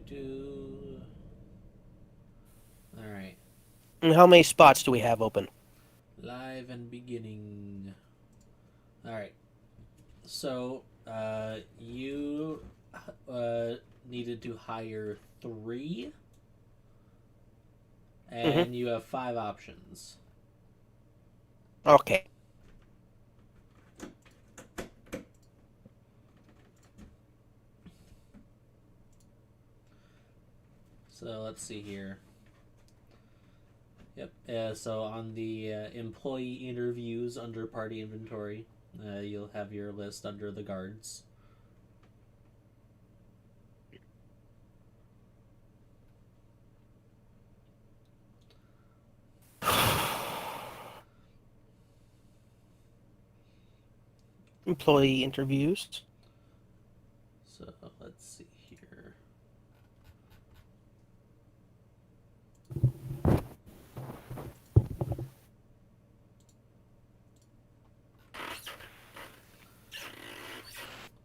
do. All right. And how many spots do we have open? Live and beginning. All right. So, you uh, needed to hire three, Mm-hmm. and you have five options. Okay. So let's see here. Yep. So on the employee interviews under party inventory, you'll have your list under the guards. Employee interviews. So let's see here.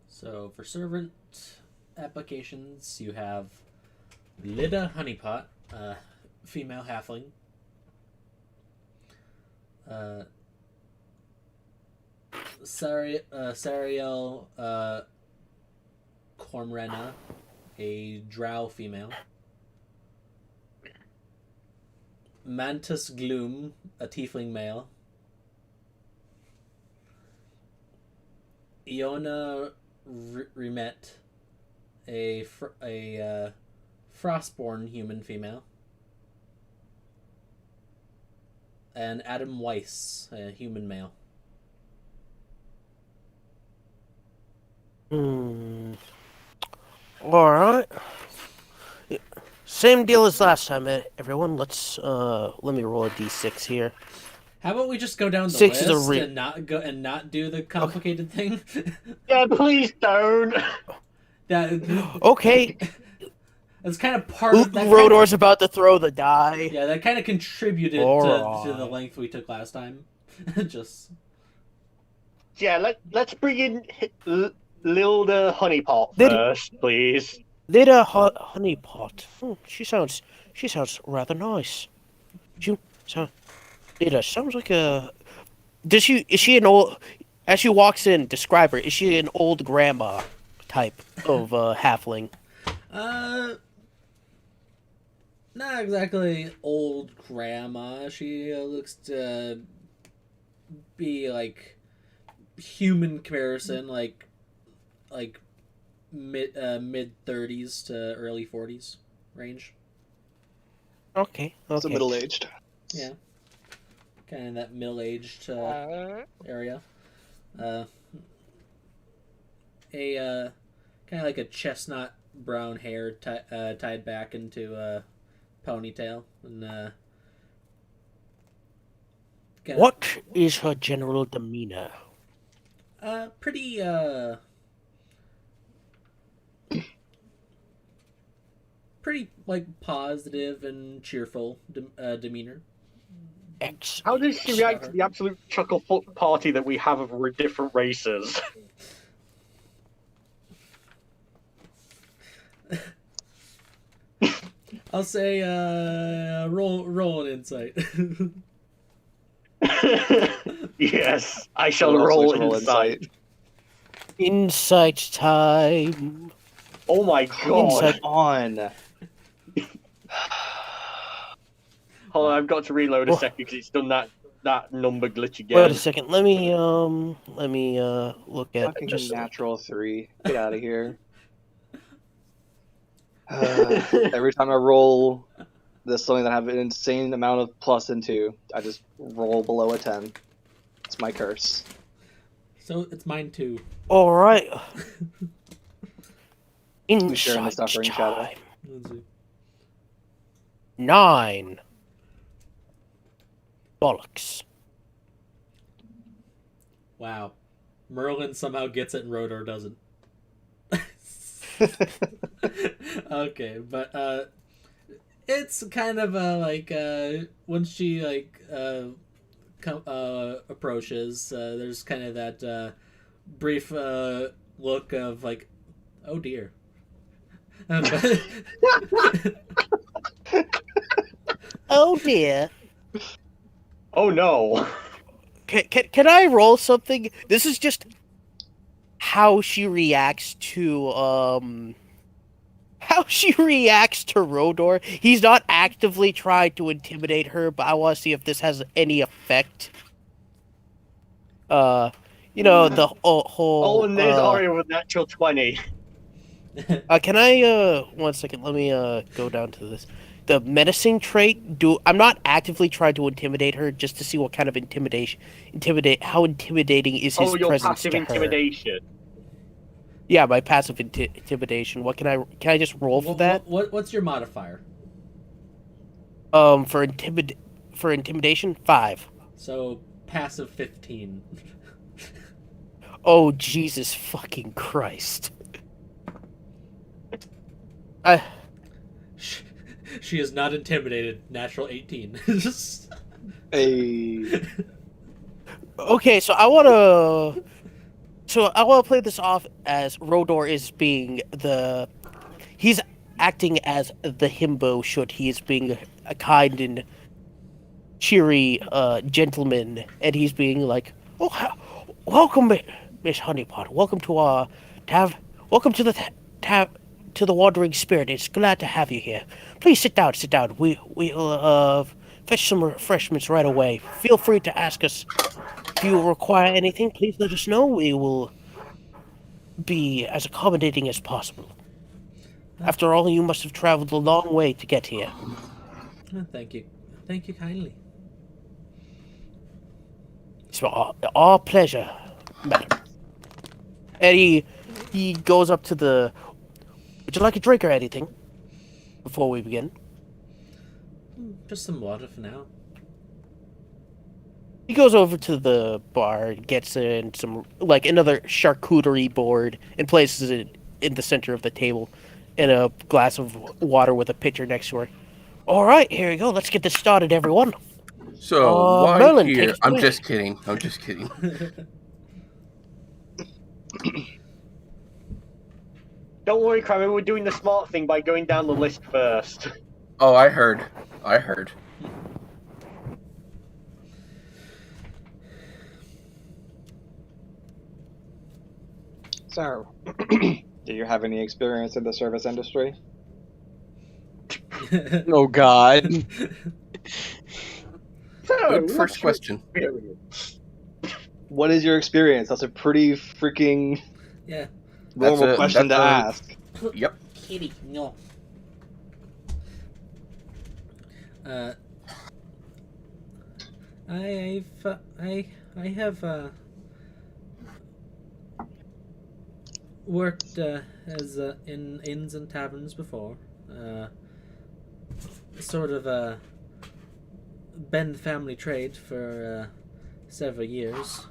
So for servant applications, you have Lida Honeypot, female halfling. Uh, Sariel Cormrena, a drow female. Mantis Gloom, a tiefling male. Iona Rimet, a frostborn human female. And Adam Weiss, a human male. Hmm. All right. Same deal as last time, everyone. Let me roll a d6 here. How about we just go down the Six is a list re. and not do the Okay. complicated thing? Yeah, please don't. that Okay. that's kind of part of that. Rodor's about to throw the die. Yeah, that kind of contributed to the Alright. length we took last time. Just Yeah, let's bring in Lilda Honeypot Lid first, please. Lida Honeypot. She sounds rather nice. She sound Lida sounds like a. Is she an old? As she walks in, describe her. Is she an old grandma type of halfling? uh not exactly old grandma. She looks to be like human comparison, like mid 30s to early 40s range. Okay. So Okay. middle aged. Yeah, kind of that middle aged area. Uh, a kind of like a chestnut brown hair tied back into a ponytail, and What is her general demeanor? pretty pretty like positive and cheerful demeanor. Excellent. How does she react to the absolute chuckle party that we have of different races? I'll say roll an insight. Yes, I shall I would also roll like to roll insight. Insight time. Oh my god! Insight. On. Hold on, I've got to reload a Oh. second because it's done that number glitch Wait again. a second. Let me look at Fucking just natural 3. Get out of here. Every time I roll this something that I have an insane amount of plus into, I just roll below a 10. It's my curse. So it's mine too. all right. We share in the Insight suffering shadow. time. Let's see. 9. Bollocks. Wow, Merlin somehow gets it and Rodor doesn't. Okay, but it's kind of like once she like approaches, there's kind of that brief look of like, oh dear, Oh dear. Oh no. Can I roll something? This is just how she reacts to Rodor. He's not actively trying to intimidate her, but I want to see if this has any effect. The whole. Oh, and there's Aria with natural 20. Can I 1 second? Let me go down to this. The menacing trait. I'm not actively trying to intimidate her, just to see what kind of how intimidating is his Your presence passive to her. intimidation. Yeah, my passive intimidation. What can I just roll for that? What's your modifier? For intimidation, 5. So passive 15. Oh Jesus fucking Christ! She is not intimidated. Natural 18. Hey. Okay, so I wanna play this off as Rodor is being he's acting as the himbo should he is being a kind and cheery gentleman, and he's being like, "Oh, welcome, Miss Honeypot. Welcome to our welcome to the to the Wandering Spirit. It's glad to have you here. Please sit down. Sit down. We'll fetch some refreshments right away. Feel free to ask us if you require anything. Please let us know. We will be as accommodating as possible. After all, you must have traveled a long way to get here." Thank you kindly. It's our pleasure, madam. And he goes up to the. Would you like a drink or anything? Before we begin. Just some water for now. He goes over to the bar and gets in some another charcuterie board and places it in the center of the table, and a glass of water with a pitcher next to her. All right, here we go. Let's get this started, everyone. So why Merlin, here? take it I'm away. just kidding. I'm just kidding. Don't worry, Kramer, we're doing the smart thing by going down the list first. Oh, I heard. I heard. So, do you have any experience in the service industry? Oh God. So, Good what's first your question. experience? What is your experience? That's a pretty freaking Yeah. normal question to ask. Yep. Kitty, no. I have worked as in inns and taverns before. Sort of been the family trade for several years.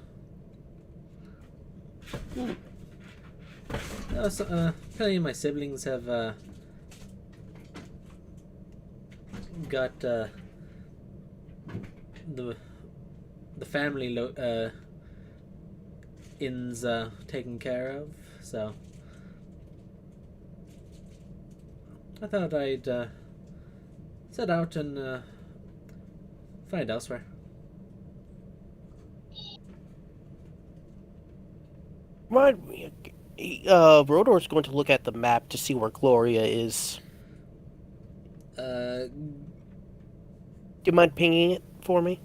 Plenty of my siblings have got the family inns taken care of, so I thought I'd set out and find elsewhere. Remind me. Rodor's going to look at the map to see where Gloria is. Do you mind pinging it for me?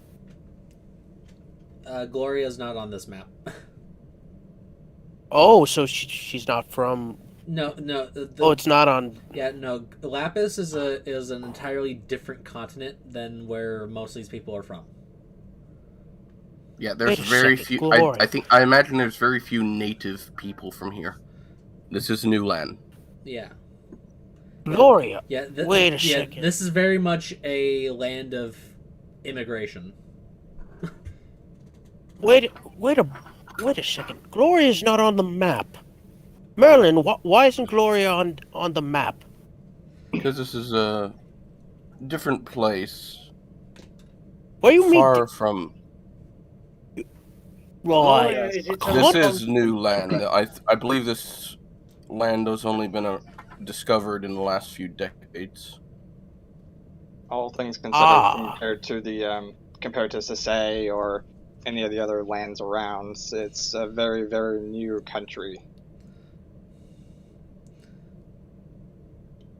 Gloria's not on this map. Oh, so she's not from. No. It's not on. Yeah, no. Lapis is an entirely different continent than where most of these people are from. Yeah, there's Wait a very second, few. Glory. I imagine there's very few native people from here. This is new land. Yeah. Gloria. Yeah. Wait a second. This is very much a land of immigration. Wait a second. Gloria's not on the map. Merlin, why isn't Gloria on the map? Because this is a different place. What do you mean? Far from. Oh, Right. yeah, is it This is new land. I believe this land has only been discovered in the last few decades. All things considered, Ah. compared to Sasay or any of the other lands around, it's a very, very new country.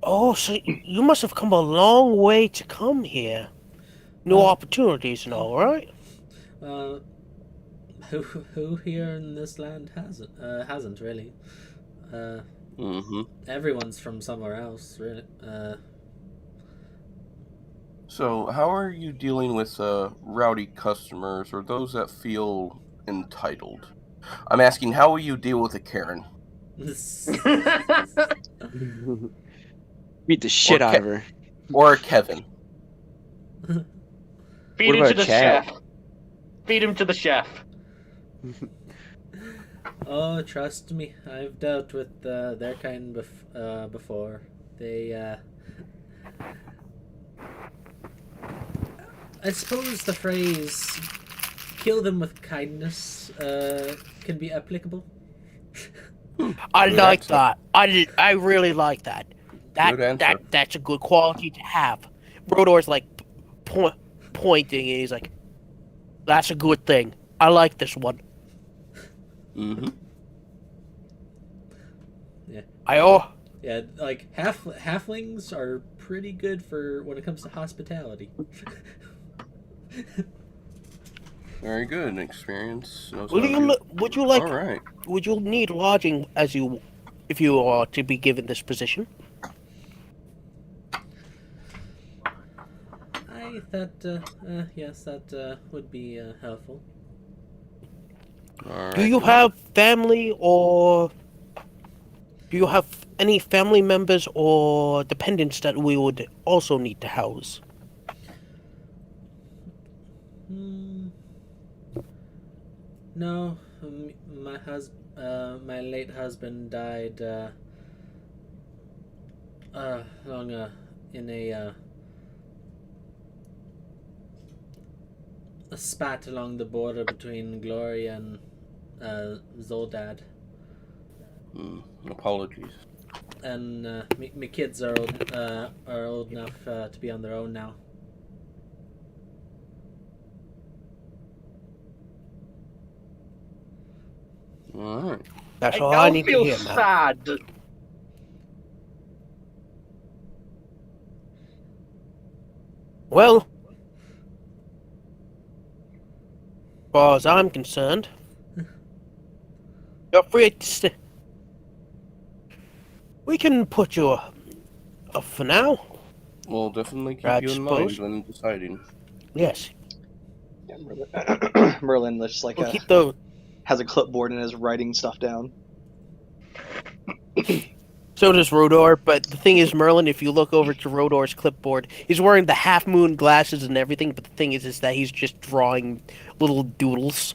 Oh, so you must have come a long way to come here. New opportunities and all, right? Who here in this land hasn't really. Mm-hmm. Everyone's from somewhere else, really. So, how are you dealing with rowdy customers or those that feel entitled? I'm asking, how will you deal with a Karen? Beat the shit out of her. Or a Kevin? Feed him about to a the child? chef. Feed him to the chef. Oh, trust me, I've dealt with their kind before. They, I suppose the phrase "kill them with kindness" can be applicable. I Good like answer. that. I really like that. Good answer. That's a good quality to have. Brodor's like pointing, and he's like, "That's a good thing. I like this one." Mm-hmm. Yeah, like halflings are pretty good for when it comes to hospitality. Very good experience. Knows Would how to you do- would you like All right. would you need lodging if you are to be given this position? Yes, that would be helpful. All right. Do you have family or do you have any family members or dependents that we would also need to house? No, my late husband died in a spat along the border between Gloria and Zoldad. Apologies. And my kids are old enough to be on their own now. All right. That's all I need to feel hear, man. sad. Well, as far as I'm concerned, you're free to stay. We can put you up for now. We'll definitely keep I you in mind suppose. when deciding. Yes. Yeah, Merlin just like We'll keep the. has a clipboard and is writing stuff down. So does Rodor, but the thing is, Merlin, if you look over to Rodor's clipboard, he's wearing the half-moon glasses and everything, but the thing is that he's just drawing little doodles.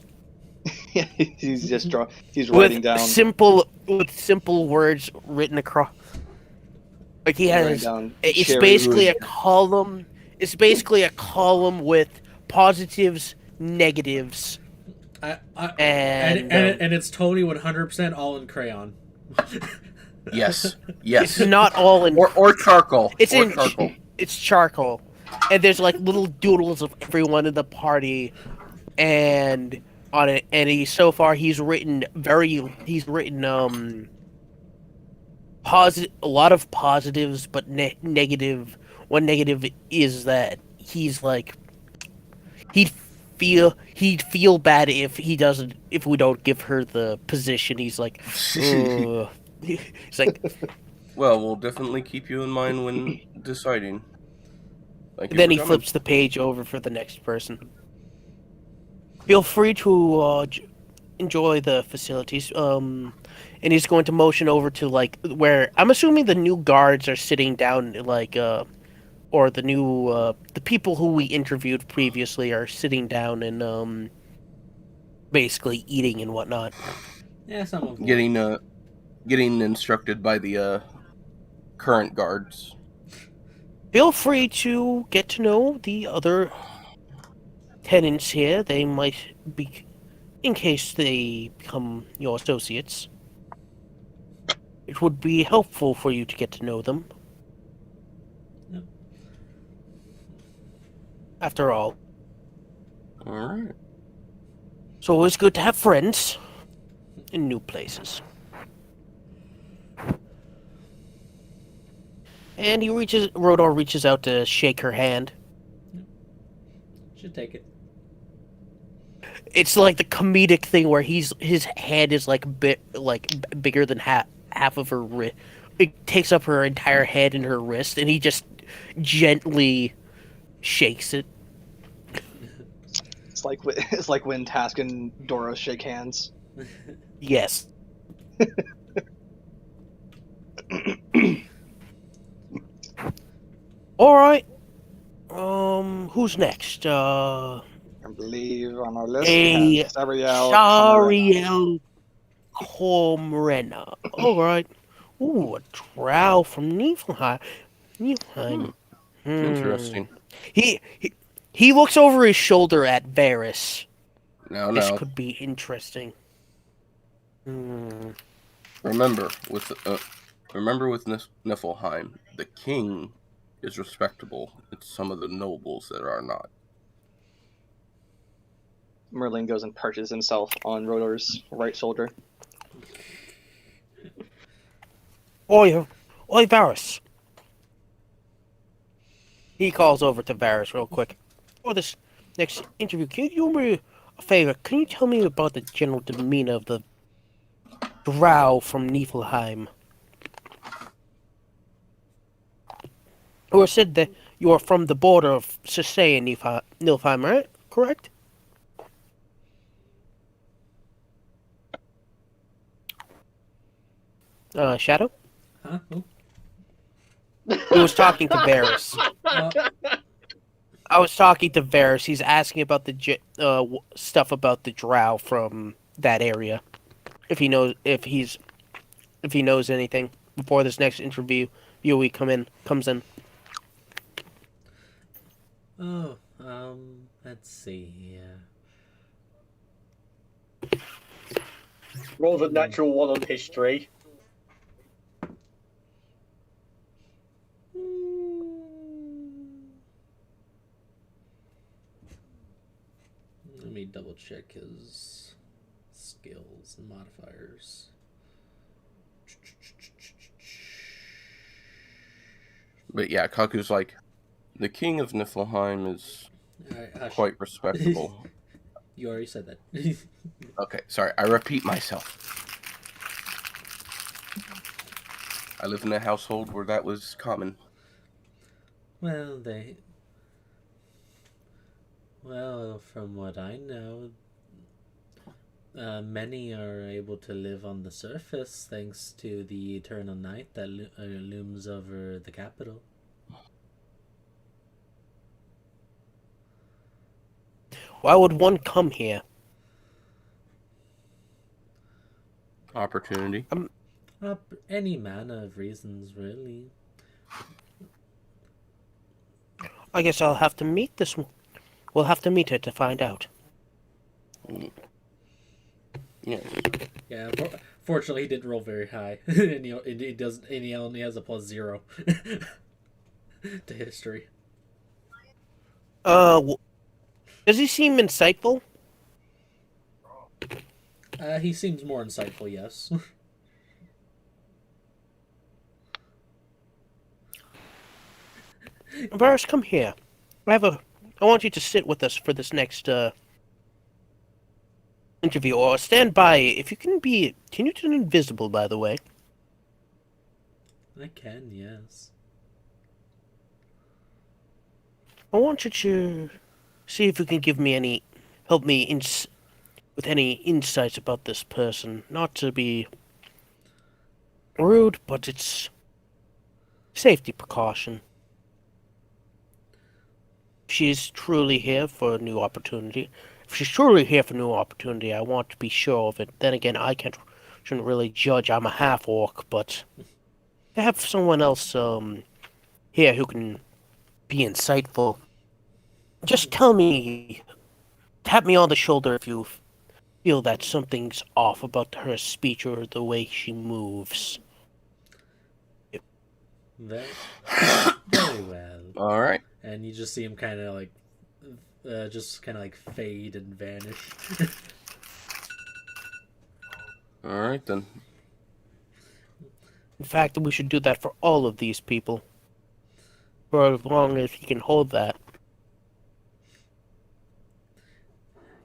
Yeah, he's just he's writing down. With simple words written across. Like he writing has, down it's cherry basically wood. a column. It's basically a column with positives, negatives, and it's totally 100% all in crayon. Yes. Yes. it's not all in. or charcoal. It's or in. charcoal. It's charcoal, and there's like little doodles of everyone in the party, and on it. And he's written a lot of positives, but negative. One negative is that he's like he'd feel bad if we don't give her the position. He's like, ugh. He's like, Well, we'll definitely keep you in mind when deciding. Thank you then for he coming. flips the page over for the next person. Feel free to enjoy the facilities. And he's going to motion over to like where I'm assuming the new guards are sitting down, like or the new the people who we interviewed previously are sitting down and basically eating and whatnot. Yeah, some of them. Getting instructed by the current guards. Feel free to get to know the other tenants here. They might be, in case they become your associates. It would be helpful for you to get to know them. Yep. After all, All right. it's always good to have friends in new places. And Rodor reaches out to shake her hand. Should take it. It's like the comedic thing where his hand is like bigger than half of her wrist. It takes up her entire head and her wrist, and he just gently shakes it. It's like when Task and Dora shake hands. Yes. All right. Who's next? I believe on our list we have Sariel Shariel Comrena. All right. Ooh, a drow from Niflheim. Niflheim. Interesting. He looks over his shoulder at Varys. Now, This could be interesting. remember with Niflheim, the king is respectable. It's some of the nobles that are not. Merlin goes and perches himself on Rodor's right shoulder. Oi, Varys. He calls over to Varys real quick. For this next interview, can you do me a favor? Can you tell me about the general demeanor of the drow from Niflheim? Or said that you are from the border of Cersei and Niflheim, right? Correct? Shadow? Huh? Who? He was talking to Varys. Uh, I was talking to Varys. He's asking about the stuff about the drow from that area. If he knows anything before this next interview, comes in. oh, let's see. Roll the natural one on history. Let me double check his skills and modifiers. But yeah, Kaku's like, the king of Niflheim is Alright, hush. quite respectable. You already said that. Okay, sorry, I repeat myself. I live in a household where that was common. Well, from what I know, many are able to live on the surface thanks to the eternal night that looms over the capital. Why would one come here? Opportunity. Any manner of reasons, really. I guess I'll have to meet this one. We'll have to meet her to find out. Yes. Yeah, fortunately, he didn't roll very high, and he only has a +0 to history. Does he seem insightful? He seems more insightful, yes. Varys, come here. I want you to sit with us for this next interview, or stand by. If you can you turn invisible, by the way? I can, yes. I want you to see if you can help me with any insights about this person. Not to be rude, but it's safety precaution. She's truly here for a new opportunity. If she's truly here for a new opportunity, I want to be sure of it. Then again, shouldn't really judge. I'm a half orc, but to have someone else here who can be insightful. Just tap me on the shoulder if you feel that something's off about her speech or the way she moves. Very, very well. All right. And you just see him kind of like, fade and vanish. All right then. In fact, we should do that for all of these people. For as long as he can hold that.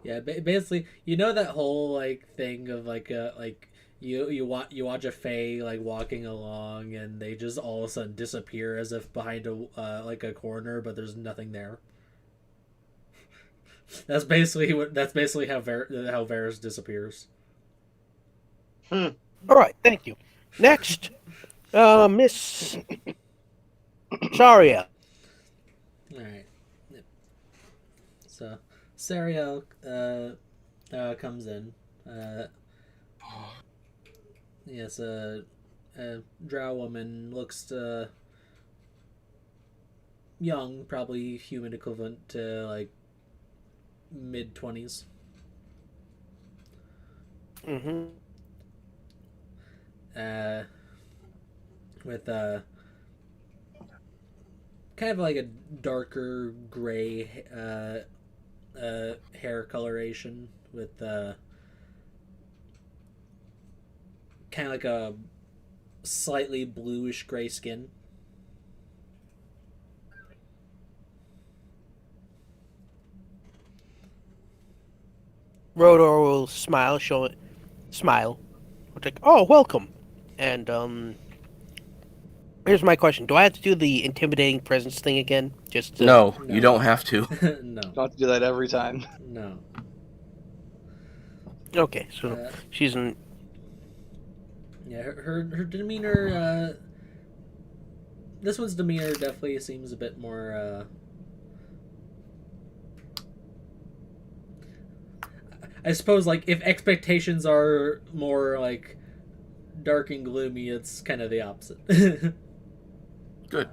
Yeah, basically, you know that whole like thing of you watch a fae like walking along and they just all of a sudden disappear as if behind a corner, but there's nothing there. That's basically how Varus disappears. All right, thank you. Next, Miss Saria. All right. Yep. So Sariel comes in. Yes, a drow woman looks young, probably human equivalent to like mid-20s. Mm-hmm. With kind of like a darker gray hair coloration with kind of like a slightly bluish gray skin. Rodor will smile. Like, oh, welcome. And here's my question: do I have to do the intimidating presence thing again? Just to... No, No. you don't have to. No. Don't have to do that every time. No. Okay, so she's in. Yeah, her demeanor. This one's demeanor definitely seems a bit more. I suppose, like, if expectations are more like dark and gloomy, it's kind of the opposite. Good.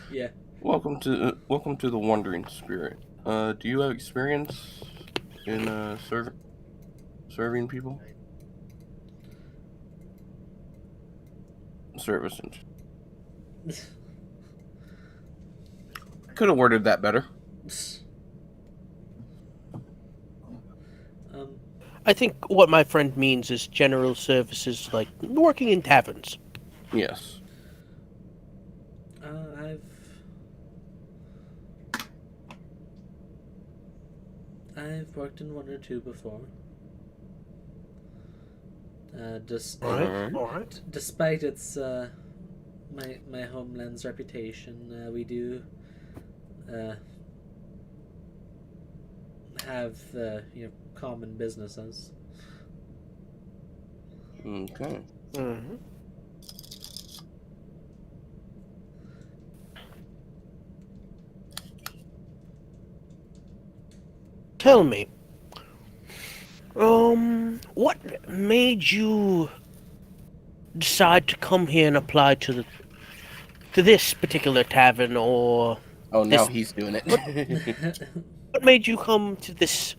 Yeah. Welcome to the Wandering Spirit. Do you have experience in serving people? Servicing. Could have worded that better. I think what my friend means is general services, like working in taverns. Yes. I've worked in one or two before. All right. Despite its my homeland's reputation, we do have common businesses. Okay. Mm-hmm. Tell me, what made you decide to come here and apply to this particular tavern, or Oh, now This- he's doing it. what made you come to this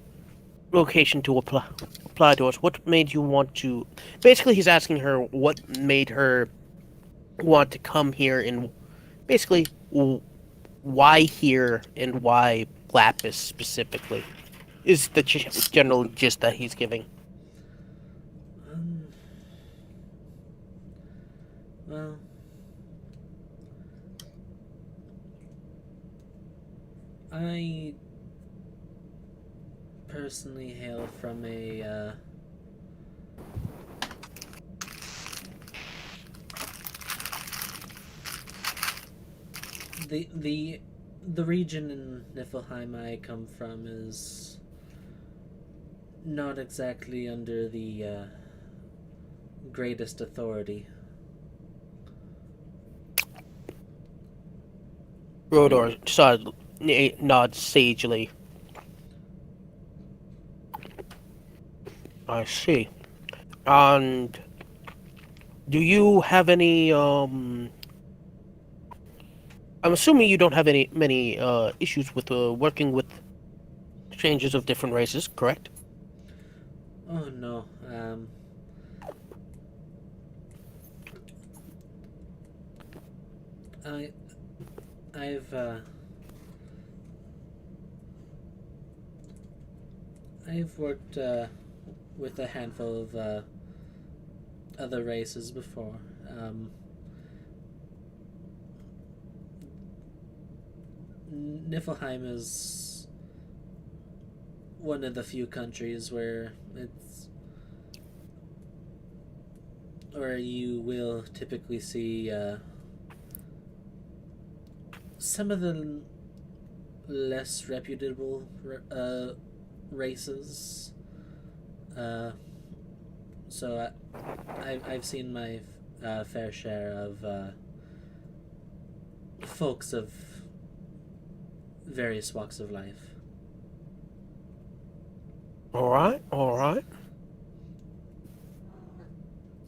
location to apply to us? What made you want to? Basically, he's asking her what made her want to come here, and basically why here and why Lapis specifically is the general gist that he's giving. Well, I personally hail from a the region in Niflheim I come from is not exactly under the greatest authority. Rodor nods sagely. I see. And do you have any I'm assuming you don't have many issues with working with strangers of different races, correct? Oh no. I I've I've worked with a handful of other races before. Niflheim is one of the few countries where you will typically see some of the less reputable races. So I've seen my fair share of folks of various walks of life. All right, all right.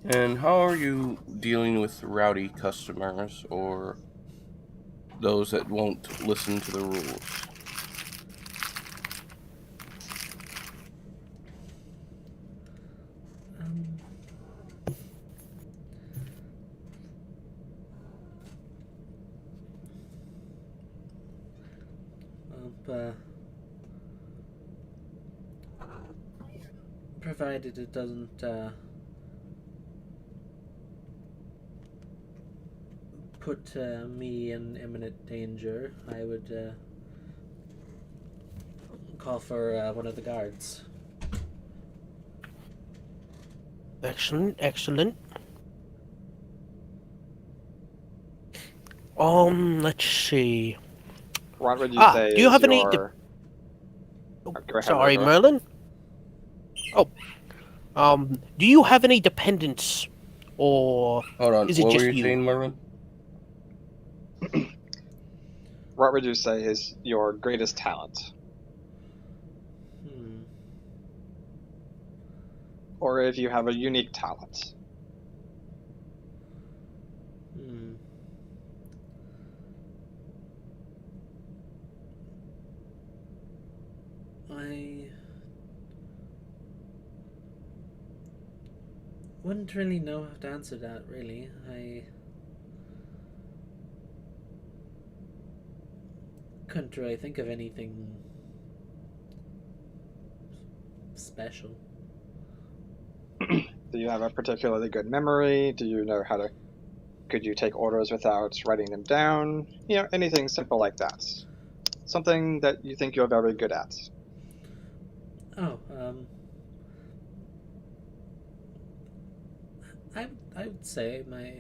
And how are you dealing with rowdy customers or those that won't listen to the rules? Um, provided it doesn't put me in imminent danger, I would call for one of the guards. Excellent, excellent. Let's see. What would you Ah, say do you is have any your... Oh, Go ahead, sorry, Roger. Merlin? Oh, do you have any dependents, or Hold on, is it what were just you you? saying, Marvin? What would you say is your greatest talent? Hmm. Or if you have a unique talent? Hmm. I wouldn't really know how to answer that, really. I couldn't really think of anything special. Do you have a particularly good memory? Do you know how to... Could you take orders without writing them down? You know, anything simple like that. Something that you think you're very good at. Oh, I would say my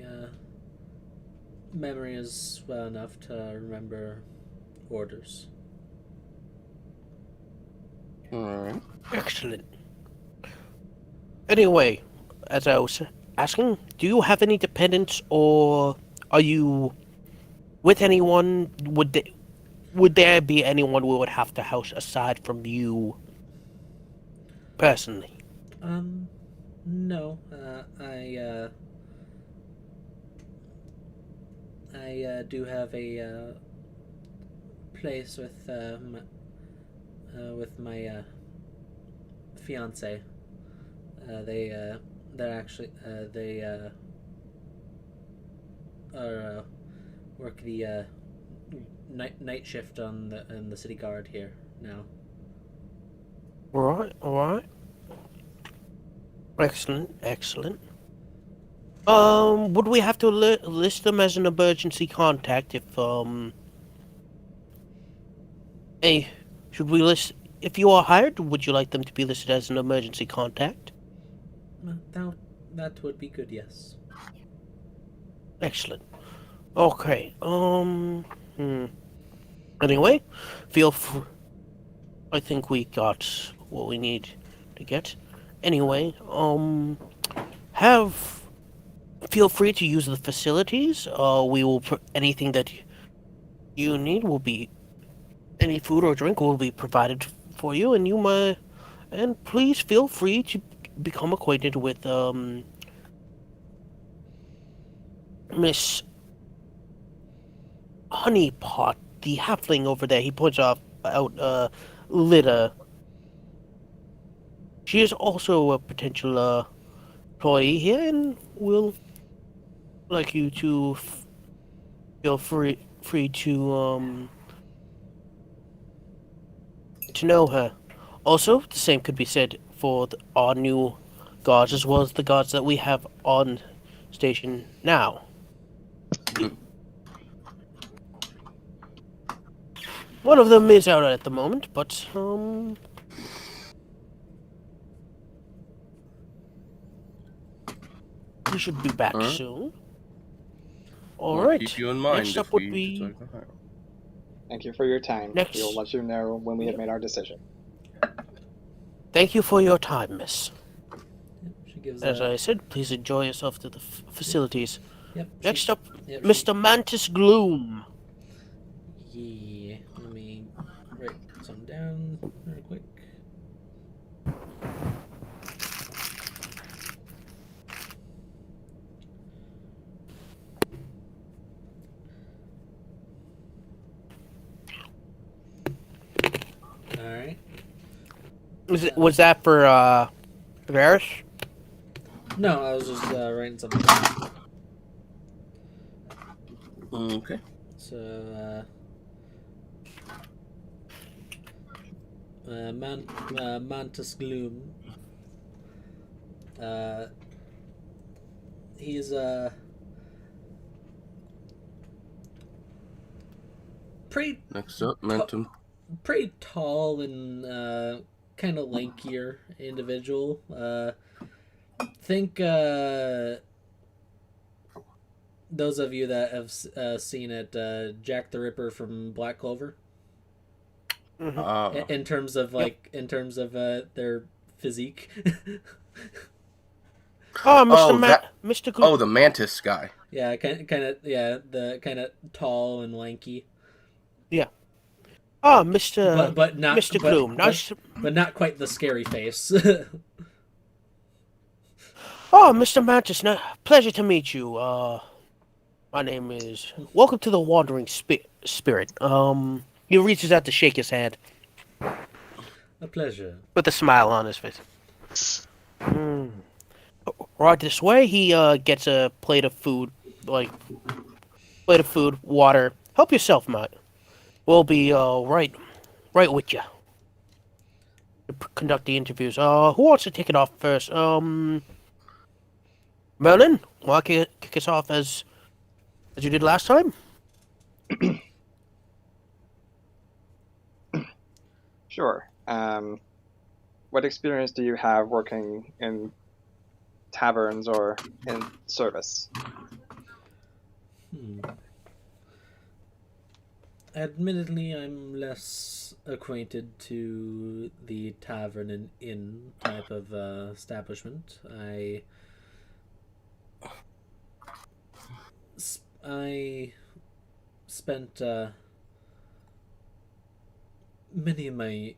memory is well enough to remember orders. Alright. Excellent. Anyway, as I was asking, do you have any dependents, or are you with anyone? Would there be anyone we would have to house aside from you personally? No. I do have a place with my fiance. They're actually they are work the night shift on the city guard here now. All right, all right. Excellent, excellent. Would we have to list them as an emergency contact if hey, should we list if you are hired? Would you like them to be listed as an emergency contact? That would be good. Yes. Excellent. Okay. Anyway, feel free. I think we got what we need to get. Anyway, have feel free to use the facilities. We will anything that you need will be any food or drink will be provided for you, and you might and please feel free to become acquainted with Miss Honeypot, the halfling over there. He points out Lita. She is also a potential employee here, and will like you to feel free to know her. Also, the same could be said for our new guards as well as the guards that we have on station now. One of them is out at the moment, but we should be back Alright. soon. All We'll right. keep you in mind Next if up would we be decide to hire. Thank you for your time. Next. We will let you know when we have made our decision. Thank you for your time, miss. Yep, she gives As a. I said, please enjoy yourself to the facilities. Yep. Next up, Yep, Mr. Mantis Gloom. Yeah. Let me write some down real quick. All right. Was that for Varys? No, I was just writing something down. Okay. So, Mantis Gloom. He's pretty Next up, Mentum. pretty tall and kind of lankier individual. Think those of you that have seen it, Jack the Ripper from Black Clover. Mm-hmm. Ah. In terms of their physique. Oh, Mr. Oh, that- Mr. Gloom. Oh, the Mantis guy. Yeah, the kind of tall and lanky. Oh, Mr. But not Mr. Gloom. Nice. but not quite the scary face. Oh, Mr. Mantis. Pleasure to meet you. My name is. Welcome to the Wandering Spirit. He reaches out to shake his hand A pleasure. with a smile on his face. Right this way. He gets a plate of food, water. Help yourself, mate. We'll be right with you. Conduct the interviews. Who wants to take it off first? Merlin, want to kick us off as you did last time? Sure. What experience do you have working in taverns or in service? Admittedly, I'm less acquainted to the tavern and inn type of establishment. I spent many of my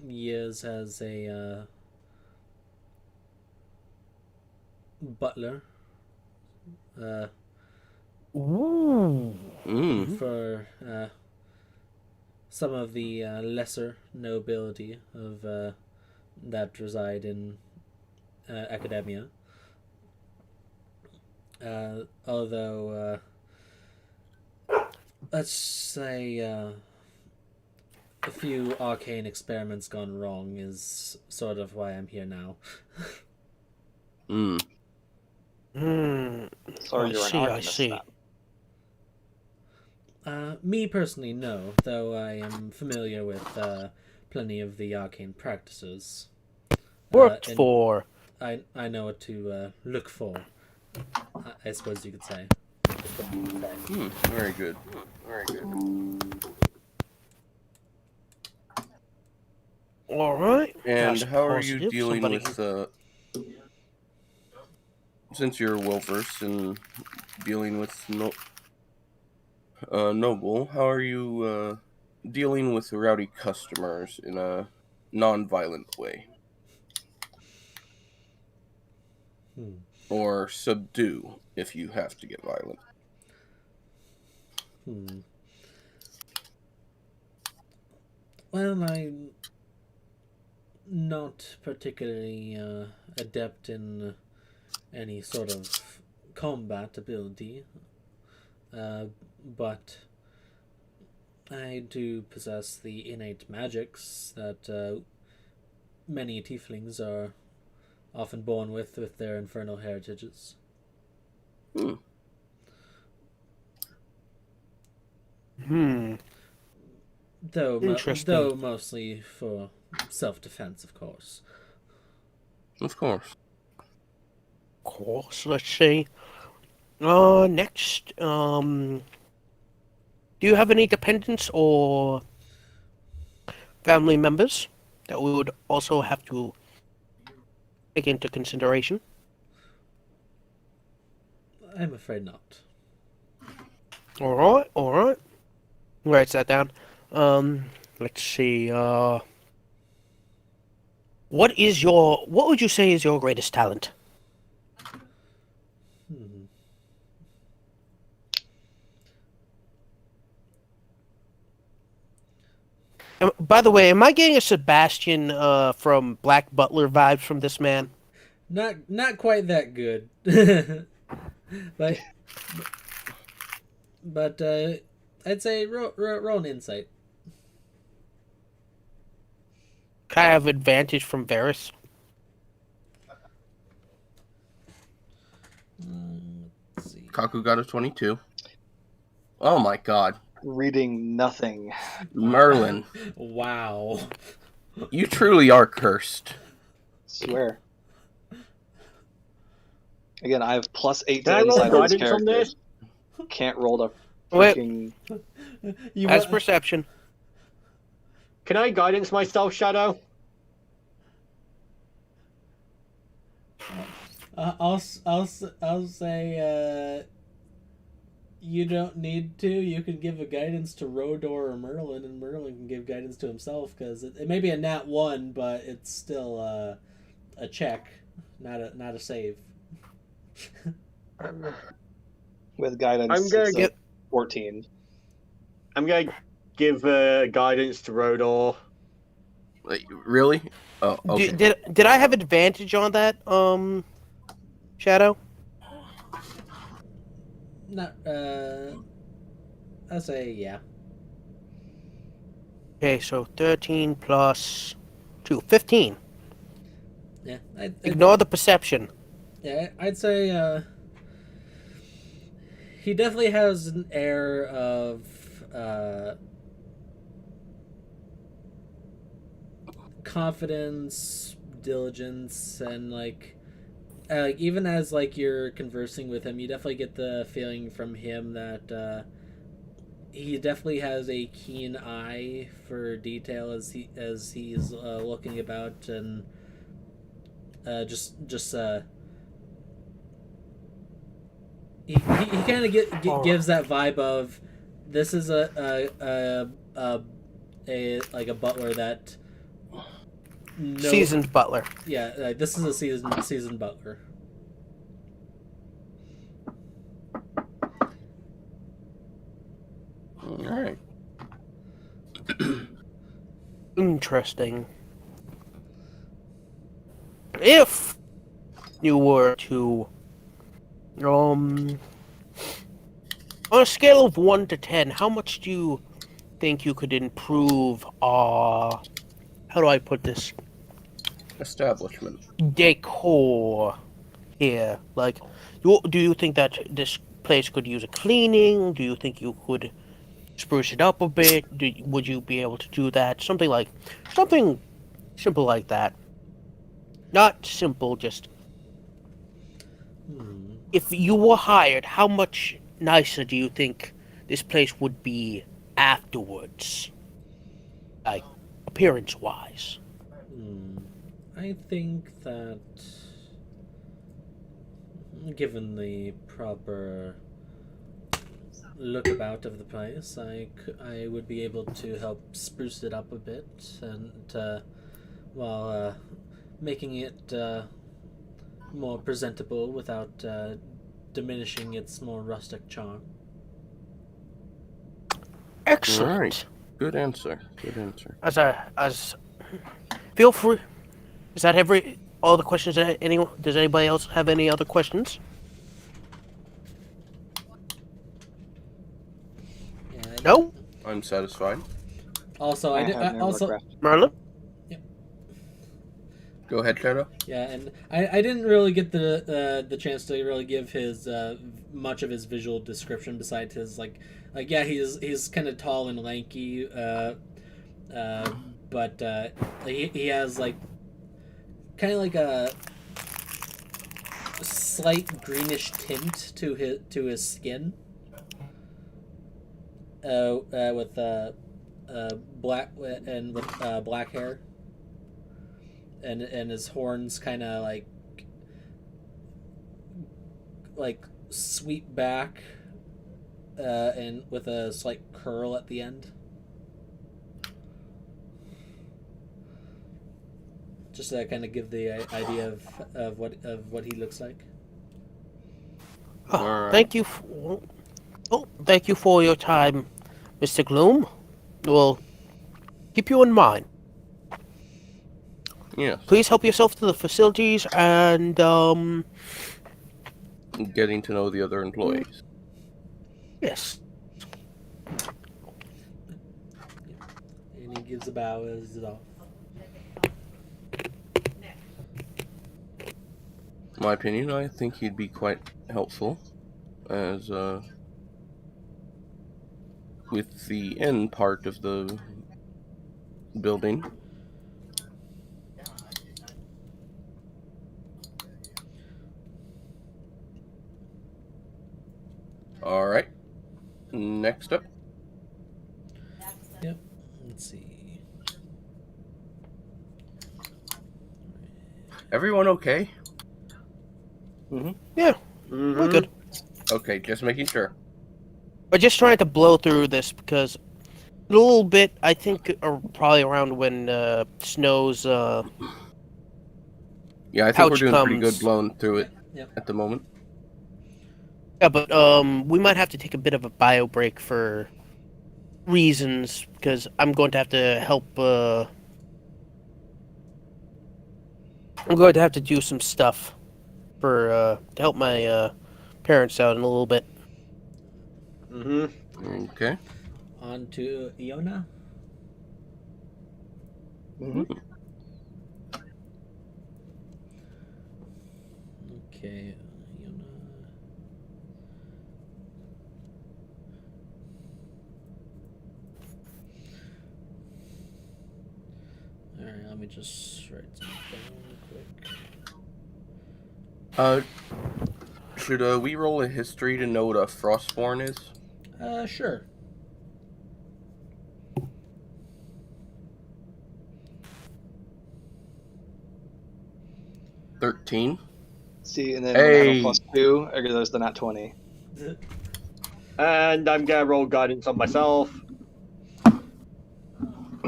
years as a butler Ooh. for some of the lesser nobility of that reside in academia. Although, let's say a few arcane experiments gone wrong is sort of why I'm here now. Mm. So I you're an see, I alchemist see. then. Me personally, no, though I am familiar with plenty of the arcane practices. Worked and for. I know what to look for, I suppose you could say. Very good. Very good. All right. And That's how are you positive. dealing Somebody with, since you're well versed in dealing with Noble, how are you dealing with rowdy customers in a non-violent way? Or subdue if you have to get violent. Well, I'm not particularly adept in any sort of combat ability. but I do possess the innate magics that many tieflings are often born with their infernal heritages. Interesting. Though mostly for self-defense, of course. Of course. Of course. Let's see. Next, do you have any dependents or family members that we would also have to take into consideration? I'm afraid not. Alright, alright. Write that down. Let's see, what would you say is your greatest talent? By the way, am I getting a Sebastian from Black Butler vibes from this man? Not quite that good. but I'd say roll an insight. Can I have advantage from Varys? Let's see. Kaku got a 22. Oh my god. Reading nothing. Merlin, Wow. you truly are cursed. Swear. Again, I have +8 Can to I roll insight on this guidance on character. this? Can't roll the Wait. freaking. You As wa- perception. Can I guidance myself, Shadow? I'll say you don't need to. You can give a guidance to Rodor or Merlin, and Merlin can give guidance to himself because it may be a nat 1, but it's still a check, not a save. With guidance, I'm gonna it's a 14. I'm gonna give guidance to Rodor. Wait, really? Oh, okay. Did I have advantage on that, Shadow? Not I'll say yeah. Okay, so 13 plus 2, 15. Yeah, Ignore the perception. yeah, I'd say he definitely has an air of confidence, diligence, and like even as like you're conversing with him, you definitely get the feeling from him that he definitely has a keen eye for detail as he's looking about and just he kind of gives that vibe of this is a like a butler that Seasoned butler. Yeah, like, this is a seasoned butler. All right. Interesting. If you were to, on a scale of 1 to 10, how much do you think you could improve how do I put this? Establishment. Decor here. Like, do you think that this place could use a cleaning? Do you think you could spruce it up a bit? Would you be able to do that? Something simple like that. Not simple, just if you were hired, how much nicer do you think this place would be afterwards? Like, appearance-wise. I think that given the proper look about of the place, I would be able to help spruce it up a bit and while making it more presentable without diminishing its more rustic charm. Excellent. All right. Good answer. Good answer. Feel free. Is that all the questions that anyone? Does anybody else have any other questions? No, I'm satisfied. Also, I I did. have no Also, regret. Merlin. Go ahead, Shadow. yeah, and I didn't really get the chance to really give his much of his visual description besides his yeah, he's kind of tall and lanky, but he has like kind of like a slight greenish tint to his skin, with black and with black hair, and his horns kind of like sweep back, and with a slight curl at the end. Just to kind of give the idea of what he looks like. Oh, Alright. thank you for your time, Mr. Gloom. We'll keep you in mind. Yes. Please help yourself to the facilities and Getting to know the other employees. yes. And he gives a bow as he's off. My opinion, I think he'd be quite helpful as with the end part of the building. All right. Next up. Yep. Let's see. Everyone okay? Yeah, Mhm. we're good. Okay, just making sure. We're just trying to blow through this because a little bit, I think, probably around when snow's Yeah, I think pouch we're doing pretty comes. good blowing through it Yep. at the moment. Yeah, but we might have to take a bit of a bio break for reasons because I'm going to have to help. I'm going to have to do some stuff for to help my parents out in a little bit. Mhm. Okay. On to Iona. Mhm. Okay, Iona. All right, let me just write something down real quick. Should we roll a history to know what a Frostborn is? Sure. $13. See, and then when I have Hey. a +2, there's the nat 20. And I'm gonna roll guidance on myself.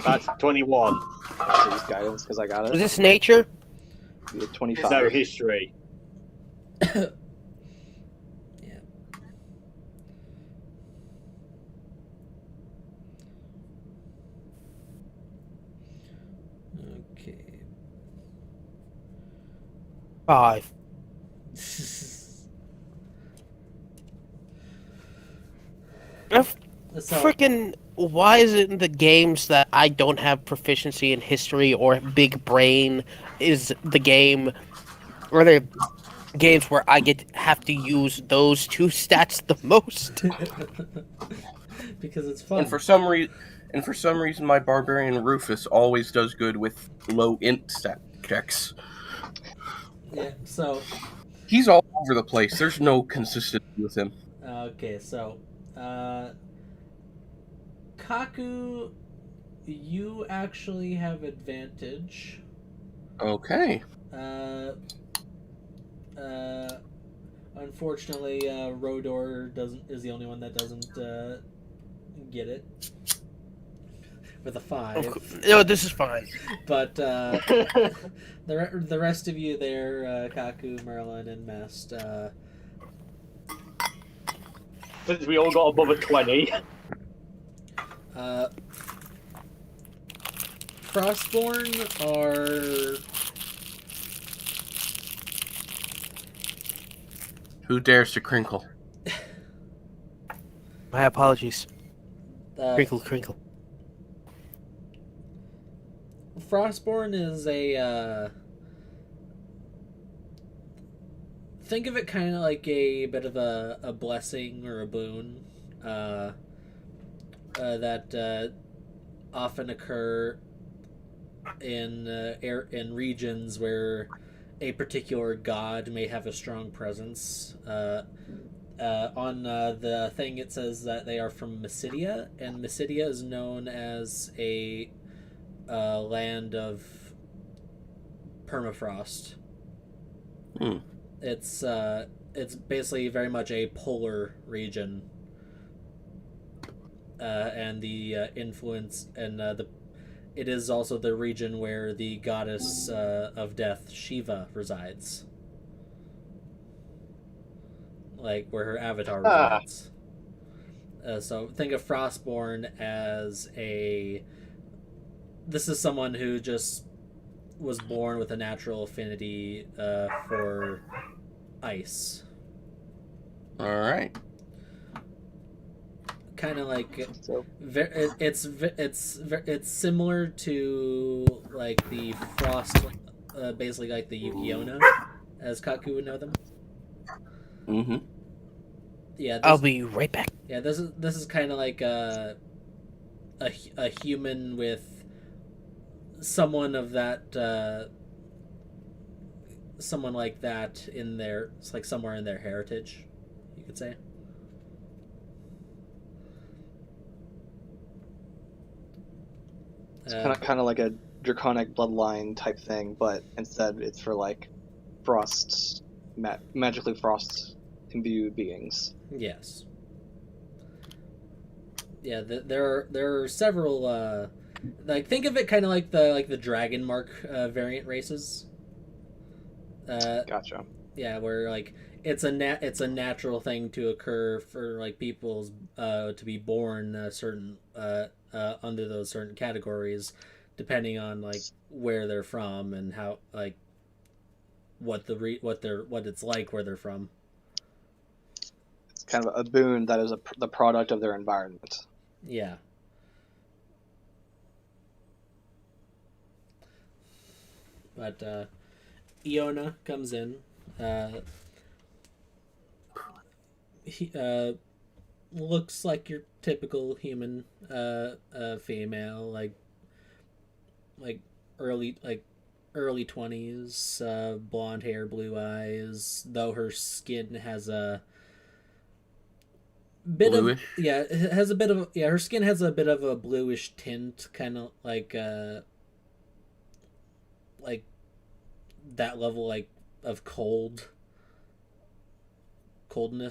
That's 21. So use guidance because I got Is it. this nature? Be a 25. No history. Yeah. Okay. 5. So, Freaking, why is it in the games that I don't have proficiency in history or big brain is the game, or the games where I have to use those two stats the most? because it's fun. And for some reason, my barbarian Rufus always does good with low int stat checks. Yeah. So, He's all over the place. There's no consistency with him. okay. So, Kaku, you actually have advantage. Okay. Unfortunately, Rodor is the only one that doesn't get it with a 5. No, this is fine. But the rest of you there, Kaku, Merlin, and Mest, Since we all got above a 20. Frostborn are Who dares to crinkle? My apologies. Crinkle, crinkle. Frostborn is think of it kind of like a bit of a blessing or a boon that often occur in regions where a particular god may have a strong presence. On the thing, it says that they are from Mysidia, and Mysidia is known as a land of permafrost. Hmm. It's basically very much a polar region, and the influence and it is also the region where the goddess of death Shiva resides, like where her avatar resides. So think of Frostborn as this is someone who just was born with a natural affinity for ice. All right. Kind of like So it's similar to like the frost, basically like the Yukiona, as Kaku would know them. Mm-hmm. Yeah, I'll be right back. yeah. This is kind of like a human with someone of that someone like that in their, it's like somewhere in their heritage, you could say. it's kind of like a draconic bloodline type thing, but instead it's for like frost, magically frost imbued beings. Yes. Yeah, there are several like think of it kind of like the dragon mark variant races. Gotcha. Yeah, where like it's a natural thing to occur for like people's to be born certain under those certain categories, depending on like where they're from and how like what it's like where they're from. It's kind of a boon that is the product of their environment. Yeah. But Iona comes in. He looks like your typical human female, like early like early 20s, blonde hair, blue eyes. Though her skin has a bit Bluish. of, yeah, it has a bit of, yeah, her skin has a bit of a bluish tint, kind of like that level like of coldness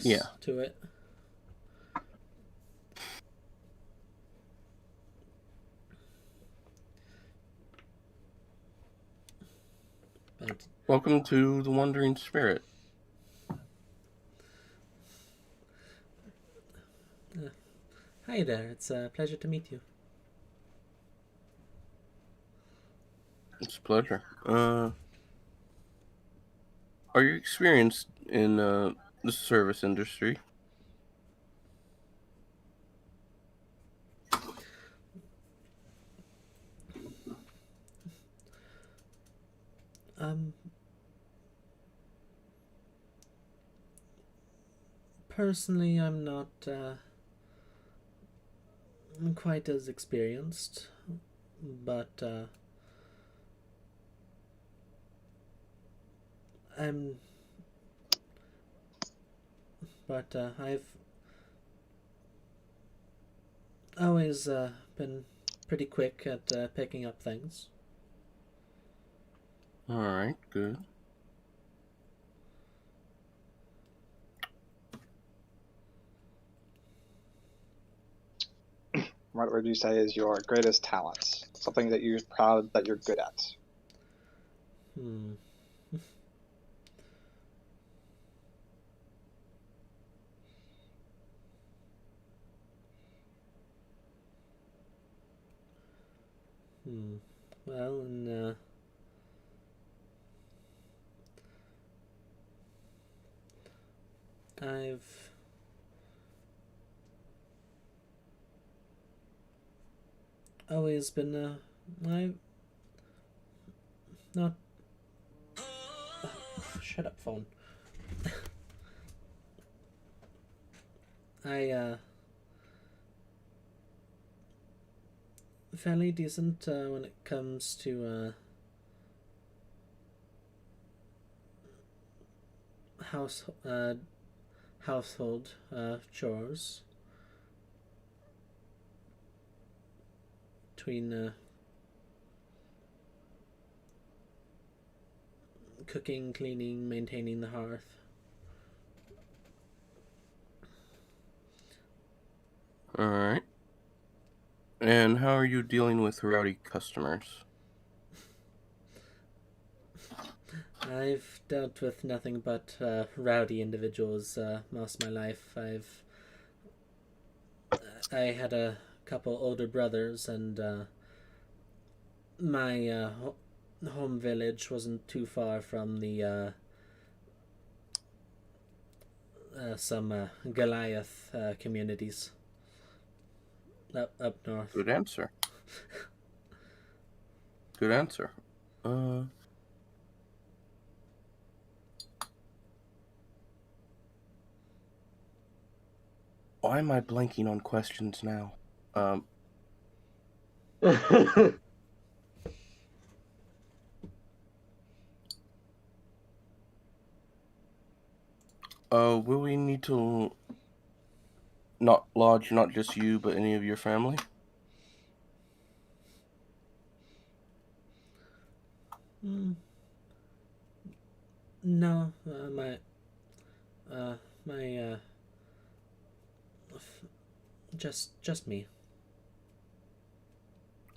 Yeah. to it. But Welcome to the Wandering Spirit. hi there, it's a pleasure to meet you. It's a pleasure. Are you experienced in the service industry? Um, personally, I'm not quite as experienced, but I'm. But I've always been pretty quick at picking up things. All right, good. What would you say is your greatest talent? Something that you're proud that you're good at? Hmm. Well, and I've always been I've not. Shut up, phone. I fairly decent when it comes to household chores. Between cooking, cleaning, maintaining the hearth. Alright. And how are you dealing with rowdy customers? I've dealt with nothing but rowdy individuals most of my life. I had a couple older brothers, and my home village wasn't too far from the some Goliath communities up north. Good answer. Good answer. Why am I blanking on questions now? Will we need to not lodge not just you, but any of your family? No, my just me.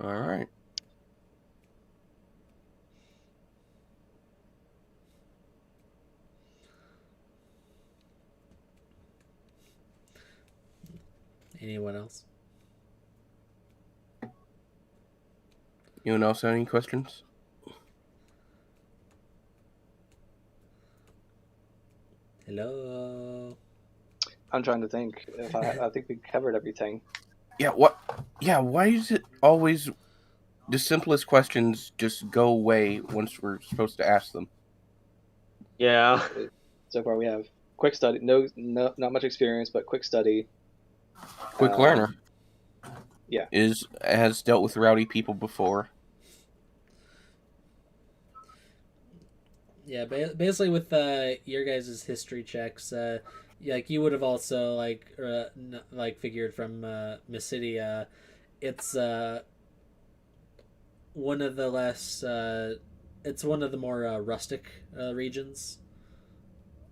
All right. Anyone else? Anyone else have any questions? Hello. I'm trying to think. I think we covered everything. Yeah, what? Yeah, why is it always the simplest questions just go away once we're supposed to ask them? Yeah. So far, we have quick study. No, not much experience, but quick study. Quick learner. Yeah. Has dealt with rowdy people before. Yeah, basically with your guys' history checks, like you would have also figured from Miss City, it's one of the less it's one of the more rustic regions.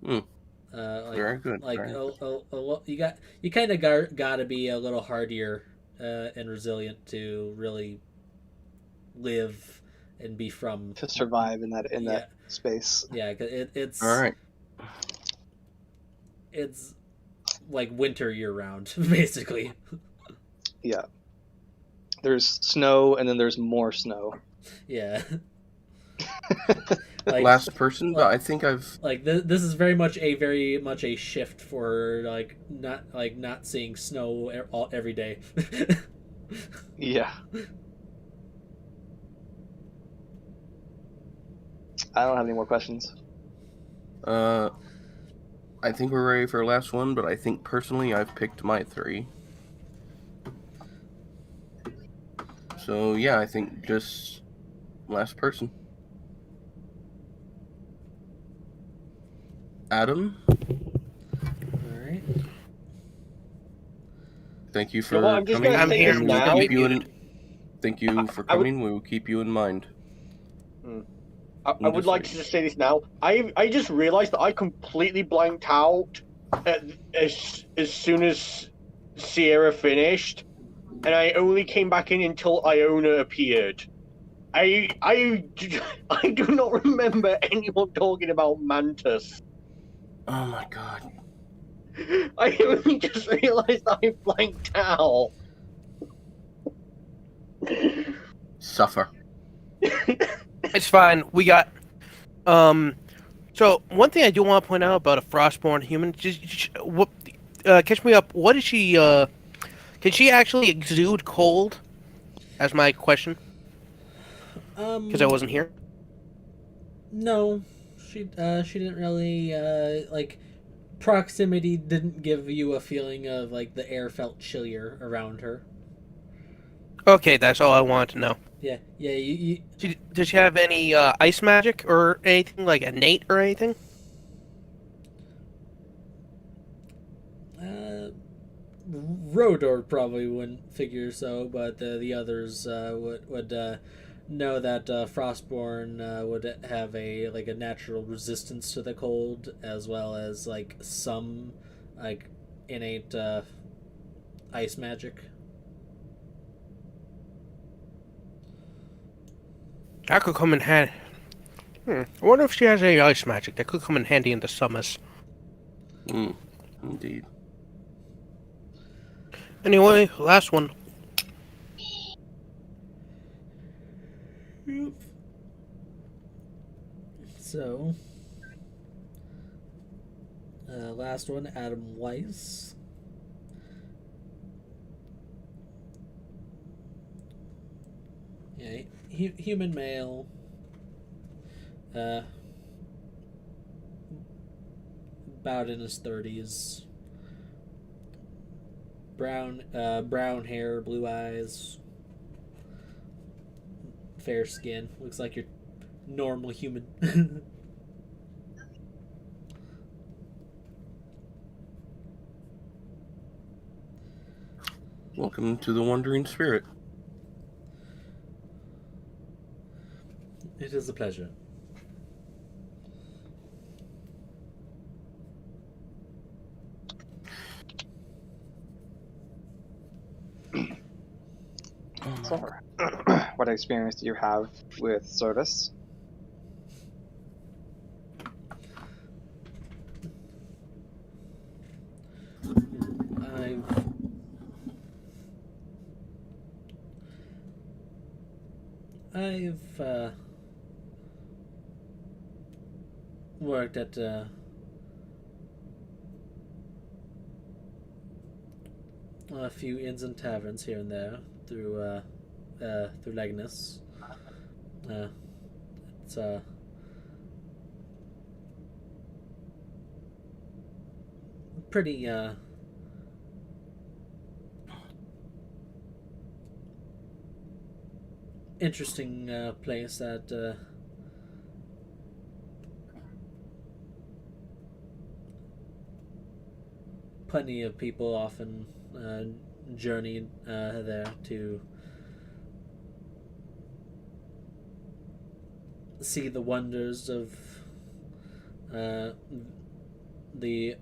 Very good. Like very good. you kind of gotta be a little hardier and resilient to really live and be from To survive in that space. Yeah, it's All right. It's like winter year round, basically. Yeah. There's snow, and then there's more snow. Yeah. Last person, but I think I've this is very much a shift for not seeing snow every day. Yeah. I don't have any more questions. I think we're ready for our last one, but I think personally I've picked my 3. So yeah, I think just last person. Adam? Alright. Thank you for I'm just coming. gonna I'm say here. this and we'll now. keep you in, thank you for I would- coming. We will keep you in mind. I would like to just say this now. I just realized that I completely blanked out as soon as Sierra finished, and I only came back in until Iona appeared. I do not remember anyone talking about Mantis. Oh my god. I only just realized I blanked out. Suffer. It's fine. We got. So one thing I do want to point out about a frostborn human, catch me up. What is she? Can she actually exude cold? as my question? Because I wasn't here. No, she didn't really like proximity didn't give you a feeling of like the air felt chillier around her. Okay, that's all I wanted to know. Yeah. You Does she have any ice magic or anything like innate or anything? Rodor probably wouldn't figure so, but the others would know that Frostborn would have a like a natural resistance to the cold, as well as like some like innate ice magic. That could come in handy. I wonder if she has any ice magic that could come in handy in the summers. Indeed. Anyway, last one. So, last one, Adam Weiss. Yeah, human male. About in his 30s. Brown hair, blue eyes, fair skin. Looks like your normal human. Welcome to the Wandering Spirit. It is a pleasure. So, what experience do you have with service? I've worked at a few inns and taverns here and there through Legnus. It's pretty interesting place that plenty of people often journey there to see the wonders of the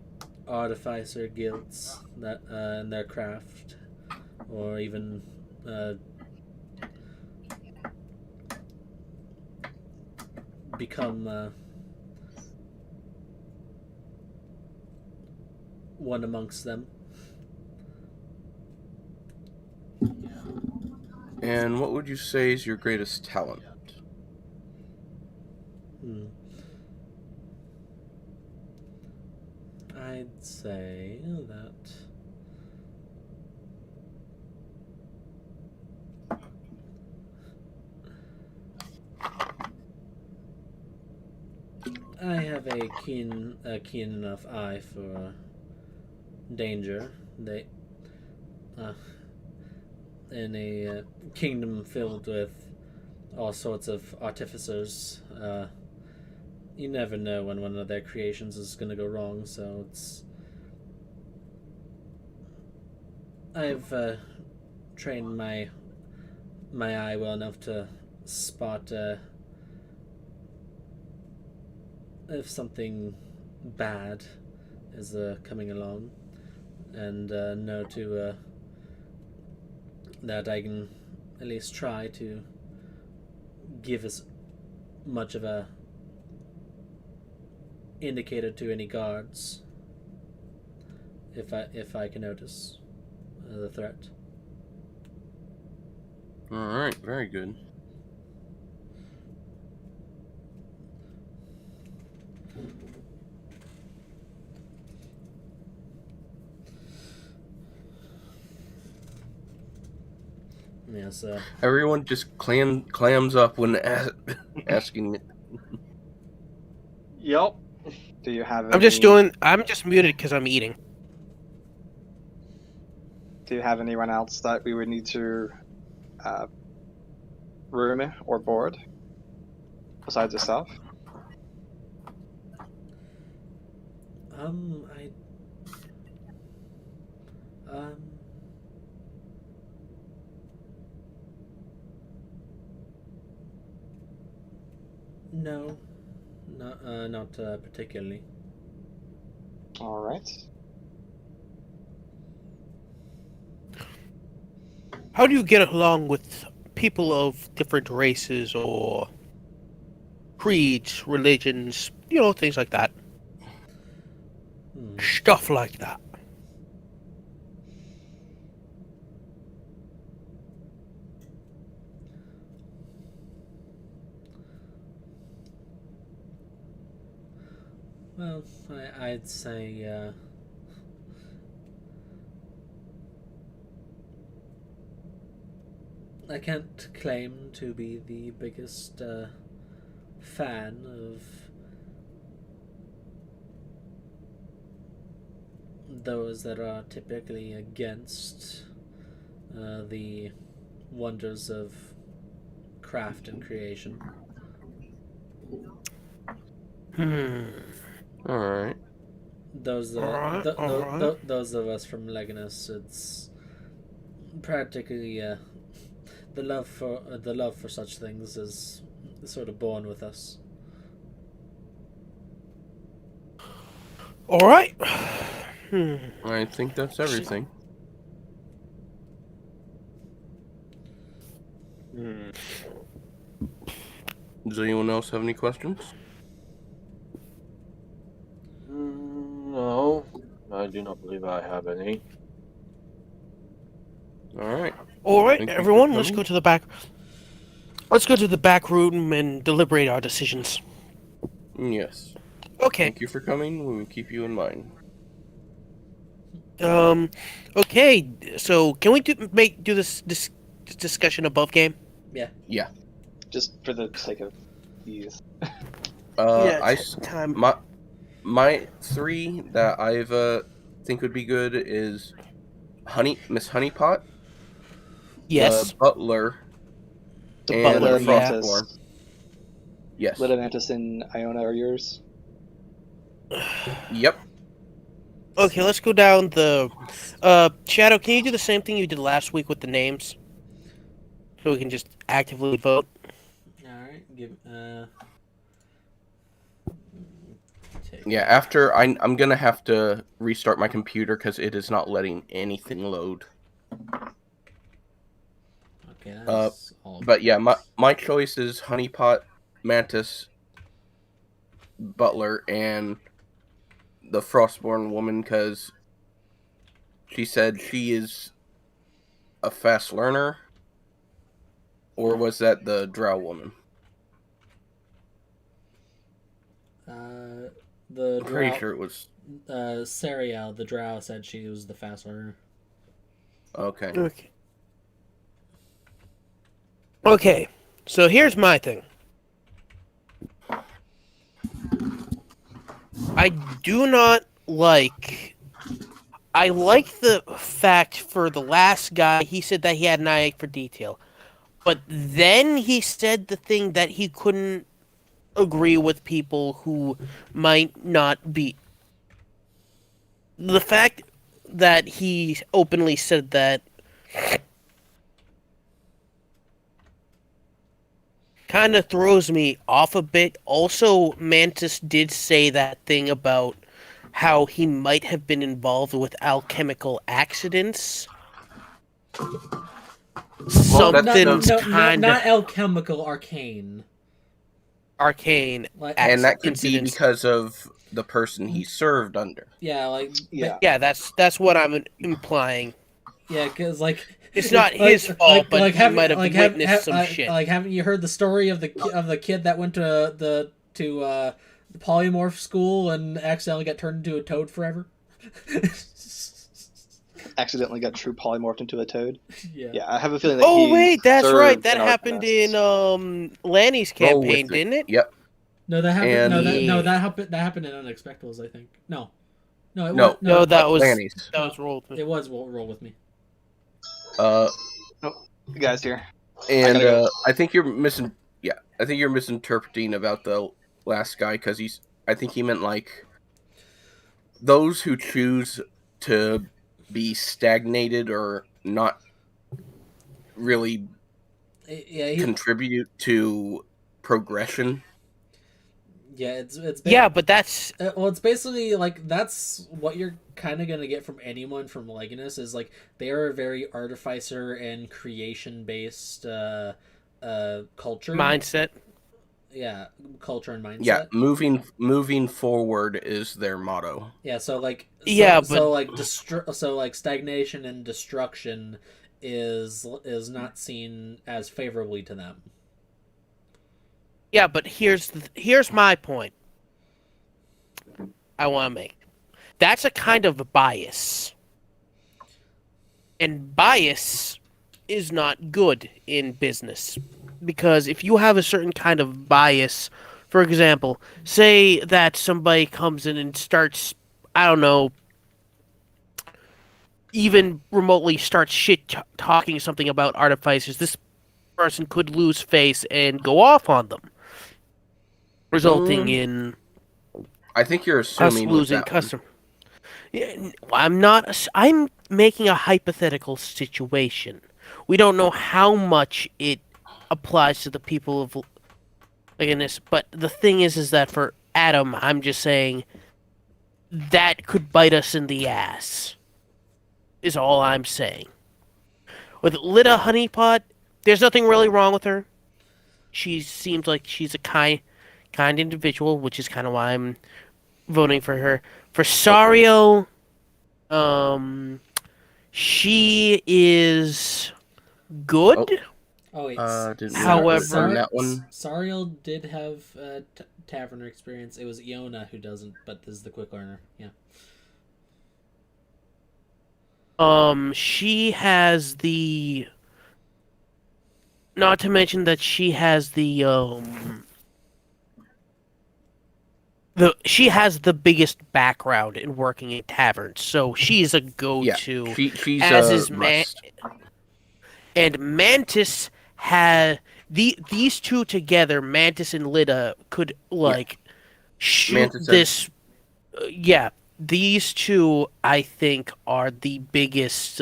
artificer guilds that and their craft, or even become one amongst them. And what would you say is your greatest talent? I'd say that I have a keen enough eye for danger. They in a kingdom filled with all sorts of artificers, you never know when one of their creations is going to go wrong. So I've trained my eye well enough to spot if something bad is coming along, and know to that I can at least try to give as much of a indicator to any guards if I can notice the threat. All right, very good. Yes. Everyone just clams up when asking me. Yep. Do you have I'm just muted because I'm eating. Do you have anyone else that we would need to room or board besides yourself? I. No, not particularly. All right. How do you get along with people of different races or creeds, religions, things like that? Stuff like that. Well, I'd say. I can't claim to be the biggest fan of those that are typically against the wonders of craft and creation. All right. Those of us from Leganus, it's practically the love for such things is sort of born with us. All right. I think that's everything. Does anyone else have any questions? No, I do not believe I have any. All right. All right, Thank you for everyone, let's coming. go to the back. Let's go to the back room and deliberate our decisions. Yes. Okay. Thank you for coming. We will keep you in mind. Okay. So, can we do this discussion above game? Yeah. Yeah. Just for the sake of ease. Time. My three that I've think would be good is Miss Honeypot, Yes. the butler, The and butler, the yeah. Frostborn. Yes. Little Mantis and Iona are yours. Yep. Okay, let's go down the. Shadow, can you do the same thing you did last week with the names? So we can just actively vote. All right. Yeah. After I'm gonna have to restart my computer because it is not letting anything load. Okay. That's all. But yeah, my choice is Honeypot, Mantis, Butler, and the Frostborn woman because she said she is a fast learner. Or was that the Drow woman? The I'm pretty drow, sure it was. Sariel, the drow, said she was the fast learner. Okay. Okay, so here's my thing. I do not like. I like the fact for the last guy, he said that he had an eye for detail. But then he said the thing that he couldn't agree with people who might not be. The fact that he openly said that kind of throws me off a bit. Also, Mantis did say that thing about how he might have been involved with alchemical accidents. Well, Not alchemical, arcane. Arcane. And that could be incidents. because of the person he served under. Yeah, like Yeah, that's what I'm implying. yeah, because It's not his fault, but he might have witnessed some shit. Like, haven't you heard the story of the kid that went to the polymorph school and accidentally got turned into a toad forever? accidentally got true polymorphed into a toad. Yeah. Yeah, I have a feeling that Oh he wait, that's right. served That an happened Arcanist. in Lanny's Roll with campaign, it. didn't it? Yep. No, that happened. And- Yeah. That happened in Unexpectables, I think. No, no, it No. was No, that was Lanny's. rolled. it was roll with me. You guys here. And gotta go. I think you're missing. Yeah, I think you're misinterpreting about the last guy because I think he meant like those who choose to be stagnated or not really Yeah, contribute to progression. yeah. It's Yeah, but that's well, it's basically like that's what you're kind of gonna get from anyone from Legatus is like they are a very artificer and creation based culture mindset. Yeah, culture and mindset. Yeah, moving forward is their motto. Yeah, so like Yeah, but- so like so like stagnation and destruction is not seen as favorably to them. Yeah, but here's my point. I want to make. That's a kind of bias, and bias is not good in business because if you have a certain kind of bias, for example, say that somebody comes in and starts, I don't know, even remotely starts talking something about artificers, this person could lose face and go off on them, resulting in I think you're us assuming with losing that one. customer. Yeah, I'm not. I'm making a hypothetical situation. We don't know how much it applies to the people of Legatus, but the thing is that for Adam, I'm just saying that could bite us in the ass. Is all I'm saying. With Lita Honeypot, there's nothing really wrong with her. She seems like she's a kind individual, which is kind of why I'm voting for her. For Sario, she is good. Oh wait, Didn't However- on that one. Sariel did have taverner experience. It was Iona who doesn't, but this is the quick learner. Yeah. She has the. Not to mention that she has the she has the biggest background in working in taverns, so she's a go-to. She's as a is Rust. And Mantis had these two together, Mantis and Lita, could like shoot Mantis this. Yeah, these two I think are the biggest.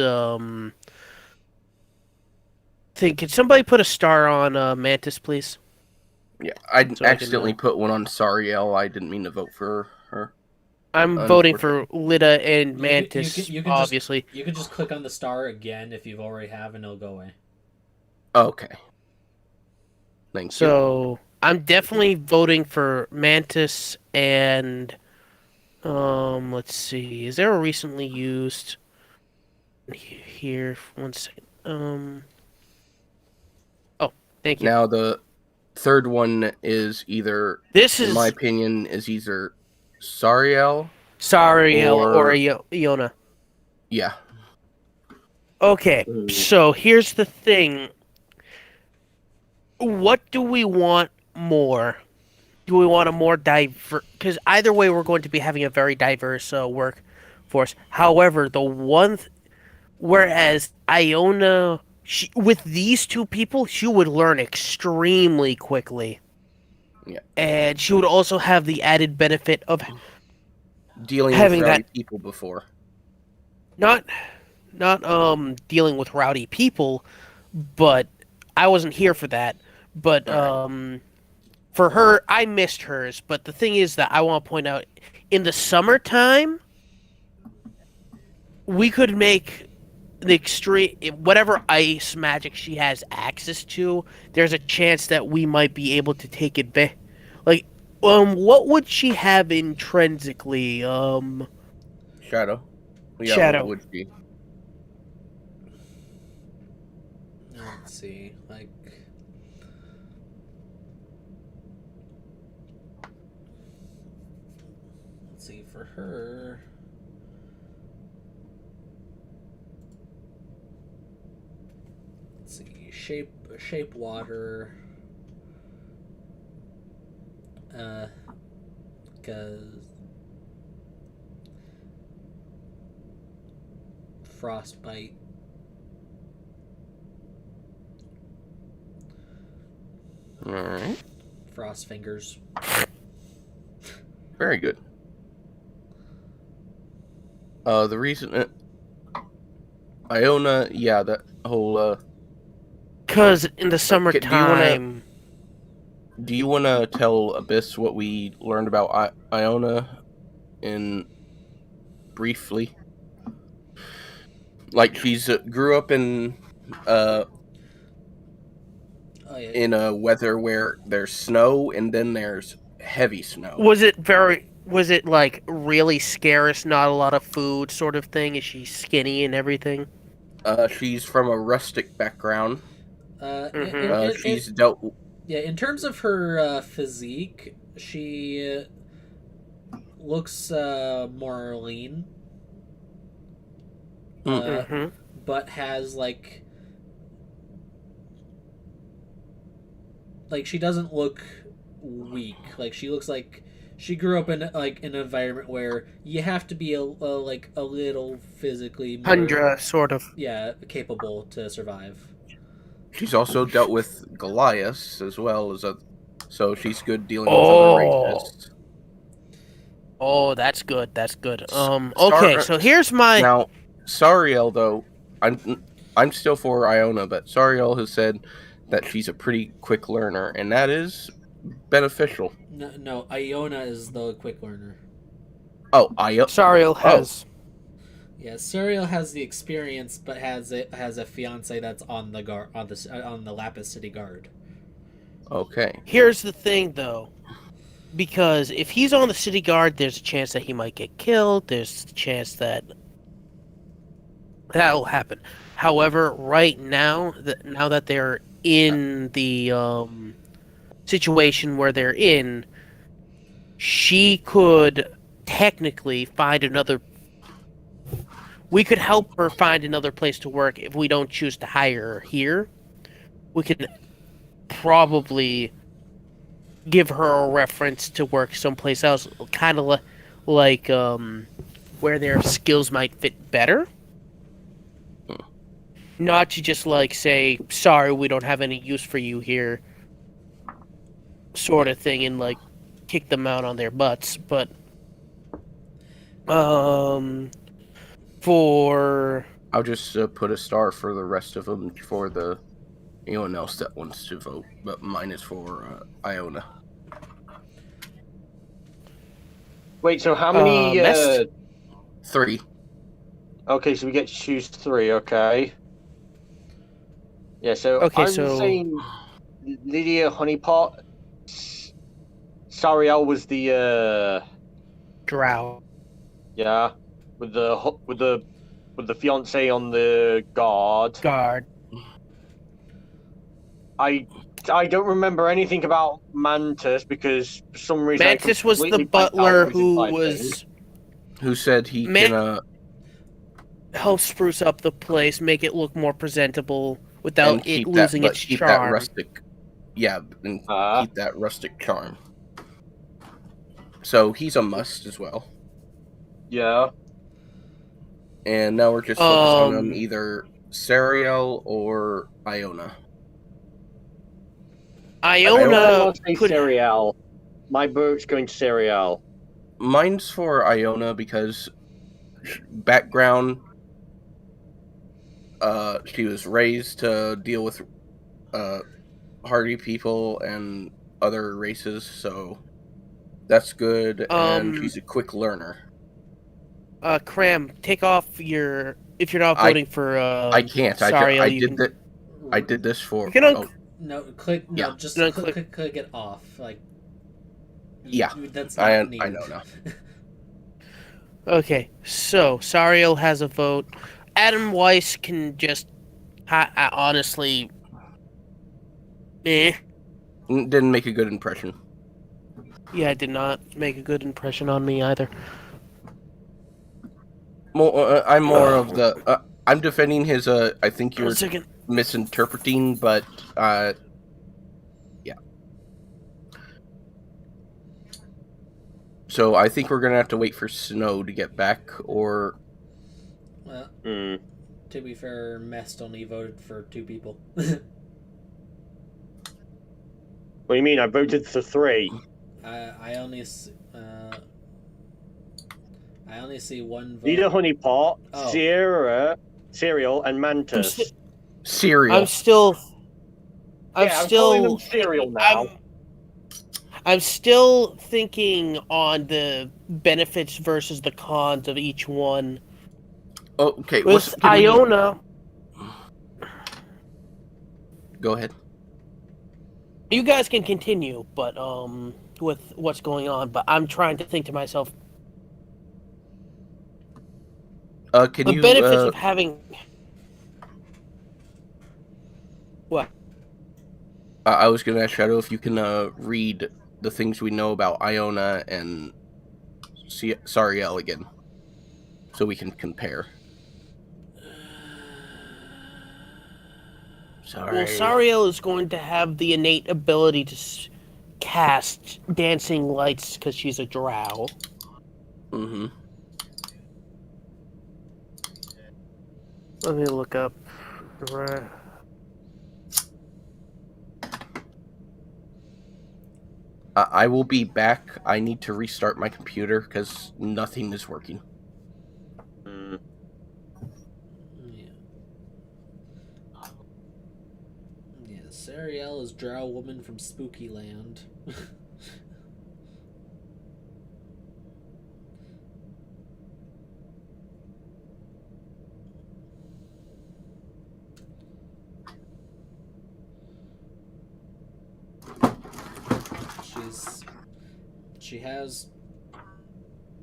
Thing. Can somebody put a star on Mantis, please? Yeah, I So I can, accidentally put one on Sariel. I didn't mean to vote for her. I'm voting for Lita and Mantis, you can obviously. you can just click on the star again if you've already have, and it'll go away. Okay. Thank you. So I'm definitely voting for Mantis and let's see. Is there a recently used here? 1 second. Oh, thank you. Now the third one is either, This in is my opinion, is either Sariel. Sariel or or- Iona. Yeah. Okay, so here's the thing. What do we want more? Do we want a more diverse? Because either way, we're going to be having a very diverse workforce. However, whereas Iona, with these two people, she would learn extremely quickly. Yeah. And she would also have the added benefit of Dealing having with rowdy that- people before. not dealing with rowdy people, but I wasn't here for that. But for her, I missed hers. But the thing is that I want to point out, in the summertime, we could make the extreme whatever ice magic she has access to. There's a chance that we might be able to take advantage. Like, what would she have intrinsically? Shadow. Yeah, Shadow. what would she? Let's see, like. Let's see for her. let's see, shape water. Because frostbite. All right. Frost fingers. Very good. The reason Iona, yeah, that whole Because in the do you wanna- summertime, do you want to tell Abyss what we learned about Iona in briefly? Like she's grew up in Oh yeah. in a weather where there's snow and then there's heavy snow. was it like really scarce, not a lot of food sort of thing? Is she skinny and everything? She's from a rustic background. Mhm. She's dealt. Yeah, in terms of her physique, she looks more lean, Mhm. but has like she doesn't look weak. Like she looks like she grew up in like an environment where you have to be a little physically more, Tundra sort of. capable to survive. She's also dealt with Goliath as well as so she's good dealing with other Oh. races. Oh, that's good. That's good. Star- Okay, so here's my. Now, Sariel though, I'm still for Iona, but Sariel has said that she's a pretty quick learner, and that is beneficial. No, Iona is the quick learner. Oh, Iona. Sariel has. Yeah, Suriel has the experience, but has a fiance that's on the guard on the Lapis City Guard. Okay. Here's the thing, though. Because if he's on the city guard, there's a chance that he might get killed. There's a chance that will happen. However, right now, now that they're in the situation where they're in, she could technically find another. We could help her find another place to work if we don't choose to hire her here. We could probably give her a reference to work someplace else, kind of like where their skills might fit better. Not to just like say, sorry, we don't have any use for you here, sort of thing, and like kick them out on their butts. But for I'll just put a star for the rest of them for anyone else that wants to vote, but mine is for Iona. Wait, so how many? Mest? 3. Okay, so we get to choose 3. Okay. Yeah, so Okay, I'm so- saying Lydia Honeypot. Sariel was the Drow. yeah, with the fiance on the guard. I don't remember anything about Mantis because for some reason Mantis was the completely blanked out butler his who entire thing. was Who said he can help spruce up the place, make it look more presentable and without it keep losing that, but its keep charm. that rustic, and keep that rustic charm. So he's a must as well. Yeah. And now we're just focusing on either Sariel or Iona. Iona could. Sariel. My vote's going to Sariel. Mine's for Iona because background, she was raised to deal with hardy people and other races, so that's good, and she's a quick learner. Cram, take off your. If you're not voting for. I can't. Sariel, I you did can- that. I did this for. You can No, click. No, Yeah. just No, click it off. Like. Yeah, That's I not needed. know now. Okay, so Sariel has a vote. Adam Weiss can just. I honestly. Didn't make a good impression. Yeah, it did not make a good impression on me either. I'm more of the. I'm defending his. I think you're. 1 second. misinterpreting, but yeah. So I think we're gonna have to wait for Snow to get back, or Well, Hmm. to be fair, Mest only voted for 2 people. What do you mean? I voted for 3. I only I only see 1 vote. Leader Honeypot, Oh. Sierra, Cereal, and I'm, Mantis. Cereal. I'm still. I'm calling them Cereal now. I'm still thinking on the benefits versus the cons of each one. Oh, okay. With Iona, Go ahead. you guys can continue, but with what's going on. But I'm trying to think to myself Can the you? benefits of having. What? I was gonna ask Shadow if you can read the things we know about Iona and Sariel again, so we can compare. Sorry. Well, Sariel is going to have the innate ability to cast dancing lights because she's a drow. Mm-hmm. Let me look up. I will be back. I need to restart my computer because nothing is working. Hmm. Yeah. Yeah, Sariel is Drow Woman from Spooky Land. She has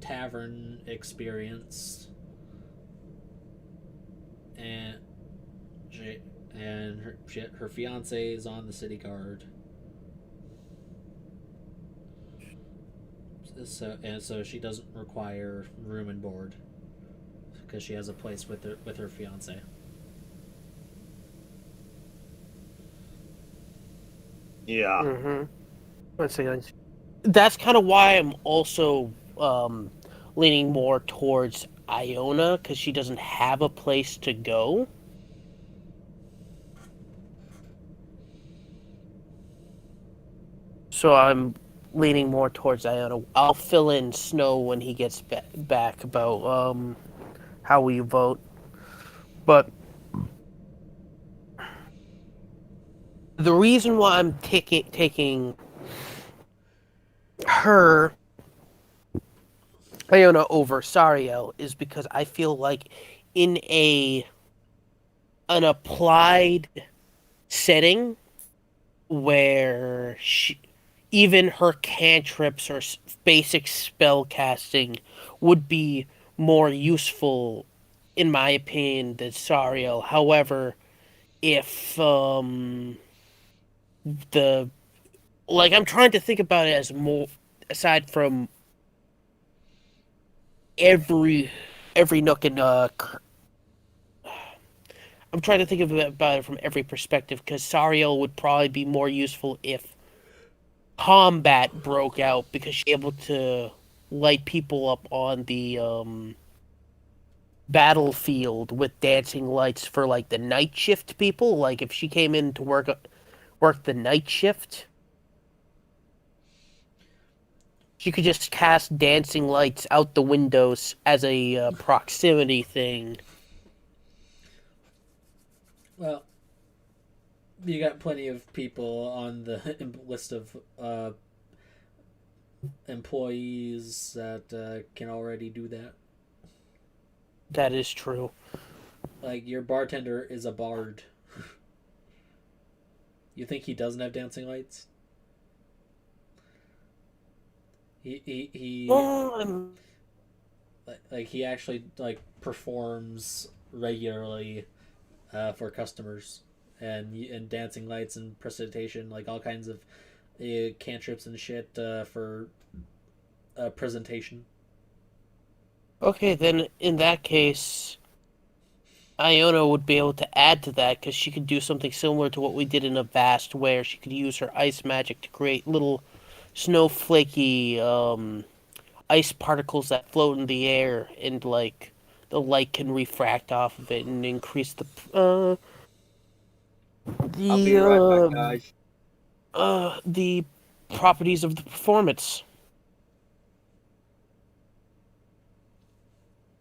tavern experience, and her fiance is on the city guard. So she doesn't require room and board because she has a place with her fiance. Yeah. Mm-hmm. Let's see. That's kind of why I'm also leaning more towards Iona because she doesn't have a place to go. So I'm leaning more towards Iona. I'll fill in Snow when he gets back about how we vote. But the reason why I'm taking her Iona over Sariel is because I feel like in an applied setting where even her cantrips or basic spell casting would be more useful, in my opinion, than Sariel. However, if the I'm trying to think about it as more aside from every nook and I'm trying to think about it from every perspective because Sariel would probably be more useful if combat broke out because she's able to light people up on the battlefield with dancing lights for like the night shift people. Like if she came in to work the night shift, she could just cast dancing lights out the windows as a proximity thing. Well, you got plenty of people on the list of employees that can already do that. That is true. Like your bartender is a bard. You think he doesn't have dancing lights? He like he actually like performs regularly for customers, and dancing lights and precipitation, like all kinds of cantrips and shit for presentation. Okay, then in that case, Iona would be able to add to that because she could do something similar to what we did in a Vast, where she could use her ice magic to create little snowflakey ice particles that float in the air, and like the light can refract off of it and increase I'll be right back, the guys. the properties of the performance.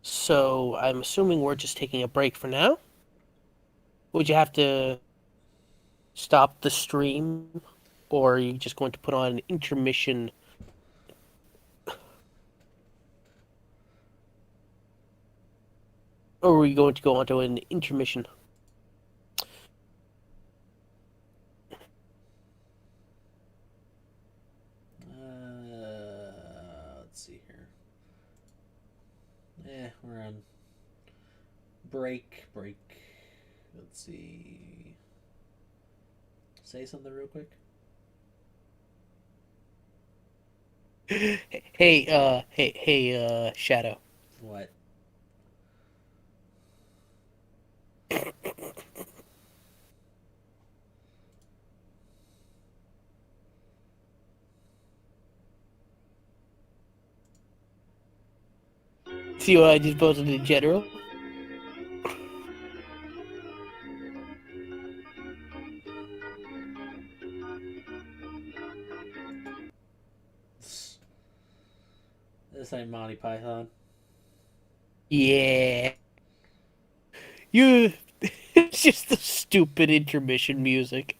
So I'm assuming we're just taking a break for now. Would you have to stop the stream, or are you just going to put on an intermission? Or are we going to go on to an intermission? Let's see here. We're on break. Let's see. Say something real quick. Hey, Shadow. What? See what I just posted in general? This ain't Monty Python. Yeah. You. It's just the stupid intermission music.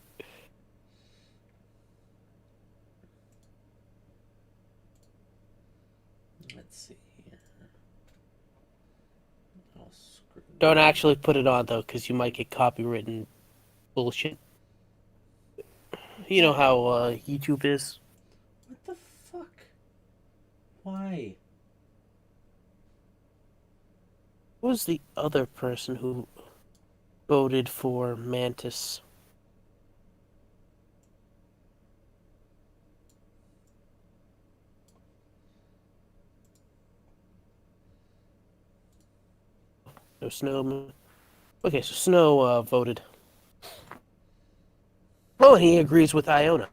Let's see here. Oh, screw. Don't actually put it on though, because you might get copywritten bullshit. You know how YouTube is. What the fuck? Why? Who was the other person who voted for Mantis? No Snow. Okay, so Snow voted. Oh, and he agrees with Iona.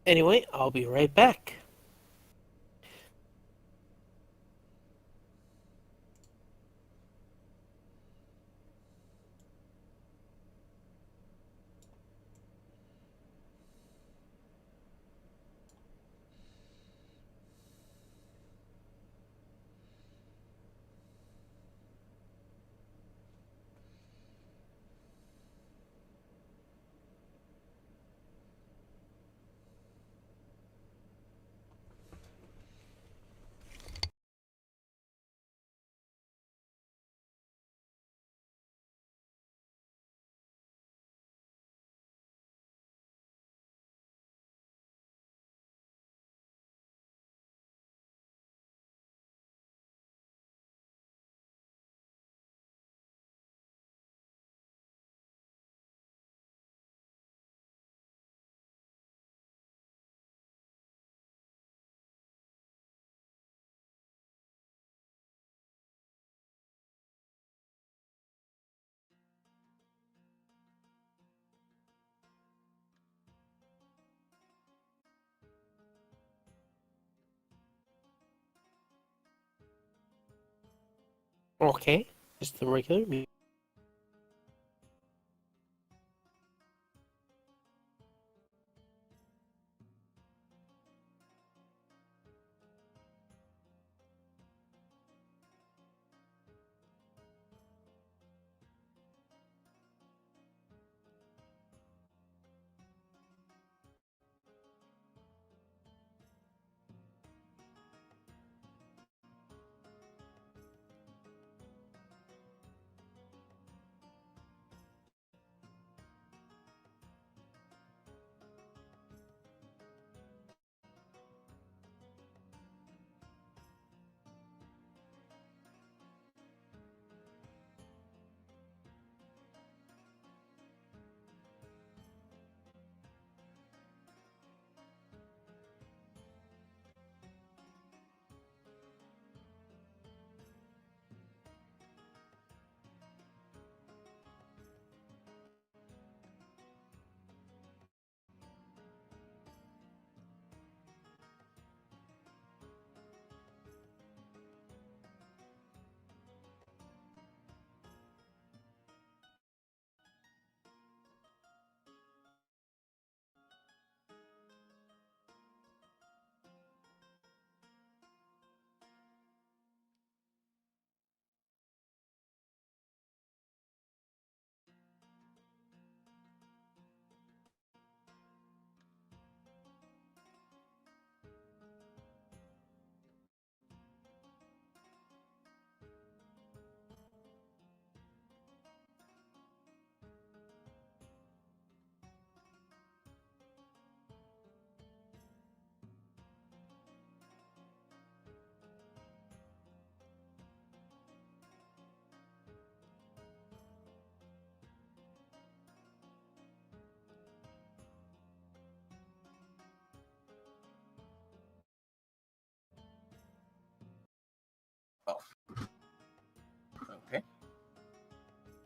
Anyway, I'll be right back. Okay, just the regular music.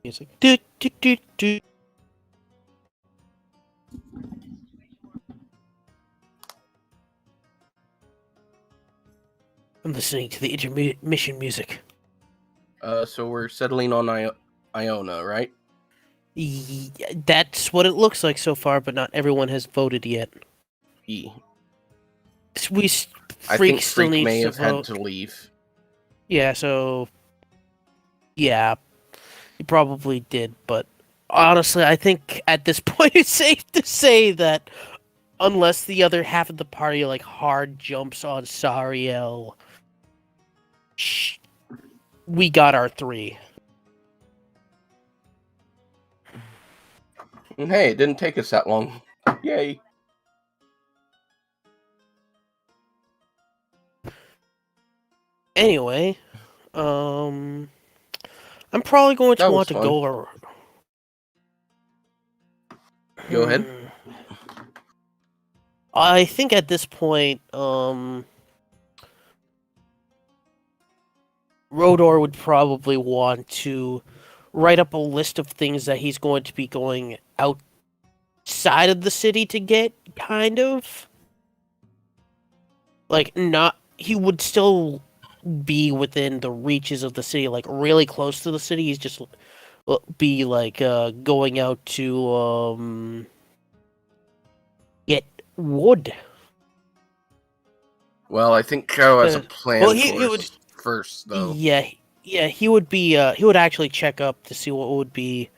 Music. Do, do, do, do. I'm listening to the intermission music. So we're settling on Iona, right? That's what it looks like so far, but not everyone has voted yet. E. I Freak think still Freak needs may to have had vote. to leave. Yeah, so yeah, he probably did, but honestly, I think at this point it's safe to say that unless the other half of the party like hard jumps on Sariel, we got our 3. And hey, it didn't take us that long. Yay. Anyway, I'm probably going to That was want to fun. go. Go ahead. I think at this point, Rodor would probably want to write up a list of things that he's going to be going outside of the city to get, kind of. Like, not. He would still be within the reaches of the city, like, really close to the city. He's just be, like, going out to, get wood. Well, I think Chow has a plan well, for he would. us first, though. Yeah, he would be. He would actually check up to see what would be.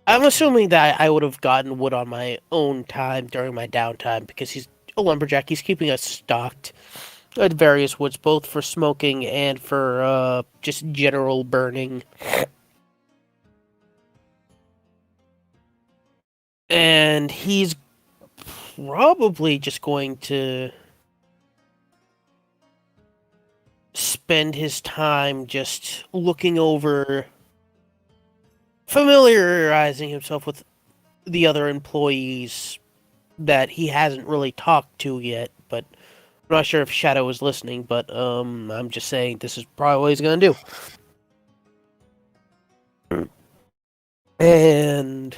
I'm assuming that I would have gotten wood on my own time during my downtime because he's a lumberjack. He's keeping us stocked at various woods, both for smoking and for just general burning. And he's probably just going to spend his time just looking over, familiarizing himself with the other employees that he hasn't really talked to yet, but I'm not sure if Shadow is listening, but I'm just saying this is probably what he's gonna do. And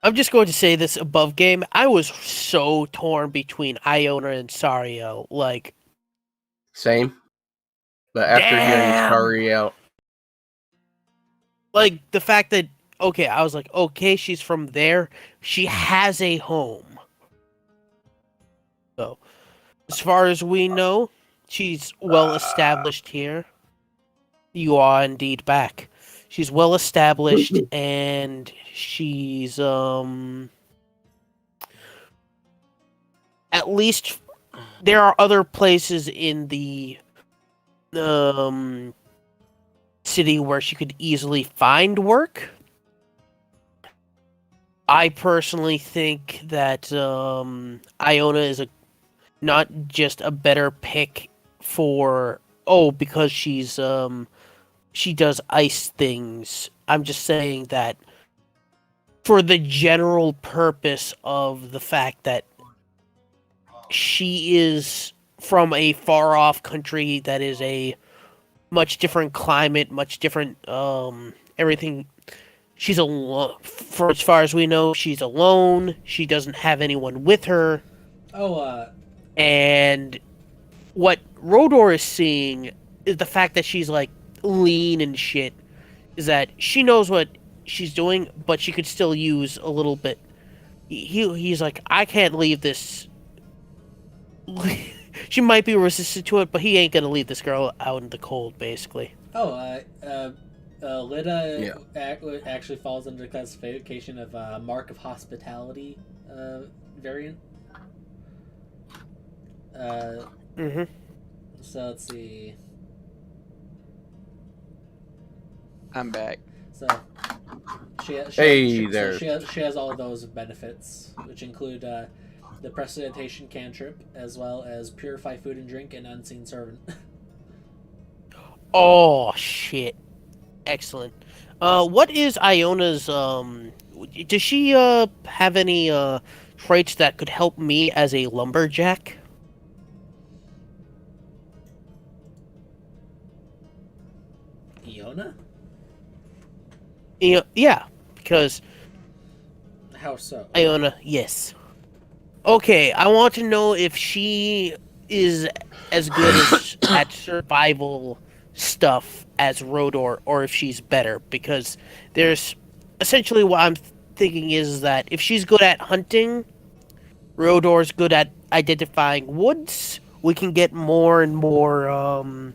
I'm just going to say this above game. I was so torn between Iona and Sario. Like, Same. But after hearing damn! Sorry out, Like, the fact that, okay, I was like, okay, she's from there. She has a home. So, as far as we know, she's well established here. You are indeed back. She's well established and she's at least there are other places in the city where she could easily find work. I personally think that Iona is not just a better pick for because she does ice things. I'm just saying that for the general purpose of the fact that she is from a far off country that is a much different climate, much different everything. She's alone. For as far as we know, she's alone. She doesn't have anyone with her. And what Rodor is seeing is the fact that she's like lean and shit. Is that she knows what she's doing, but she could still use a little bit. He's like, I can't leave this. She might be resistant to it, but he ain't gonna leave this girl out in the cold, basically. Lida actually falls under the classification of mark of hospitality variant. So let's see. I'm back. So she has all those benefits, which include the prestidigitation cantrip, as well as purify food and drink and unseen servant. Oh shit! Excellent. What is Iona's Does she have any traits that could help me as a lumberjack? Iona? Yeah, because How so? Iona, yes. Okay, I want to know if she is as good as at survival stuff as Rodor, or if she's better. Because there's essentially what I'm thinking is that if she's good at hunting, Rodor's good at identifying woods. We can get more and more.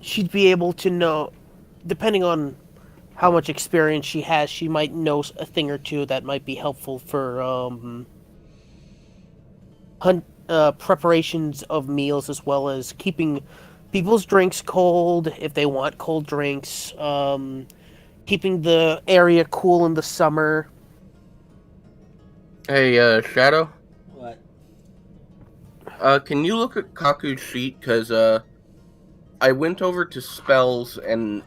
She'd be able to know, depending on how much experience she has, she might know a thing or two that might be helpful for preparations of meals, as well as keeping people's drinks cold if they want cold drinks, keeping the area cool in the summer. Hey, Shadow. What? Can you look at Kaku's sheet? Because I went over to spells and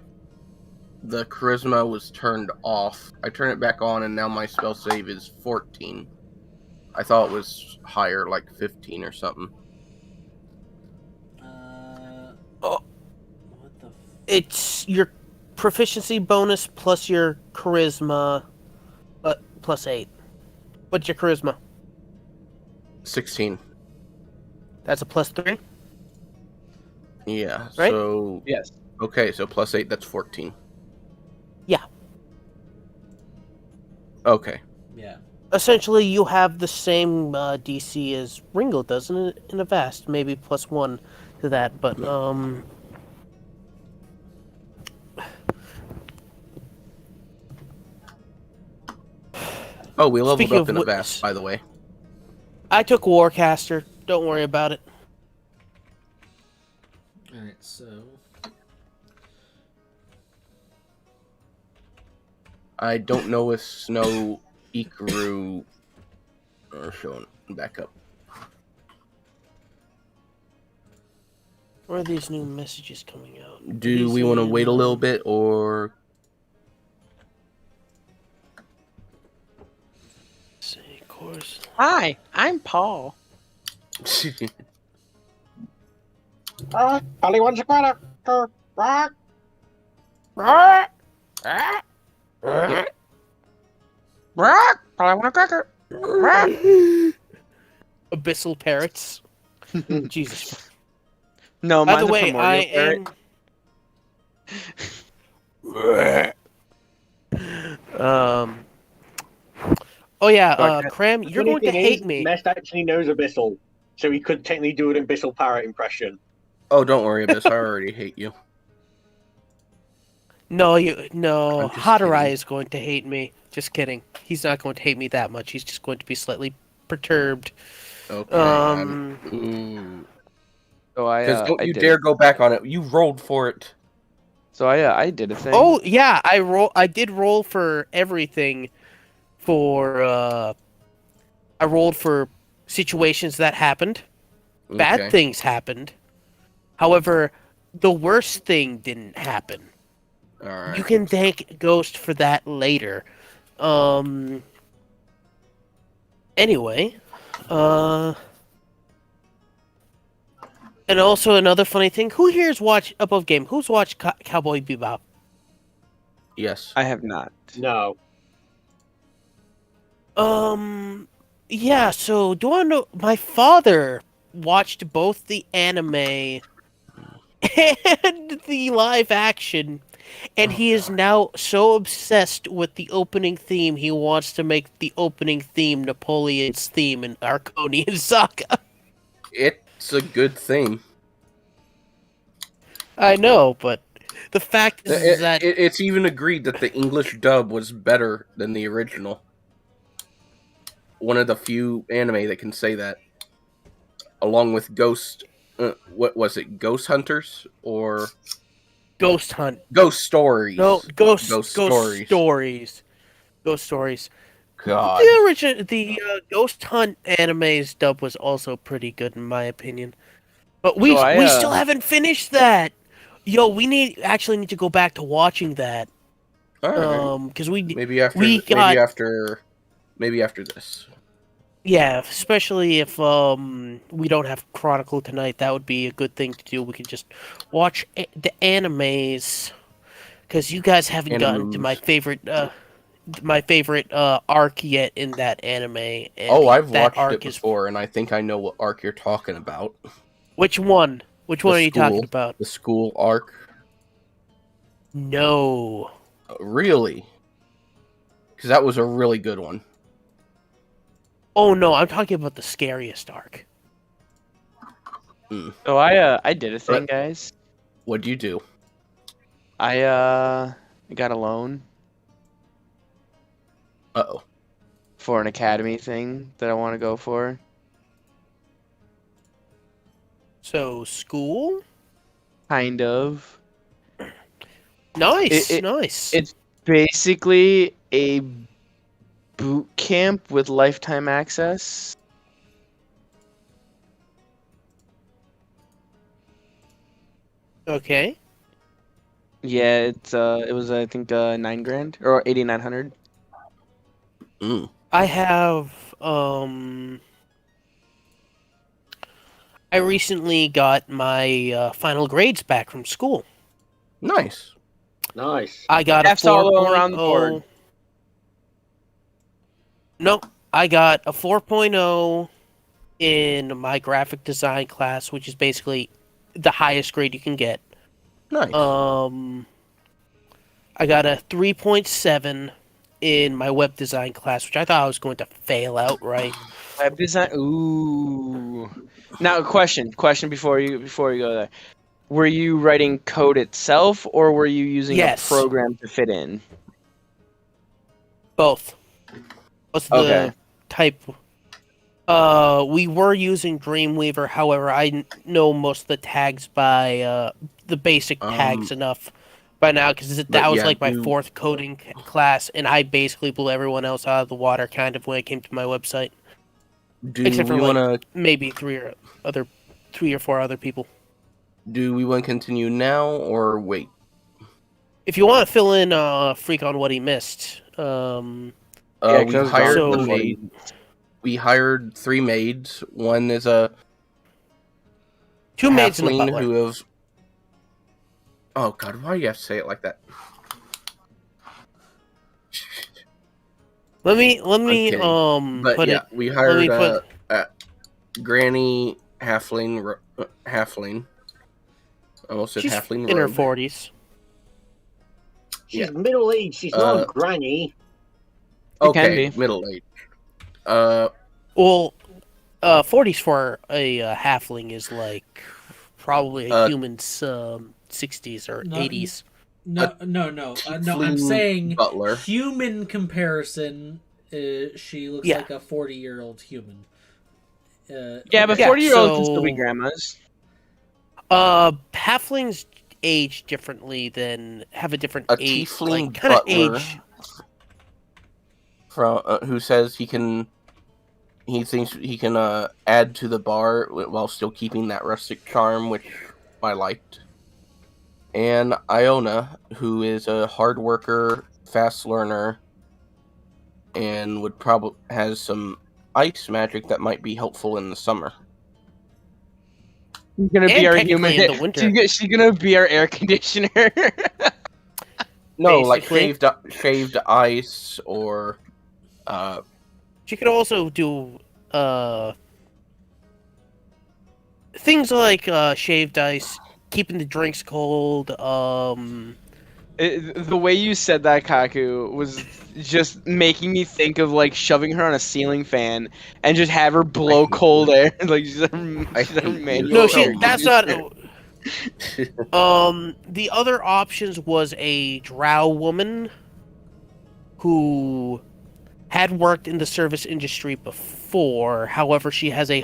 the charisma was turned off. I turned it back on, and now my spell save is 14. I thought it was higher, like 15 or something. Oh, What the? it's your proficiency bonus plus your charisma, plus 8. What's your charisma? 16. That's a plus 3. Yeah. Right? So Yes. okay, so plus 8. That's 14. Yeah. Okay. Yeah. Essentially, you have the same DC as Ringo does in a vast, maybe plus 1 to that, but Oh, we leveled Speaking up of in a which- vast, by the way. I took Warcaster. Don't worry about it. All right. So. I don't know if Snow Ikaru are showing back up. Where are these new messages coming out? Do we want to wait a little bit, or See, course. Hi, I'm Paul. Only one's a quarter. Rock. Rock, probably want a cracker. Rock. Abyssal parrots. Jesus. No, By mine's the a way, I primordial parrot. am. Oh yeah, Okay. Cram, you're Funny going to thing hate is, me. Mest actually knows Abyssal, so he could technically do an Abyssal Parrot impression. Oh, don't worry, Abyss. I already hate you. No, I'm just Haterai kidding. is going to hate me. Just kidding. He's not going to hate me that much. He's just going to be slightly perturbed. Okay. Um, So Because don't I you did dare it. go back on it. You rolled for it. So I did a thing. Oh yeah, I did roll for everything. I rolled for situations that happened. Bad Okay. things happened. However, the worst thing didn't happen. All right. You can thank Ghost for that later. Anyway, and also another funny thing. Who here's watched above game? Who's watched Cowboy Bebop? Yes. I have not. No. Yeah. So do I know? My father watched both the anime and the live action. And he is now so obsessed with the opening theme, he wants to make the opening theme Napoleon's theme in Arconian Saga. It's a good theme. I know, but the fact is that It's even agreed that the English dub was better than the original. One of the few anime that can say that. Along with Ghost... what was it? Ghost Hunters? Or... Ghost Hunt. Ghost Stories. No, Ghost Stories. Stories. Ghost Stories. God. The Ghost Hunt anime's dub was also pretty good in my opinion. But we still haven't finished that. Yo, we actually need to go back to watching that. All right. Because we Maybe after we got maybe after this. Yeah, especially if we don't have Chronicle tonight, that would be a good thing to do. We could just watch the animes because you guys haven't gotten to Animus. my favorite arc yet in that anime, and Oh, I've that watched it arc is before, and I think I know what arc you're talking about. which one? Which The one are you talking school, about? the school arc. No. Really? Because that was a really good one. Oh no, I'm talking about the scariest arc. So I did a thing, But- guys. What'd you do? I got a loan Uh-oh. for an academy thing that I want to go for. So school? Kind of. Nice, It- nice. It's basically a boot camp with lifetime access. Okay. Yeah, it was I think $9,000 or 8,900. Mm. I have I recently got my final grades back from school. Nice. Nice. I got F's a all around the 4.0. board. No, I got a 4.0 in my graphic design class, which is basically the highest grade you can get. Nice. I got a 3.7 in my web design class, which I thought I was going to fail outright. Web design. Ooh. Now, a question before you go there. Were you writing code itself, or were you using Yes. a program to fit in? Both. What's the Okay. type? We were using Dreamweaver. However, I know most of the tags by the basic tags enough by now because that was yeah, like my fourth coding class, and I basically blew everyone else out of the water kind of when it came to my website, Do except for we like want to maybe three or four other people. continue now or wait? If you want to fill in Freak on what he missed, Yeah, We 'cause hired So- the maid. We hired 3 maids. One is a two maids and a halfling butler. who has. Oh God, why do you have to say it like that? Let me kidding. But put yeah, it. we hired put- a granny halfling. Halfling. I almost said She's halfling in her rogue. 40s. She's Yeah. middle-aged. She's not a granny. It can Okay, be. middle age. Well, 40s for a halfling is like probably a human's 60s or No, 80s. No. No. I'm tiefling saying butler. human comparison. She looks Yeah. like a 40-year-old human. Yeah, but Yeah, 40-year-olds can still be so- grandmas. Halflings age differently than have a different A age, tiefling like kind of butler age. from who says he thinks he can add to the bar while still keeping that rustic charm, which I liked. And Iona, who is a hard worker, fast learner, and would probably has some ice magic that might be helpful in the summer. She's gonna be And our technically human. in the winter. She's gonna be our air conditioner. No, like Basically. shaved ice or She could also do things like shaved ice, keeping the drinks cold. The way you said that, Kaku, was just making me think of like shoving her on a ceiling fan and just have her blow hate cold air. Like she's I her hate you. manual. No, she- that's not. The other options was a drow woman who had worked in the service industry before. However, she has a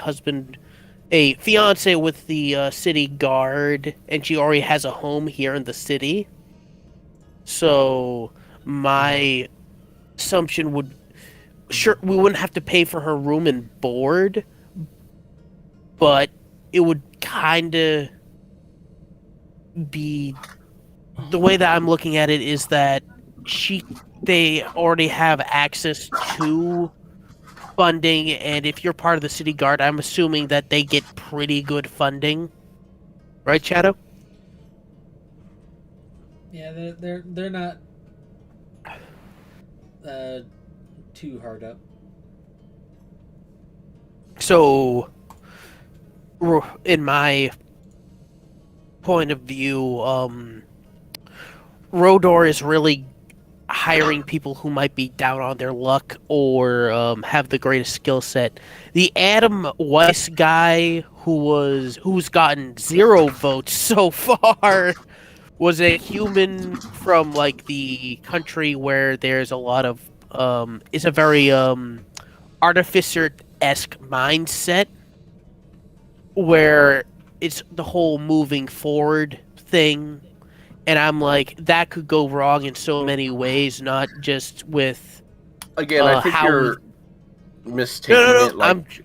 fiance with the city guard, and she already has a home here in the city. So my assumption we wouldn't have to pay for her room and board, but it would kind of be the way that I'm looking at it is that they already have access to funding, and if you're part of the city guard, I'm assuming that they get pretty good funding, right, Shadow? Yeah, they're not too hard up. So, in my point of view, Rodor is really hiring people who might be down on their luck or have the greatest skill set. The Adam Weiss guy who's gotten 0 votes so far was a human from like the country where there's a lot of it's a very artificer-esque mindset where it's the whole moving forward thing, and I'm like, that could go wrong in so many ways, not just with Again, I think how you're mistaking no, it. Like,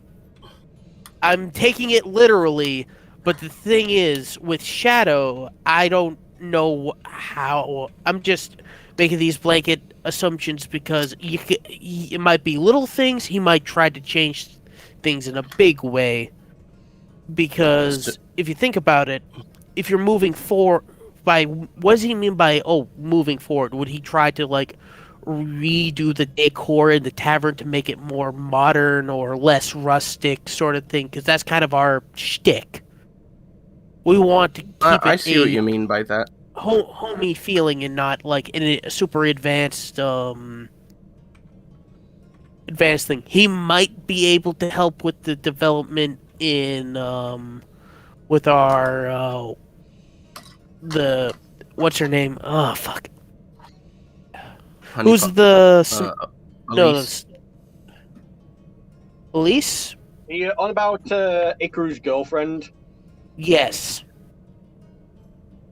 I'm taking it literally, but the thing is, with Shadow, I don't know how. I'm just making these blanket assumptions because it might be little things. He might try to change things in a big way. Because if you think about it, if you're moving forward, what does he mean by moving forward? Would he try to like redo the decor in the tavern to make it more modern or less rustic, sort of thing? Because that's kind of our shtick. We want to keep I it see what you mean by that. homey feeling and not like in a super advanced thing. He might be able to help with the development in with our the what's her name? Oh fuck. Honey Who's the no, Elise? Elise? Are you on about Ikaru's girlfriend? Yes.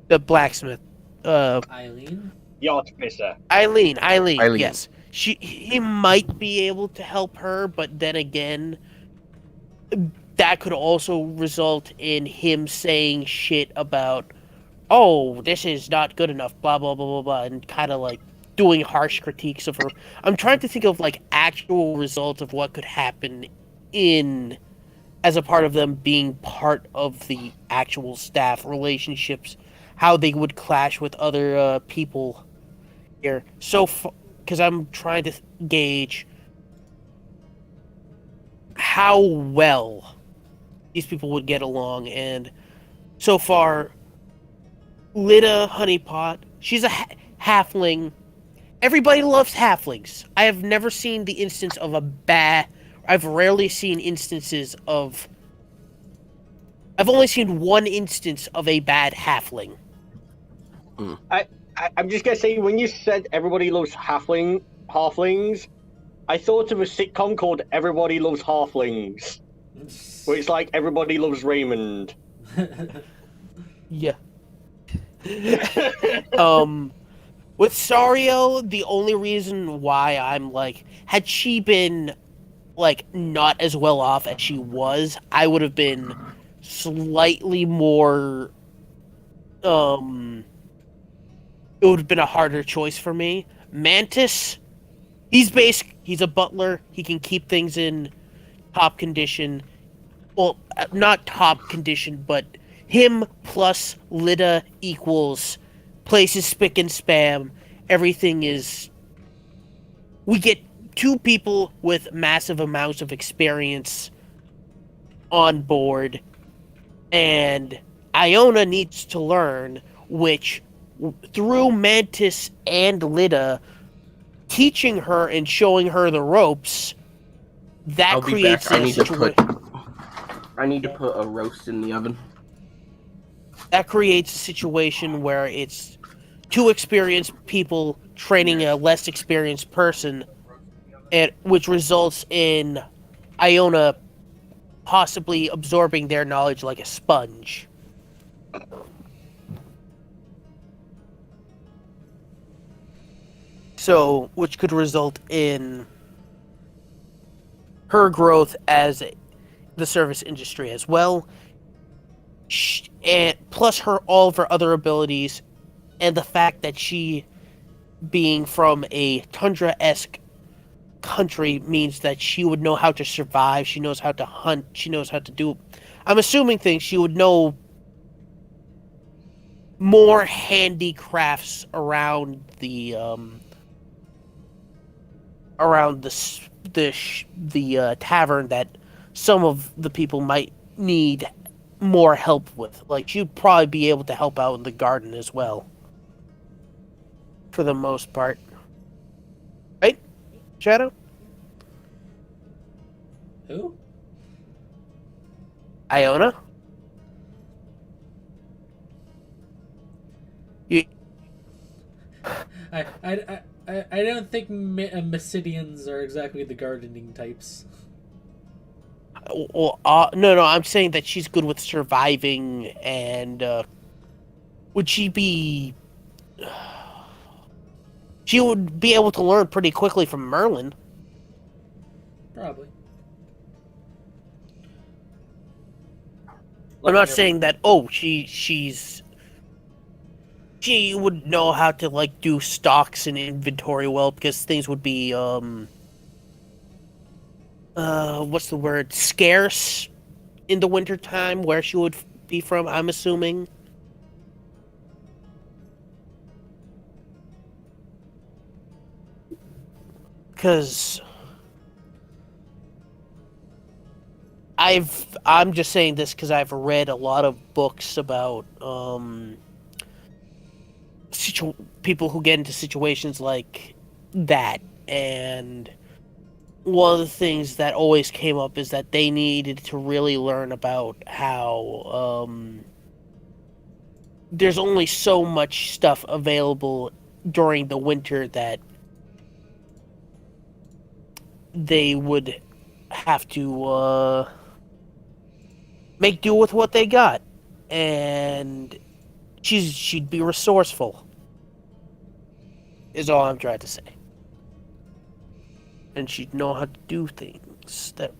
The blacksmith. Eileen? The artificer. Eileen, Eileen. yes. He might be able to help her, but then again, that could also result in him saying shit about, oh, this is not good enough, blah blah blah blah blah, and kind of like doing harsh critiques of her. I'm trying to think of like actual results of what could happen in as a part of them being part of the actual staff relationships, how they would clash with other people here. So, because I'm trying to gauge how well these people would get along, and so far, Lita Honeypot, she's a halfling. Everybody loves halflings. I have never seen the instance of a bad. I've rarely seen instances of. I've only seen one instance of a bad halfling. I'm just gonna say, when you said everybody loves halflings, I thought of a sitcom called Everybody Loves Halflings, where it's like everybody loves Raymond. Yeah. With Sario, the only reason why I'm like, had she been like not as well off as she was, I would have been slightly more it would have been a harder choice for me. Mantis, he's a butler. He can keep things in top condition. Well, not top condition, but him plus Lita equals places spick and spam. Everything is. We get 2 people with massive amounts of experience on board, and Iona needs to learn, which through Mantis and Lita teaching her and showing her the ropes, that I'll be creates back. a situation. I need to put a roast in the oven. That creates a situation where it's 2 experienced people training a less experienced person, and which results in Iona possibly absorbing their knowledge like a sponge. So, which could result in her growth as the service industry as well, and plus all of her other abilities, and the fact that she, being from a tundra-esque country means that she would know how to survive. She knows how to hunt. She knows how to do. I'm assuming things she would know more handicrafts around the tavern that some of the people might need more help with. Like she'd probably be able to help out in the garden as well, for the most part. Right, Shadow? Who? Iona? You, I don't think Mysidians are exactly the gardening types. well, no, I'm saying that she's good with surviving, and would she be? She would be able to learn pretty quickly from Merlin. Probably. I'm not saying that. Oh, she would know how to like do stocks and inventory well because things would be what's the word, scarce in the wintertime where she would be from, I'm assuming. Because I'm just saying this because I've read a lot of books about people who get into situations like that, and one of the things that always came up is that they needed to really learn about how there's only so much stuff available during the winter that they would have to make do with what they got, and she'd be resourceful. Is all I'm trying to say, and she'd know how to do things that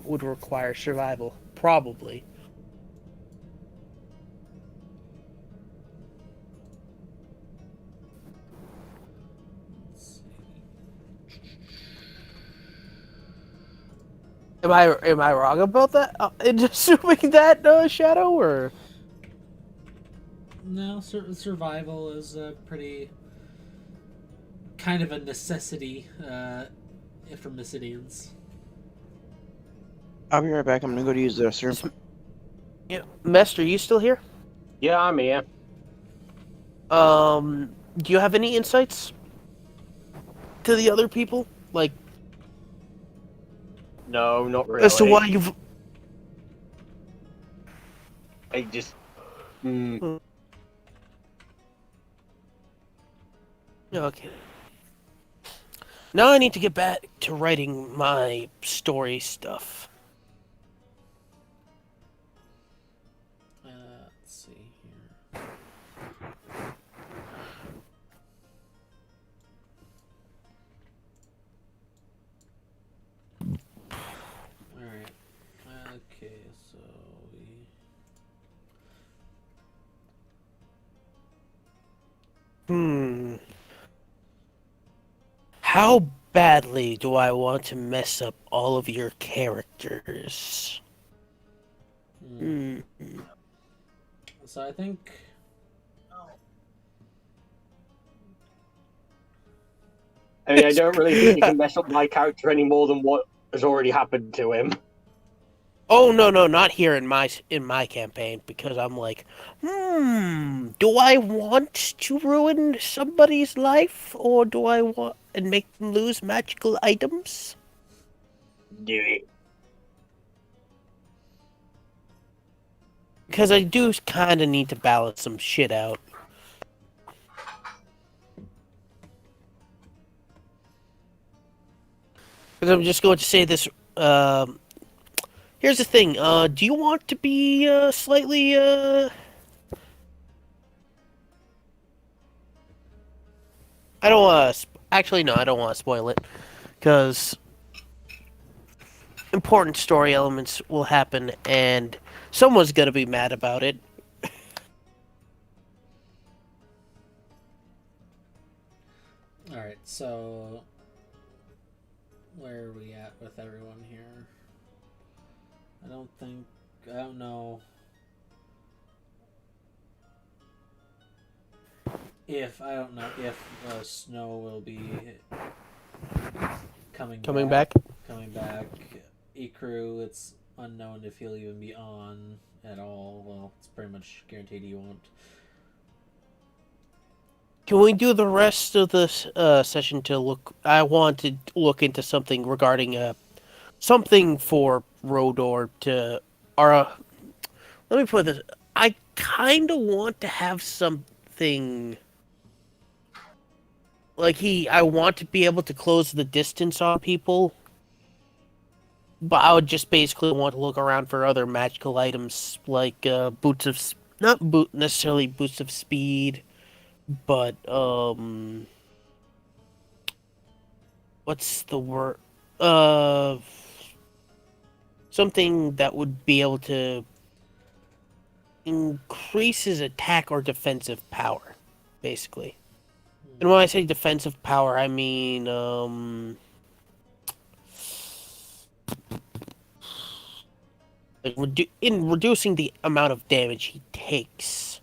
would require survival, probably. Am I wrong about that? In assuming that Shadow, or No, survival is a pretty kind of a necessity for Mysidians. I'll be right back. I'm gonna go to use the restroom. yeah, Master, you still here? Yeah, I'm here. Do you have any insights to the other people, like No, not really. as to why you've? I just. Okay. Now I need to get back to writing my story stuff. Let's see here. All right. Okay, so we. How badly do I want to mess up all of your characters? So I think. I mean, I don't really think you can mess up my character any more than what has already happened to him. Oh no, not here in my campaign, because I'm like, do I want to ruin somebody's life, or do I want and make them lose magical items? Do it. Because I do kind of need to balance some shit out. Because I'm just going to say this. Here's the thing. Do you want to be slightly? I don't want to. Actually, no. I don't want to spoil it, because important story elements will happen, and someone's gonna be mad about it. All right, so Where are we at with everyone here? I don't know if Snow will be coming back. Coming back. Ikru, it's unknown if he'll even be on at all. Well, it's pretty much guaranteed he won't. Can we do the rest of this session to look? I want to look into something regarding something for Rodor to. Or let me put this. I kind of want to have something. Like I want to be able to close the distance on people. But I would just basically want to look around for other magical items, like not necessarily boots of speed, but what's the word? Something that would be able to increase his attack or defensive power, basically. And when I say defensive power, I mean in reducing the amount of damage he takes.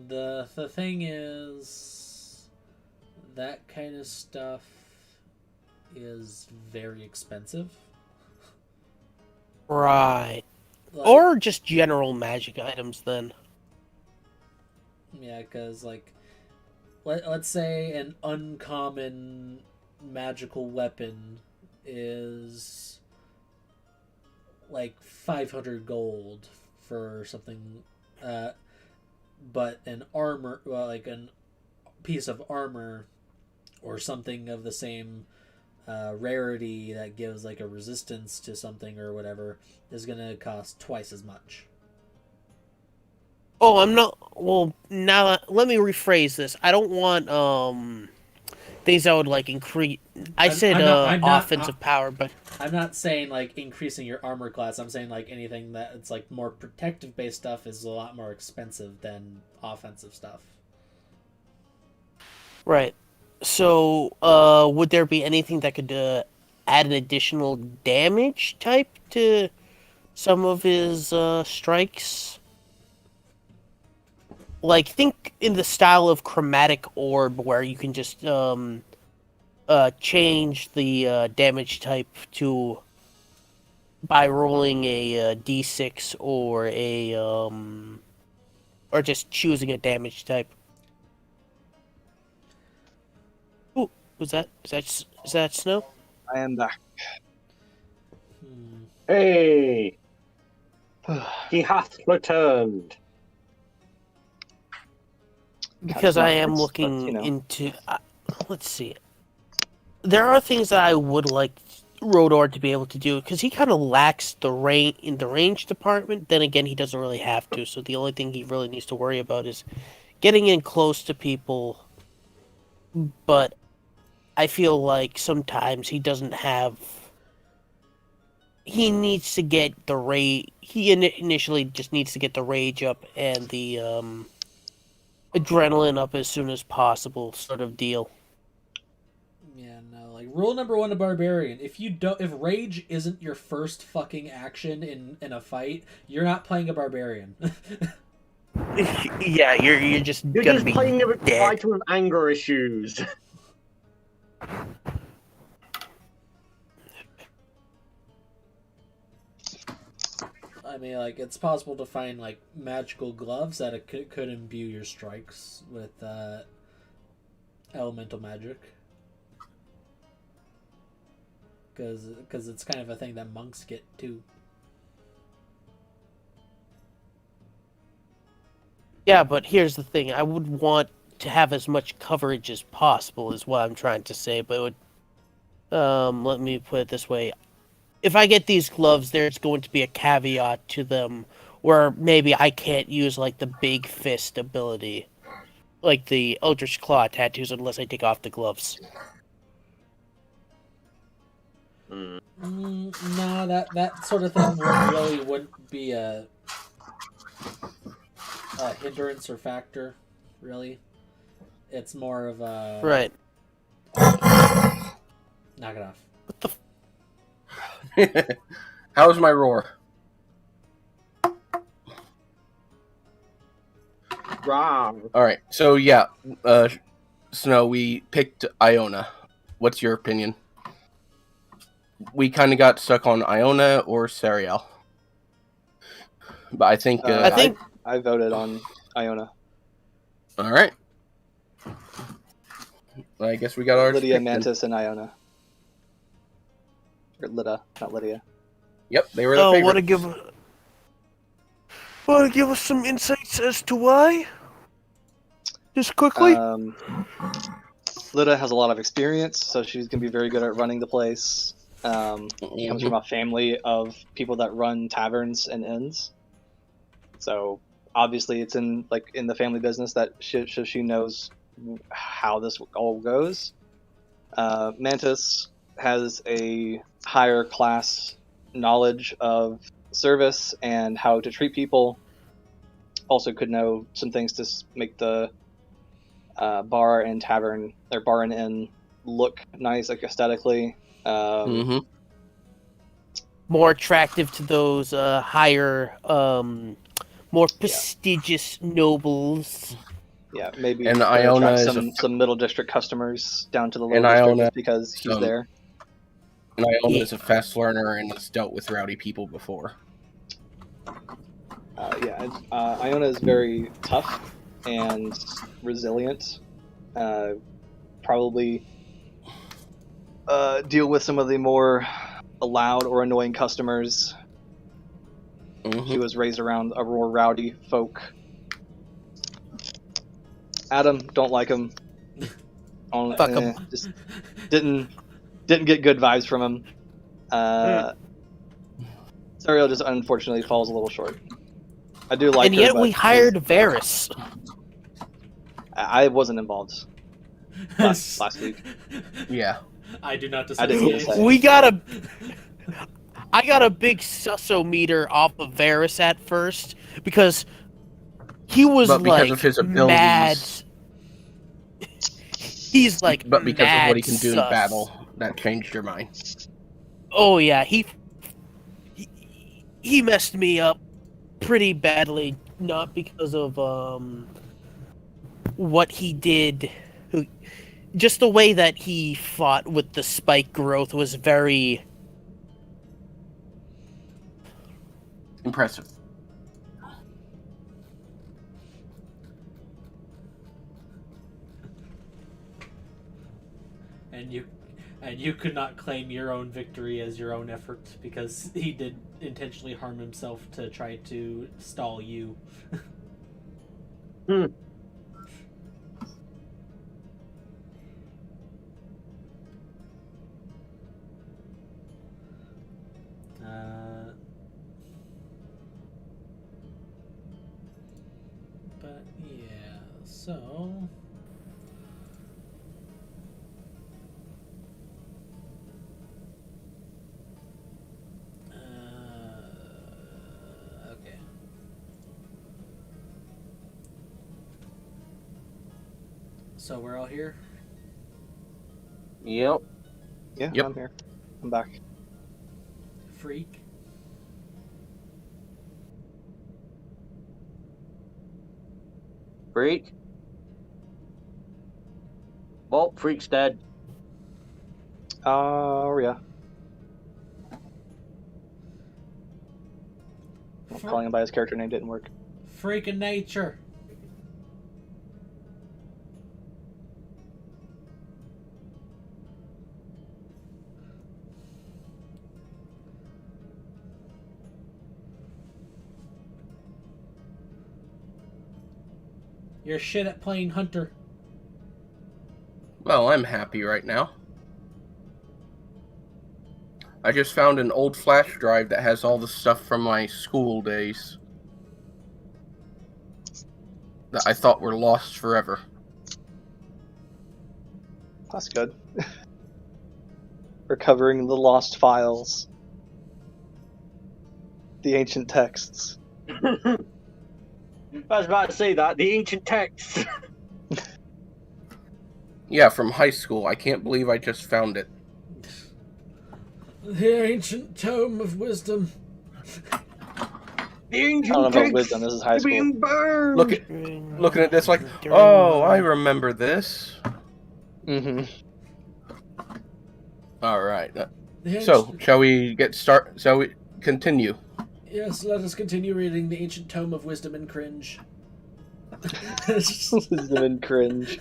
The thing is, that kind of stuff is very expensive. Right. Or just general magic items, then. Yeah, because, like, let's say an uncommon magical weapon is like 500 gold for something, but an armor, well, like a piece of armor or something of the same rarity that gives like a resistance to something or whatever is going to cost twice as much. Oh, I'm not. Well, now let me rephrase this. I don't want things that would like increase. I said offensive power, but I'm not saying like increasing your armor class. I'm saying like anything that it's like more protective based stuff is a lot more expensive than offensive stuff. Right. So, would there be anything that could add an additional damage type to some of his strikes? Like, think in the style of chromatic orb, where you can just change the damage type to by rolling a d6 or or just choosing a damage type. Ooh, is that Snow? I am back. Hey, he hath returned. Because I am But, looking you know. into. Let's see. There are things that I would like Rodor to be able to do because he kind of lacks the range department. Then again, he doesn't really have to. So the only thing he really needs to worry about is getting in close to people. But I feel like sometimes he doesn't have. He needs to get the rage. He initially just needs to get the rage up and the adrenaline up as soon as possible, sort of deal. Yeah, no. Like rule number 1 of Barbarian: if rage isn't your first fucking action in a fight, you're not playing a Barbarian. Yeah, you're just You're gonna just be playing a dead. fighter with anger issues. I mean, like, it's possible to find, like, magical gloves that could imbue your strikes with elemental magic. Because it's kind of a thing that monks get, too. Yeah, but here's the thing. I would want to have as much coverage as possible is what I'm trying to say, but it would... let me put it this way. If I get these gloves, there's going to be a caveat to them where maybe I can't use, like, the big fist ability. Like the Eldritch Claw tattoos unless I take off the gloves. No, that sort of thing really wouldn't be a... a hindrance or factor, really. It's more of a Right. knock it off. What the? How's my roar? Wow. All right. So yeah, Snow, we picked Iona. What's your opinion? We kind of got stuck on Iona or Serial. But I think. I think. I voted on Iona. All right. I guess we got our Lydia, Mantis, and Iona. Or Lida, not Lydia. Yep, they were the Oh, favorites. Want to give us some insights as to why? Just quickly. Lida has a lot of experience, so she's going to be very good at running the place. Comes from a family of people that run taverns and inns. So obviously, it's in the family business that she knows how this all goes. Mantis has a higher class knowledge of service and how to treat people. Also, could know some things to make the bar and tavern or bar and inn look nice, like aesthetically. More attractive to those higher, more prestigious nobles. Yeah, maybe And to Iona attract is some middle district customers down to the And lower district Iona, just because she's there. And Iona Yeah. is a fast learner and has dealt with rowdy people before. Iona is very tough and resilient. Probably deal with some of the more loud or annoying customers. She was raised around a more rowdy folk. Adam, don't like him. Fuck him. Just didn't get good vibes from him. Serial just unfortunately falls a little short. I do like And her, yet but we hired Varys. I wasn't involved last week. Yeah. I do not I didn't get a dissociate. say. I got a big susso-meter off of Varys at first because he was But because like of his abilities, mad. He's like but because of mad what he can do in sus. battle, that changed your mind. Oh yeah, he messed me up pretty badly, not because of what he did. Just the way that he fought with the spike growth was very Impressive. And you could not claim your own victory as your own effort because he did intentionally harm himself to try to stall you. But yeah, so okay. So we're all here? Yep. Yeah, Yep. I'm here. I'm back. Freak? Freak. Well, Freak's dead. Yeah. Calling him by his character name didn't work. Freak of nature. You're shit at playing Hunter. Well, I'm happy right now. I just found an old flash drive that has all the stuff from my school days that I thought were lost forever. That's good. Recovering the lost files. The ancient texts. I was about to say that the ancient texts. Yeah, from high school. I can't believe I just found it. The ancient tome of wisdom. The I ancient don't know about texts wisdom. This is high are school. being burned. Looking at this like, oh, I remember this. Mm-hmm. All right. The So, ancient- shall we Shall we continue? Yes, let us continue reading the ancient tome of wisdom and cringe. Wisdom and cringe.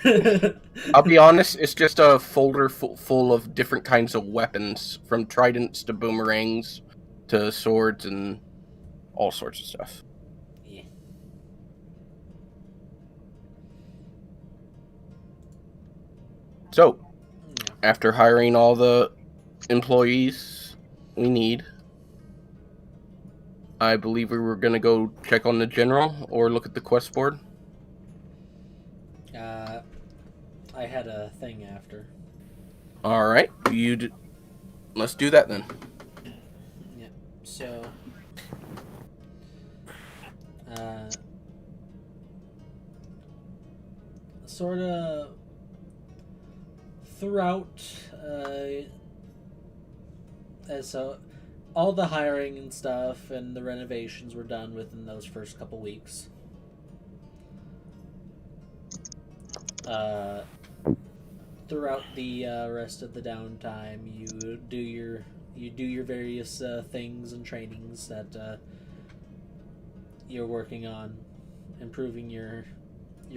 I'll be honest, it's just a folder full of different kinds of weapons, from tridents to boomerangs to swords and all sorts of stuff. Yeah. So, after hiring all the employees we need, I believe we were going to go check on the general or look at the quest board. I had a thing after. All right, let's do that then. Yeah. So, sort of throughout, so all the hiring and stuff and the renovations were done within those first couple weeks. Throughout the rest of the downtime, you do your various things and trainings that you're working on, improving your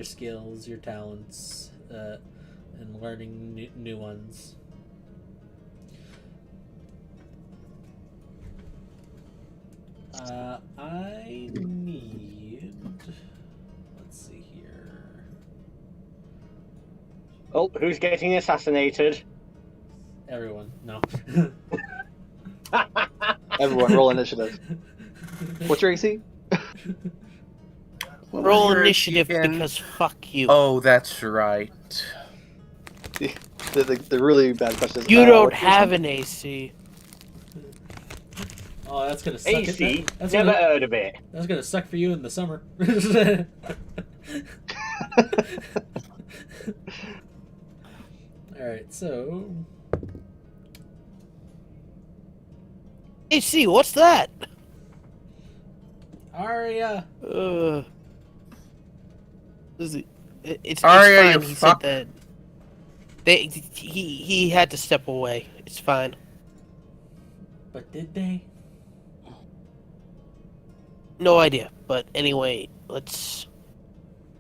skills, your talents, and learning new ones. I need. Let's see here. Oh, who's getting assassinated? Everyone, no. Everyone, roll initiative. What's your AC? Roll initiative because fuck you. Oh, that's right. The really bad question is, You don't what's your have an AC. Oh, that's gonna suck. AC? That's Never gonna, heard of it. that's gonna suck for you in the summer. All right, so AC, what's that? Arya. It's Arya, fine. you He fuck. said that he had to step away. It's fine. But did they? No idea. But anyway, let's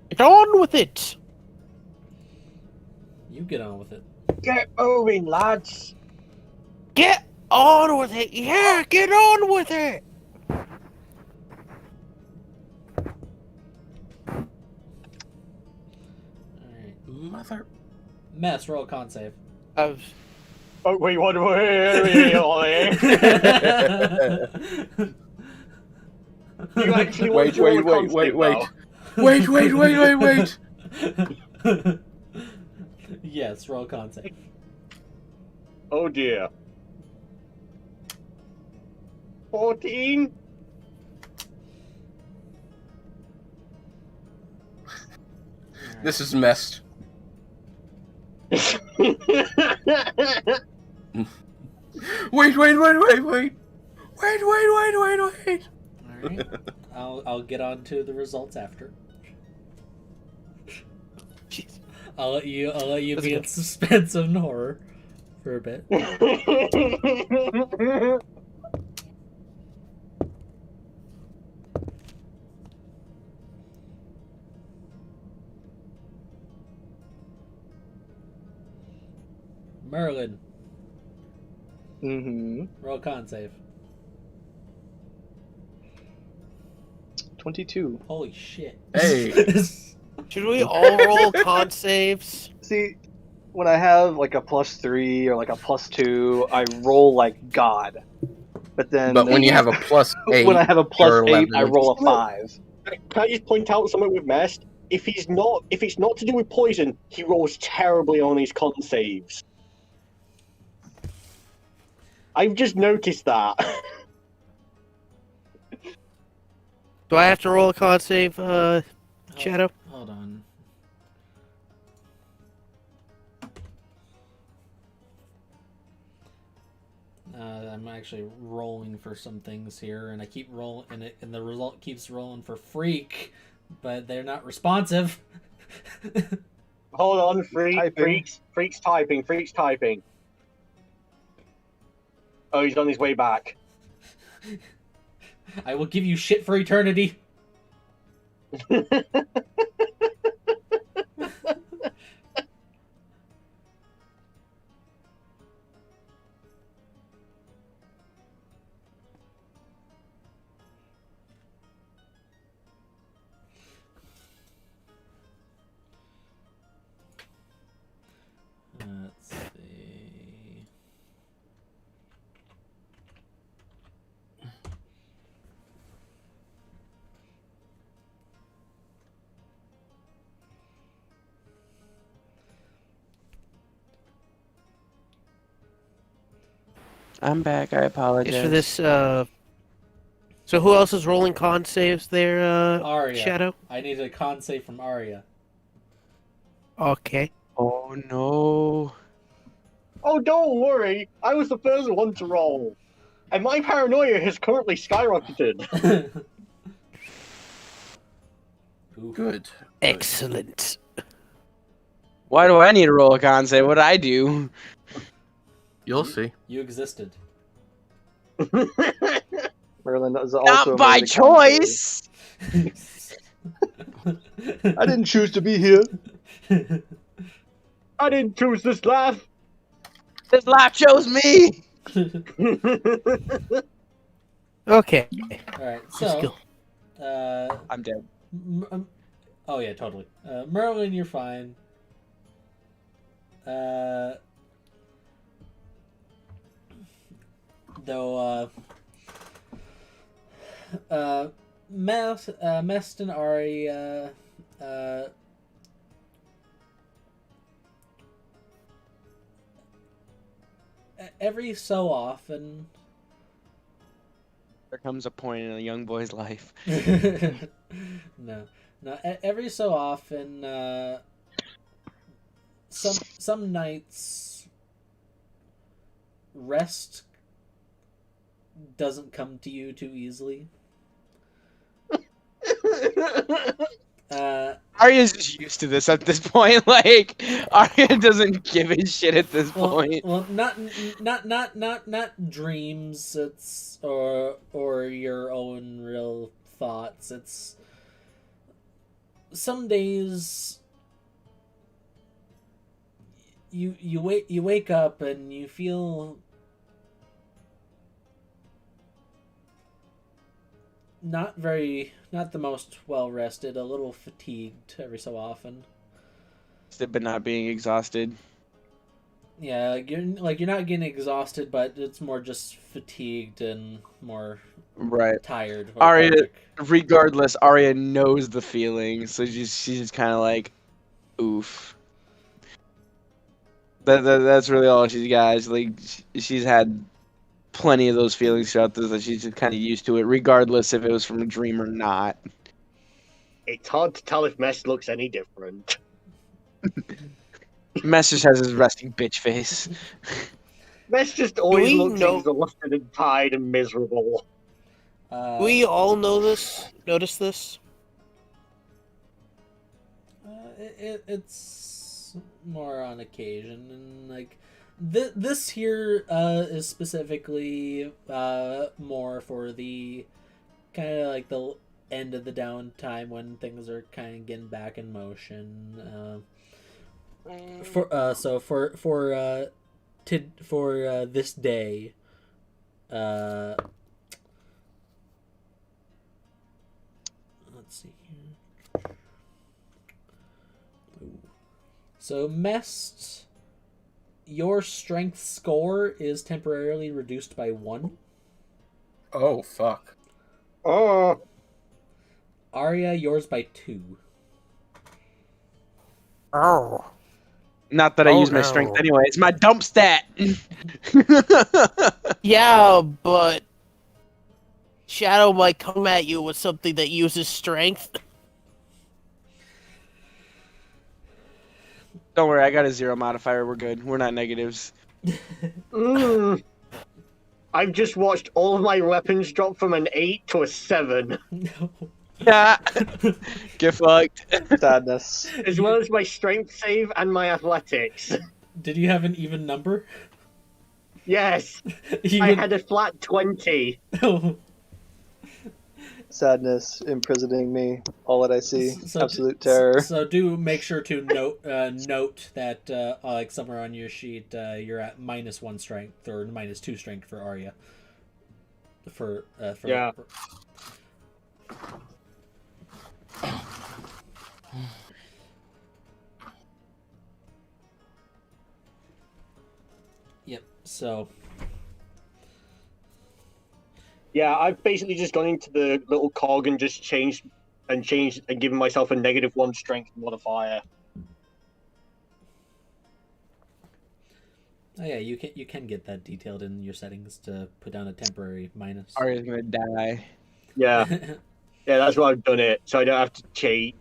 get on with it. You get on with it. Get moving, lads. Get on with it. Yeah, get on with it. All right. Mother. Mess. Roll a con save. I've Oh, wait, what? You actually want Wait, to roll wait, a wait, wait, constant, wait. Wait. Yes, roll a con save. Oh dear. 14? This is messed. Wait. All right. I'll get on to the results after. jeez. I'll let you That's be in good. suspense and horror for a bit. Merlin, Mm-hmm. roll a con save. 22. Holy shit. Hey. Should we all roll con saves? See, when I have like a +3 or like a +2, I roll like God. But then, But when you have a +8, when I have a or +8, I 11. roll a 5. Can I just point out something with Mest? If it's not to do with poison, he rolls terribly on his con saves. I've just noticed that. Do I have to roll a con save, Shadow? Hold on. I'm actually rolling for some things here, and I keep rolling, and the result keeps rolling for freak, but they're not responsive. Hold on, Typing. Freak's typing. Oh, he's on his way back. I will give you shit for eternity. Let's see. I'm back. I apologize. Is for this, So who else is rolling con saves there, Arya. Shadow? I need a con save from Arya. Okay. Oh no. Oh, don't worry. I was the first one to roll. And my paranoia has currently skyrocketed. Oof. Good. Excellent. Why do I need to roll a con save? What did I do? You'll see. You existed. Merlin is also Not by made a con save. choice. I didn't choose to be here. I didn't choose this laugh. This life chose me. Okay. Alright, Let's so. go. I'm dead. Oh, yeah, totally. Merlin, you're fine. Though, Mest and Ari, every so often. There comes a point in a young boy's life. No, every so often, some nights rest doesn't come to you too easily. Arya's just used to this at this point. Like, Arya doesn't give a shit at this point. Well, not dreams. It's or your own real thoughts. It's some days you wake up and you feel not the most well rested, a little fatigued every so often. But not being exhausted. Yeah, you're not getting exhausted, but it's more just fatigued and more Right. tired. Arya, lethargic. regardless, Arya knows the feeling, so she's just kind of like, oof. That's really all she's got. She's had plenty of those feelings throughout this, that she's just kind of used to it, regardless if it was from a dream or not. It's hard to tell if Mess looks any different. Mess just has his resting bitch face. Mess just always we looks know- exhausted and tired and miserable. We all know this. Notice this. It's more on occasion, and like this here is specifically more for the kind of like the end of the downtime when things are kind of getting back in motion. For this day, let's see here. Ooh. So Mest, your strength score is temporarily reduced by 1. Oh, fuck. Oh, Arya, yours by 2. Oh. Not that I Oh, use my no. strength anyway. It's my dump stat. Yeah, but Shadow might come at you with something that uses strength. Don't worry, I got a 0 modifier. We're good. We're not negatives. Mm. I've just watched all of my weapons drop from an 8 to a 7, No. Yeah. Get fucked. Sadness. as well as my strength save and my athletics. Did you have an even number? Yes, You I would- had a flat 20. Sadness imprisoning me. All that I see. So- Absolute terror. So do make sure to note that like somewhere on your sheet you're at -1 strength or -2 strength for Arya. For Yeah. Yep. So Yeah, I've basically just gone into the little cog and just changed and given myself a -1 strength modifier. oh yeah, you can get that detailed in your settings to put down a temporary minus. Arya's gonna die. Yeah, yeah, that's why I've done it, so I don't have to change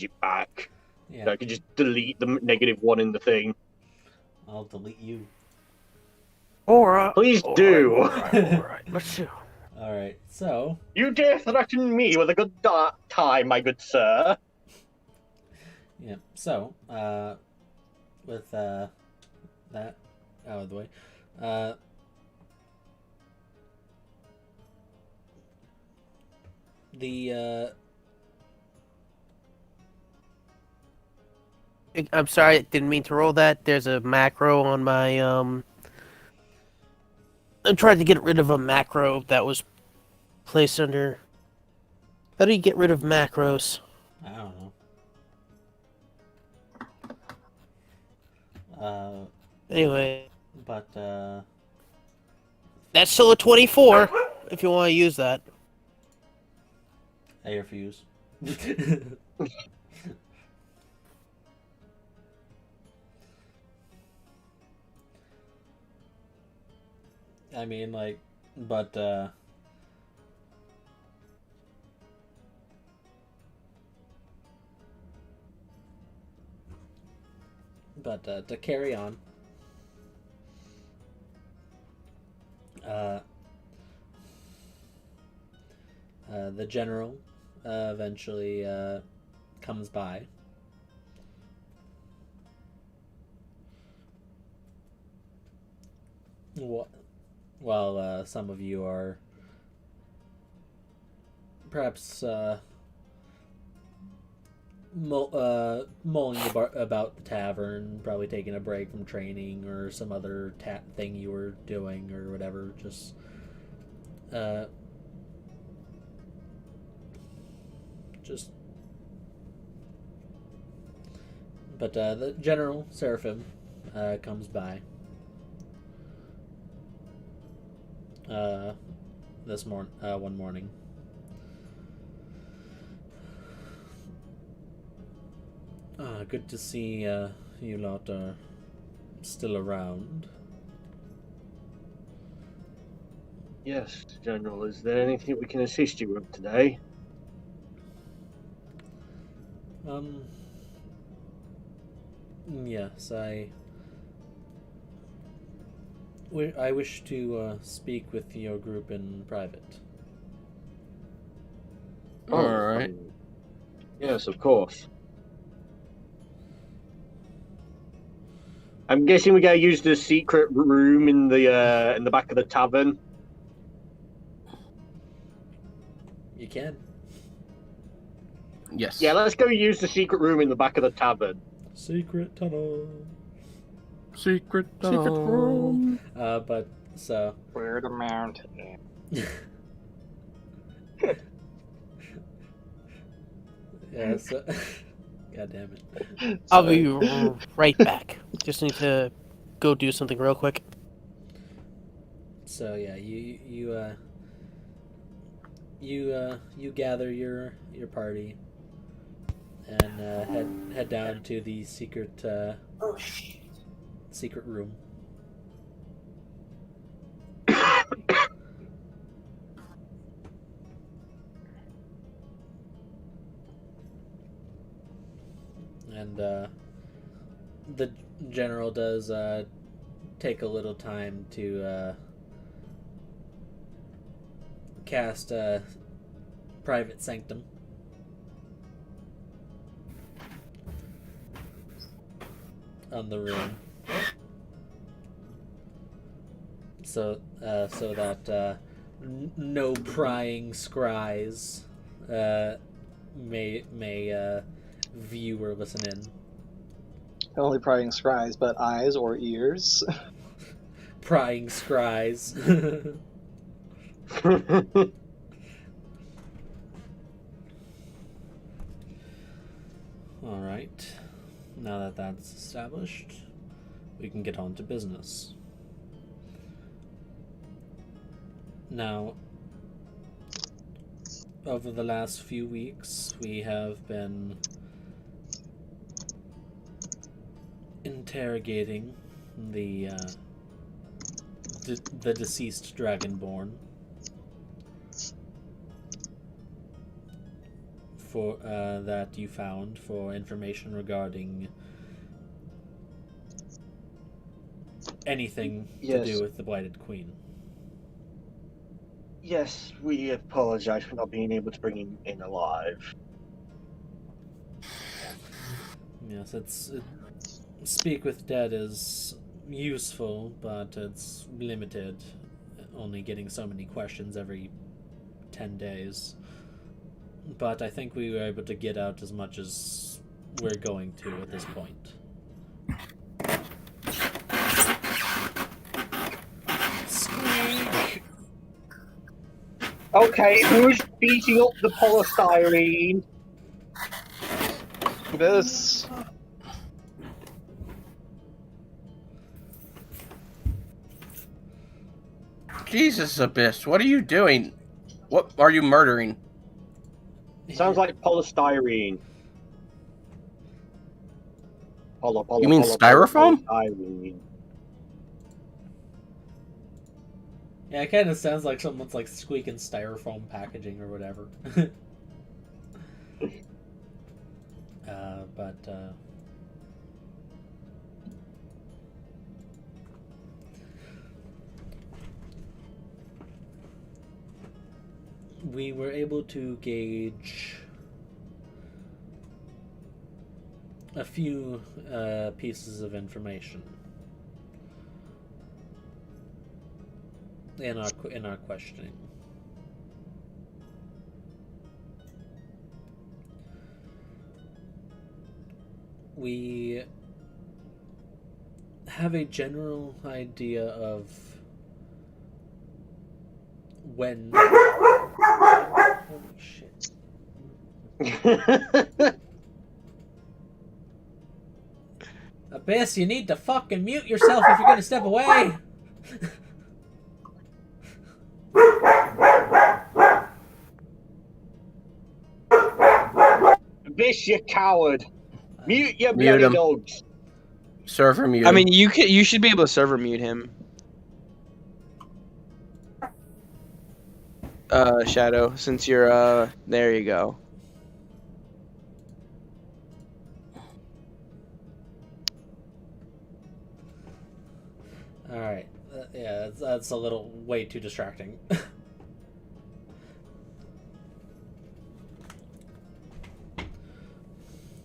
it back. Yeah, So I can just delete the -1 in the thing. I'll delete you. Alright. Please do. Alright. Let's do. All right. So You dare threaten me with a good time, my good sir. yeah. So with that out of the way, the I'm sorry, didn't mean to roll that. There's a macro on my I'm trying to get rid of a macro that was placed under. How do you get rid of macros? I don't know. Anyway, But that's still a 24 if you want to use that. I refuse. I mean, like, but to carry on, the general eventually comes by. While some of you are perhaps mulling about the tavern, probably taking a break from training or some other thing you were doing or whatever, just but the General Seraphim comes by one morning. Good to see you lot are still around. Yes, General. Is there anything we can assist you with today? Yes, I wish to speak with your group in private. All right. Yes, of course. I'm guessing we gotta use the secret room in the back of the tavern. You can. Yes. Yeah, let's go use the secret room in the back of the tavern. Secret tunnel. Secret room. But so. Where the mountain? Yeah, so. God damn it. I'll be right back. Just need to go do something real quick. So yeah, you gather your party and head down to the secret room. and the general does take a little time to cast Private Sanctum. On the room, so that no prying scries may view or listen in. Not only prying scries, but eyes or ears. Prying scries. All right. Now that that's established, we can get on to business. Now, over the last few weeks, we have been interrogating the deceased Dragonborn for that you found for information regarding anything to do with the Blighted Queen. Yes, we apologize for not being able to bring him in alive. Yes, speak with dead is useful, but it's limited. Only getting so many questions every 10 days. But I think we were able to get out as much as we're going to at this point. Squeak! Okay, who's beating up the polystyrene? This. Jesus, Abyss, what are you doing? What are you murdering? Sounds like polystyrene. You mean styrofoam? Polystyrene. Yeah, it kind of sounds like someone's like squeaking styrofoam packaging or whatever. But we were able to gauge a few pieces of information in our questioning. We have a general idea of when. Holy shit. Abyss, you need to fucking mute yourself if you're gonna step away! Abyss, you coward! Mute your Mute bloody him. dogs! Server mute. I mean, you should be able to server mute him. Shadow, since you're there you go. Alright. Yeah, that's a little way too distracting.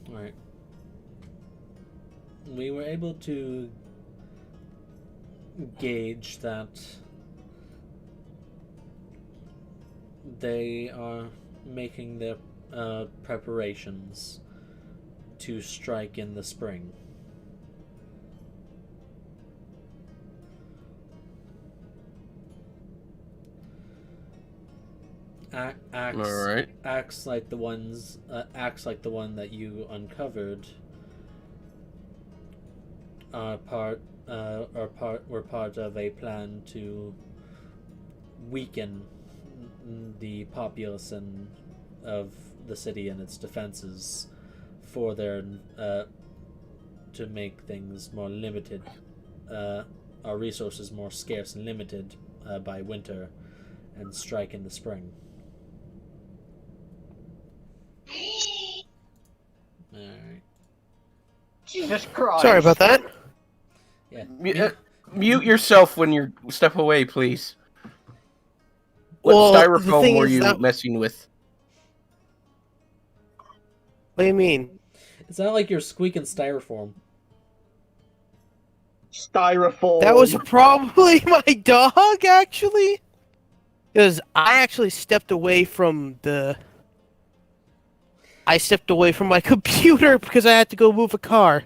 Alright. We were able to gauge that they are making their preparations to strike in the spring. Acts like the one that you uncovered were part of a plan to weaken the populace of the city and its defenses for their to make things more limited, our resources more scarce and limited by winter, and strike in the spring. Alright. Jesus Christ. Sorry about that. Yeah. Mute yourself when you step away, please. What Well, the styrofoam thing were is you that- messing with? What do you mean? It's not like you're squeaking styrofoam. Styrofoam. That was probably my dog, actually. Because I actually stepped away from the. I stepped away from my computer because I had to go move a car.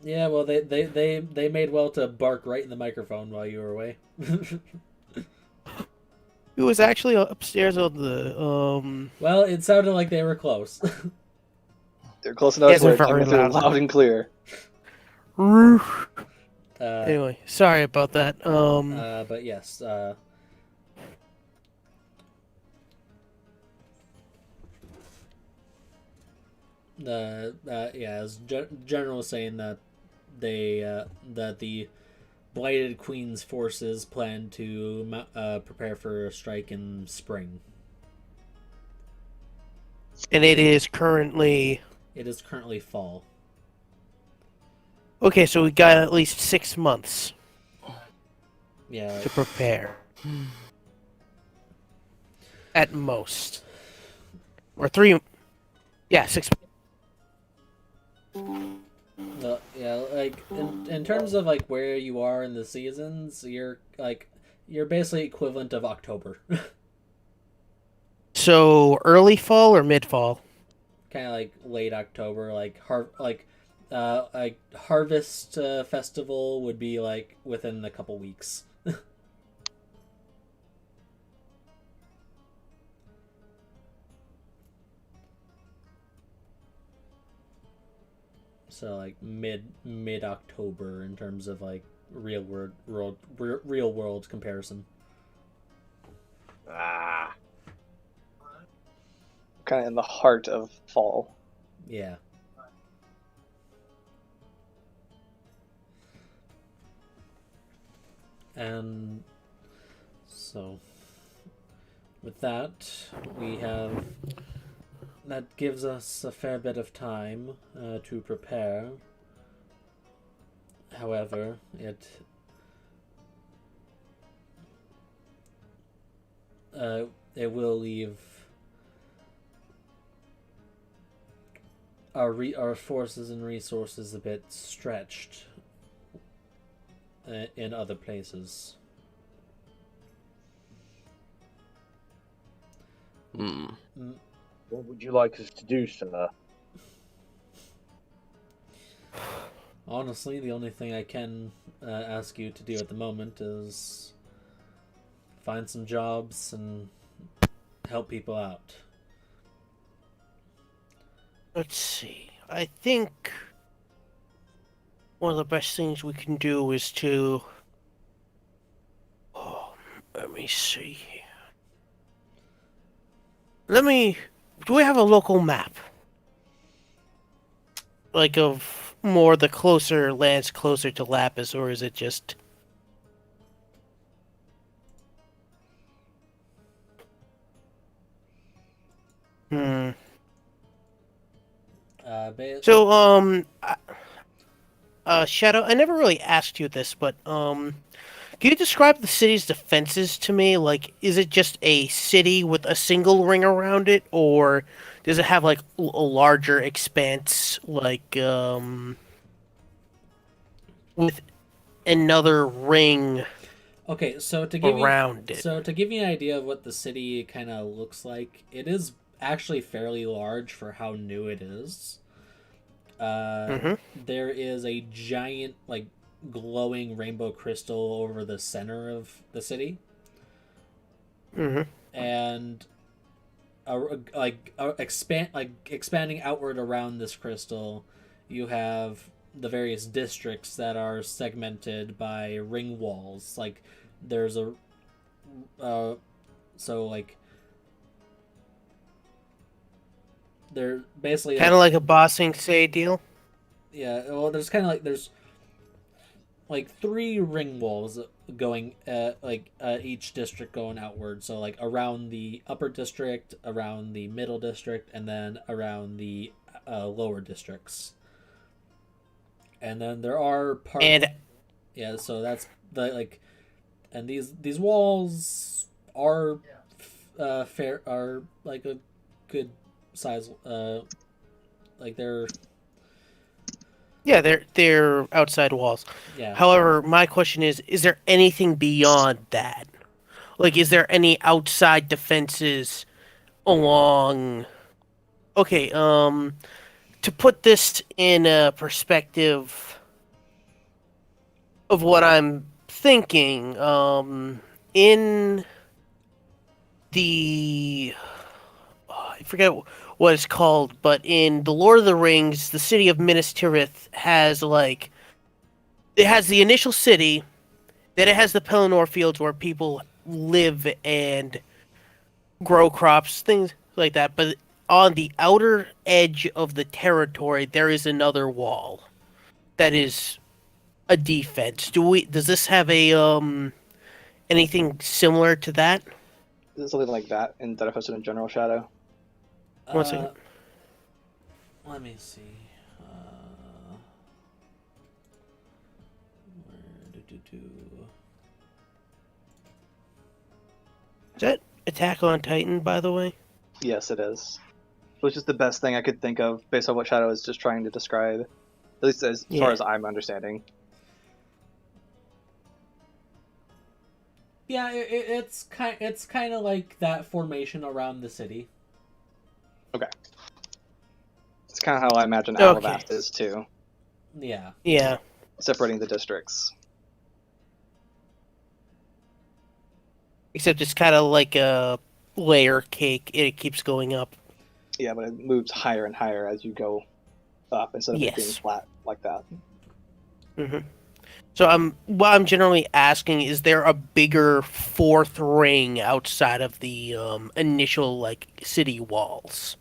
Yeah, well, they made well to bark right in the microphone while you were away. It was actually upstairs on the Well, it sounded like they were close. They're close enough Yes, to where it they're came very through loud. loud and clear. roof. uh, Anyway, sorry about that. but yes. Yeah, as General was saying that that the Blighted Queen's forces plan to prepare for a strike in spring. And it is currently It is currently fall. okay. So we got at least 6 months Yeah, to prepare, at most, or 3. Yeah, 6. yeah. Like in terms of like where you are in the seasons, you're basically equivalent of October. So early fall or mid fall? Kind of like late October, like harvest festival would be like within a couple weeks. So like mid October in terms of like real world comparison. Ah. Kind of in the heart of fall. Yeah. And so with that, that gives us a fair bit of time to prepare. However, it will leave our forces and resources a bit stretched in other places. Hmm. What would you like us to do, sir? Honestly, the only thing I can ask you to do at the moment is find some jobs and help people out. Let's see. I think one of the best things we can do is to. Oh, let me see. Do we have a local map? Like of more the closer lands closer to Lapis, or is it just. Hmm. So, Shadow, I never really asked you this, but, can you describe the city's defenses to me? Like, is it just a city with a single ring around it, or does it have, like, a larger expanse, like, with another ring Okay, so around it? to give you an idea of what the city kind of looks like, it is actually fairly large for how new it is. There is a giant like glowing rainbow crystal over the center of the city, and expanding outward around this crystal, you have the various districts that are segmented by ring walls. Like there's a so like they're basically Kind of like a Bossing Say deal? yeah. Well, there's like 3 ring walls going each district going outward. So like around the upper district, around the middle district, and then around the lower districts. And then there are parts. And Yeah, so that's the like, and these walls are fair, are like a good size. Like they're yeah, they're outside walls. yeah. However, my question is there anything beyond that? Like, is there any outside defenses along? Okay, to put this in a perspective of what I'm thinking, in the I forget what it's called, but in the Lord of the Rings, the city of Minas Tirith has like it has the initial city, then it has the Pelennor fields where people live and grow crops, things like that. But on the outer edge of the territory, there is another wall that is a defense. Does this have a anything similar to that? Is it something like that instead of hosted in General Shadow? One second. Let me see. Where do. Is that Attack on Titan, by the way? Yes, it is. Which is the best thing I could think of based on what Shadow is just trying to describe. At least as far Yeah. as I'm understanding. Yeah, it's kind of like that formation around the city. It's kind of how I imagine Okay. Alavast is too, Yeah. Yeah. separating the districts. Except it's kind of like a layer cake. It keeps going up. Yeah, but it moves higher and higher as you go up instead of it being Yes. flat like that. hmm So what I'm generally asking is there a bigger fourth ring outside of the initial like city walls?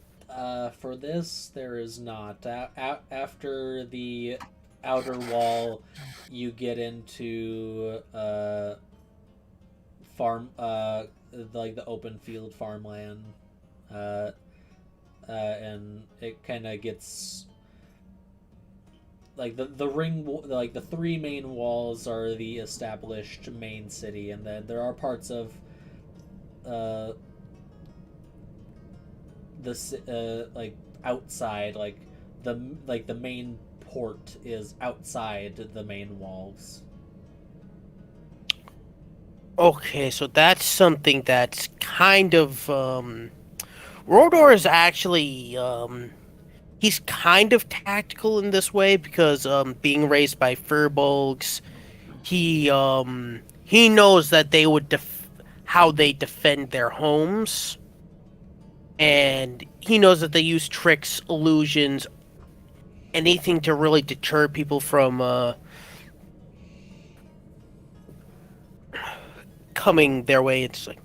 For this, there is not. After the outer wall, you get into farm, like the open field farmland, and it kind of gets like the ring, like the three main walls are the established main city, and then there are parts of like outside, like the main port is outside the main walls. Okay, so that's something that's kind of Rodor is actually he's kind of tactical in this way because being raised by furbolgs, he knows that they would how they defend their homes, and he knows that they use tricks, illusions, anything to really deter people from coming their way. It's like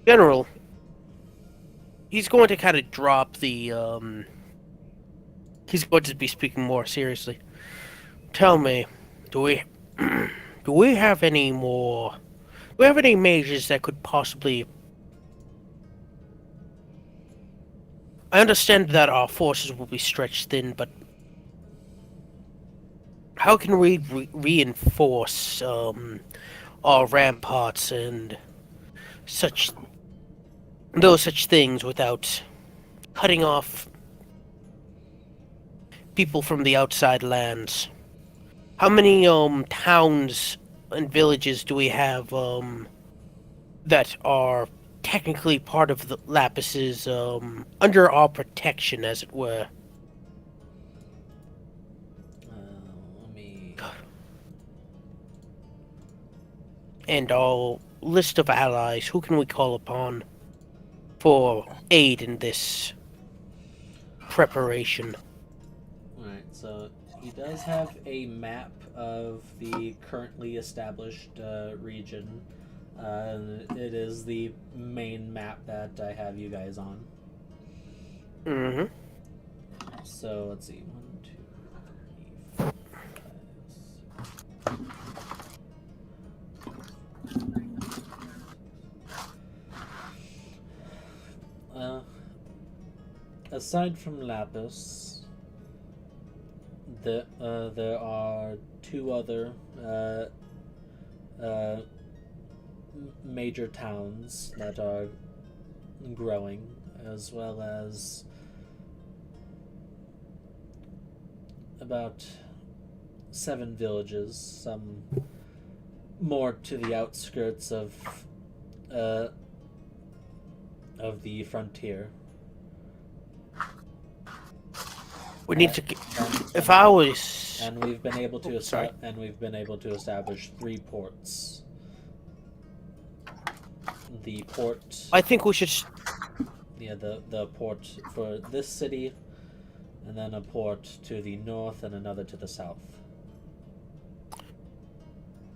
general. He's going to kind of drop the he's going to be speaking more seriously. Tell me, do we do we have any more? Do we have any mages that could possibly? I understand that our forces will be stretched thin, but how can we reinforce our ramparts and such such things without cutting off people from the outside lands? How many towns and villages do we have that are technically part of the Lapis's under our protection, as it were? Let me. And our list of allies, who can we call upon for aid in this preparation? Alright, so he does have a map of the currently established region. It is the main map that I have you guys on. Mm-hmm. So let's see. 1, 2, 3, 4, 5, 6. Aside from Lapis, there are two other major towns that are growing, as well as about 7 villages, some more to the outskirts of the frontier. We need to. And, If I was. and we've been able to Sorry. establish 3 ports. The port, I think we should. the port for this city, and then a port to the north and another to the south.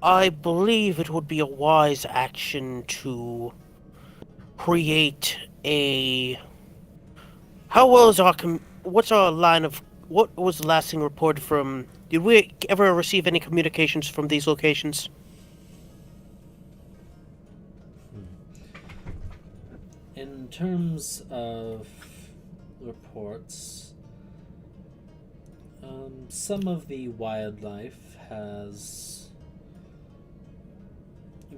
I believe it would be a wise action to create a. How well is our what's our line of? What was the last thing reported from? Did we ever receive any communications from these locations? In terms of reports, some of the wildlife has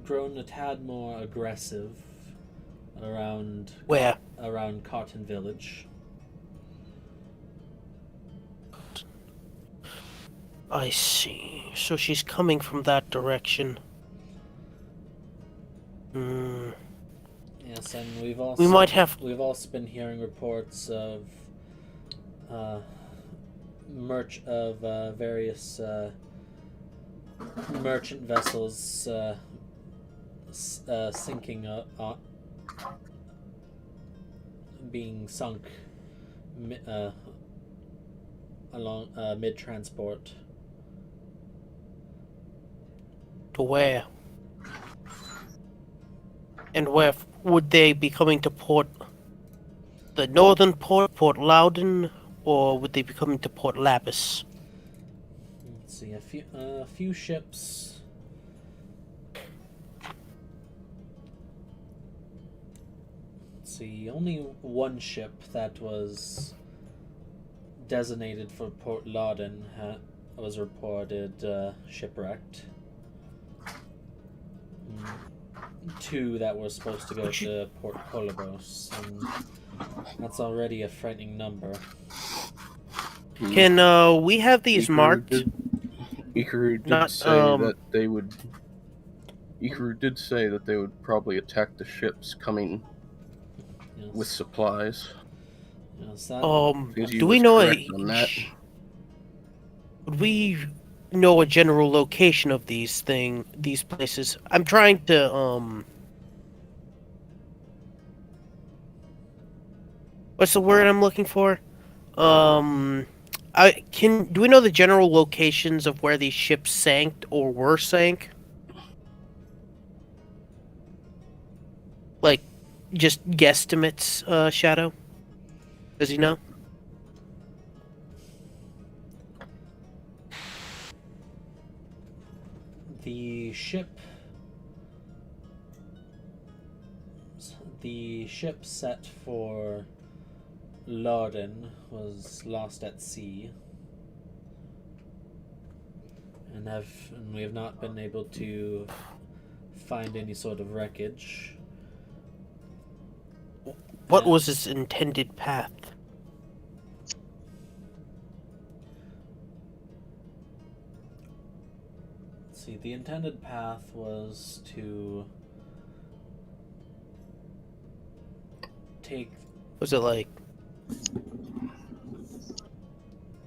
grown a tad more aggressive around Where? Cotton Village. I see. So she's coming from that direction. Hmm. Yes, and we've also been hearing reports of various merchant vessels sinking being sunk along mid transport. To where? And where would they be coming to port? The northern port, Port Loudon, or would they be coming to Port Lapis? Let's see, a few ships. Let's see, only one ship that was designated for Port Loudon was reported shipwrecked. 2 that were supposed to go to Port Kolobos, and that's already a frightening number. Can we have these marked? Ikaru did say that they would probably attack the ships coming with supplies. Yes, that, do we know on that. Would we know a general location of these places? I'm trying to what's the word I'm looking for? Do we know the general locations of where these ships sank or were sank? Like, just guesstimates, Shadow? Does he know? the ship set for Loudon was lost at sea, and we have not been able to find any sort of wreckage. What was its intended path? Let's see, the intended path was to take... Was it like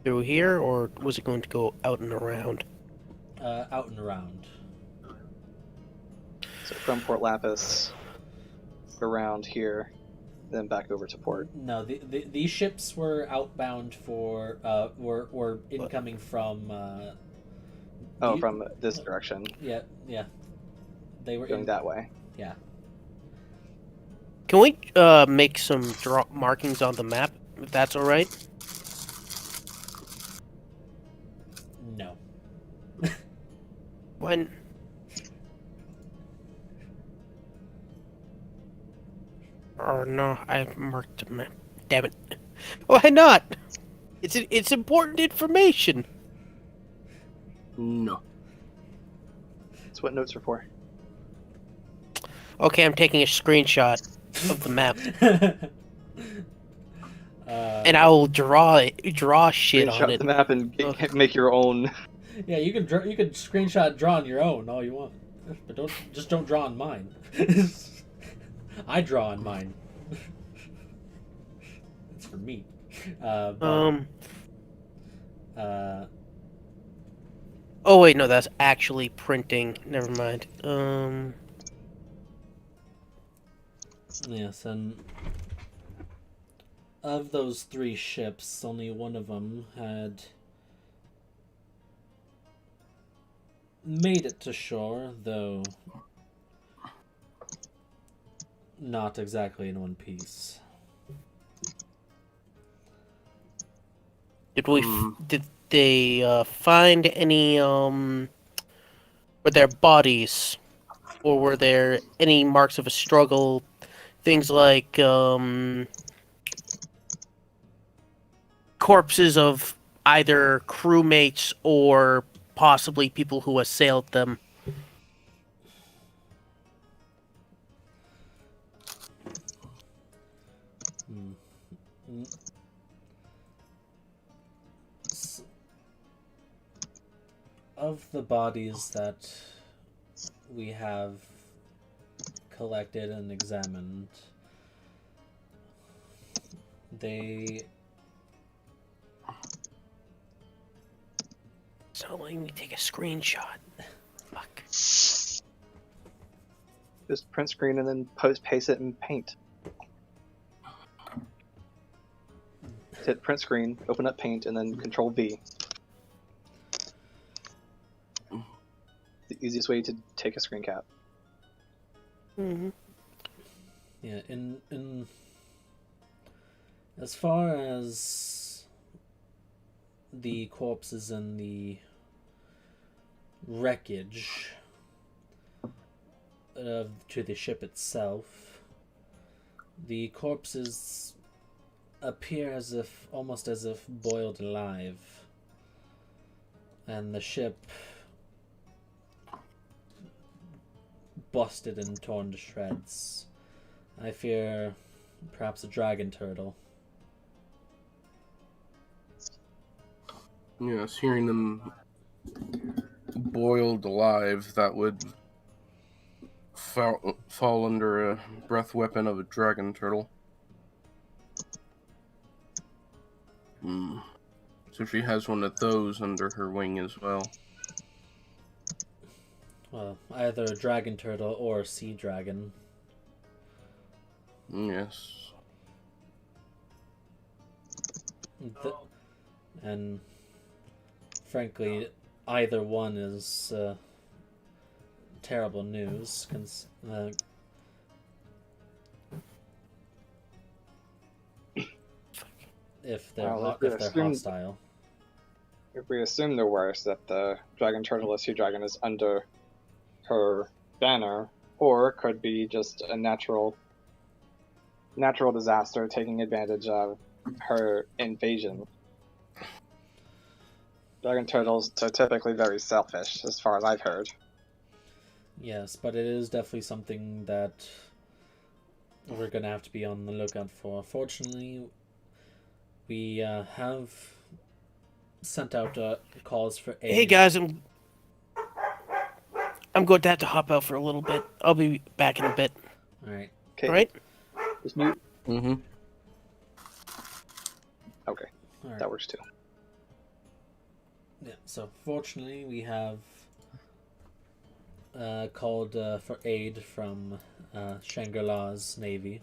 through here, or was it going to go out and around? Out and around. So from Port Lapis, around here, then back over to port. No, these ships were outbound for were incoming from from this direction. Yeah. They were going that way. Yeah. Can we make some markings on the map, if that's all right? No. When? Oh no, I've marked the map. Damn it! Why not? It's important information. No. That's what notes are for. Okay, I'm taking a screenshot of the map, and I will draw shit on Screenshot it. the map and Okay. make your own. Yeah, you can you can screenshot draw on your own all you want, but don't draw on mine. I draw on mine. It's for me. But, Oh wait, no, that's actually printing. Never mind. yes, and of those 3 ships, only one of them had made it to shore, though not exactly in one piece. Did they find any were there bodies, or were there any marks of a struggle? Things like corpses of either crewmates or possibly people who assailed them. Of the bodies that we have collected and examined, they It's not letting me take a screenshot. Fuck. Just print screen and then paste it in Paint. Hit print screen, open up Paint, and then Control V. The easiest way to take a screen cap. Mm-hmm. yeah, in as far as the corpses and the wreckage to the ship itself, the corpses appear almost as if boiled alive, and the ship busted and torn to shreds. I fear perhaps a dragon turtle. Yes, hearing them boiled alive, that would fall under a breath weapon of a dragon turtle. So she has one of those under her wing as well. Well, either a dragon turtle or a sea dragon. Yes. And frankly, either one is terrible news. If they're Well, if they're hostile. If we assume the worst, that the dragon turtle or sea dragon is under her banner, or could be just a natural disaster taking advantage of her invasion. Dragon turtles are typically very selfish, as far as I've heard. Yes, but it is definitely something that we're gonna have to be on the lookout for. Fortunately, we have sent out calls for aid. Hey guys, I'm going to have to hop out for a little bit. I'll be back in a bit. All right. Okay. All right? Just mute. Mm-hmm. Okay. All right. That works too. Yeah. So fortunately, we have called for aid from Shangri-La's Navy.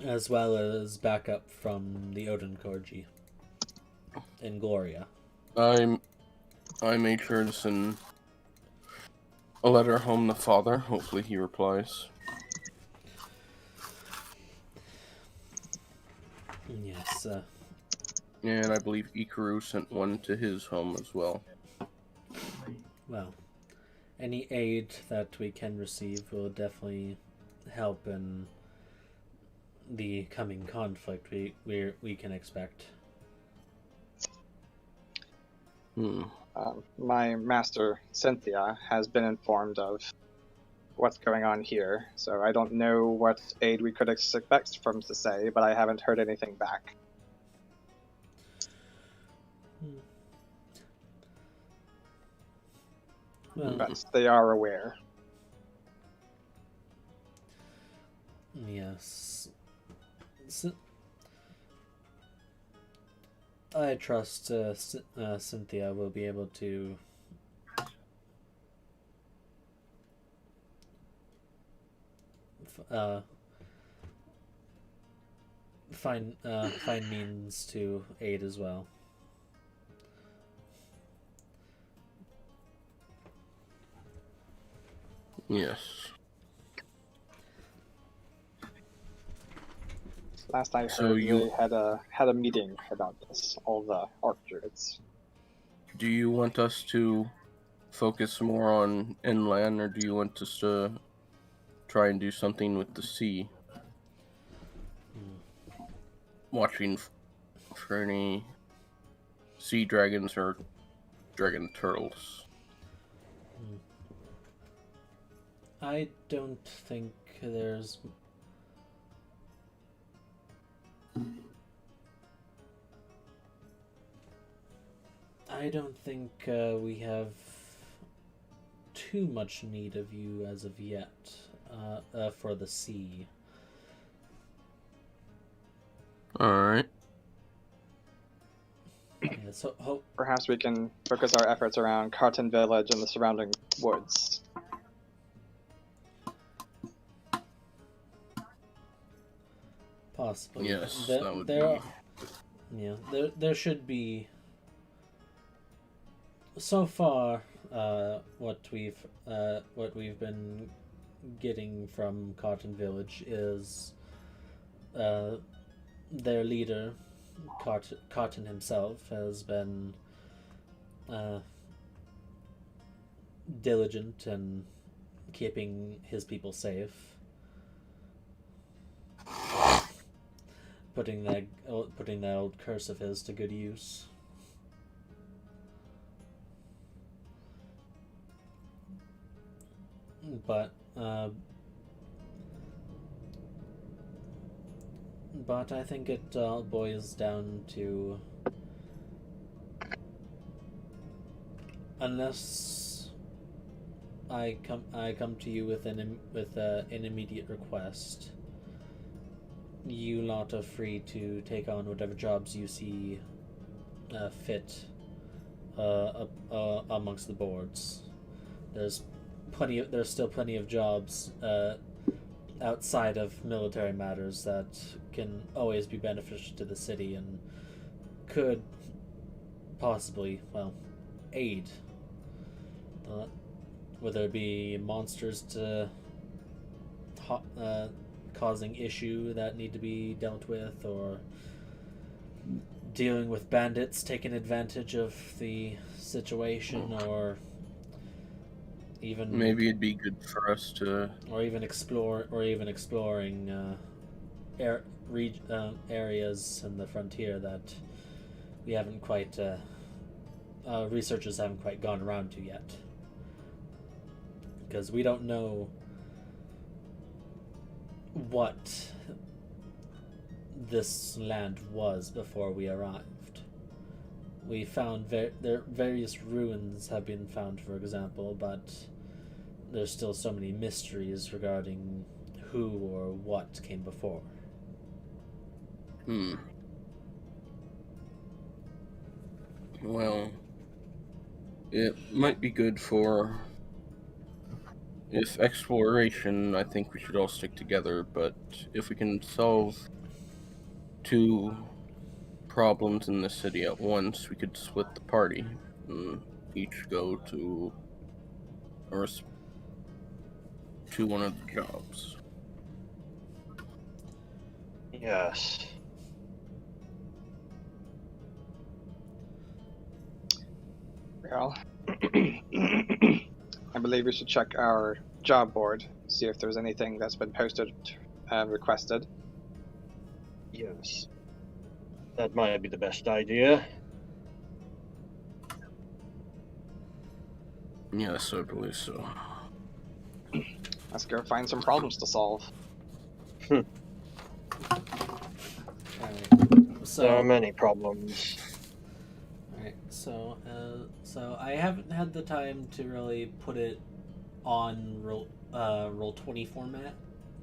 As well as backup from the Odin Korgi in Gloria. I made sure to send a letter home to Father. Hopefully he replies. Yes. And I believe Ikaru sent one to his home as well. Well, any aid that we can receive will definitely help in the coming conflict we can expect. My master, Cynthia, has been informed of what's going on here, so I don't know what aid we could expect from to say, but I haven't heard anything back. Well, But they are aware. yes. I trust Cynthia will be able to find means to aid as well. Yes. Last I heard, So you- they had a meeting about this, all the archers. Do you want us to focus more on inland, or do you want us to try and do something with the sea? Watching for any sea dragons or dragon turtles. I don't think there's we have too much need of you as of yet for the sea. Alright. Yeah, so Perhaps we can focus our efforts around Carton Village and the surrounding woods. possibly. Yes, There- that would there be... Yeah, there should be. So far, what we've been getting from Cotton Village is their leader, Cotton himself, has been diligent in keeping his people safe, putting that old curse of his to good use. But I think it all boils down to, unless I come to you with an immediate request, you lot are free to take on whatever jobs you see fit amongst the boards. There's still plenty of jobs outside of military matters that can always be beneficial to the city and could possibly, well, aid. Whether it be monsters to causing issue that need to be dealt with, or dealing with bandits taking advantage of the situation, or even Maybe it'd be good for us to... exploring areas in the frontier that we haven't quite researchers haven't quite gone around to yet, because we don't know what this land was before we arrived. We found there various ruins have been found, for example, but there's still so many mysteries regarding who or what came before. Well, it might be good for... If exploration, I think we should all stick together, but if we can solve two problems in the city at once, we could split the party and each go to one of the jobs. Yes. Well, I believe we should check our job board, see if there's anything that's been posted and requested. Yes. That might be the best idea. Yes, I believe so. Let's go find some problems to solve. Alright. There are So, many problems. alright. So I haven't had the time to really put it on Roll20 format,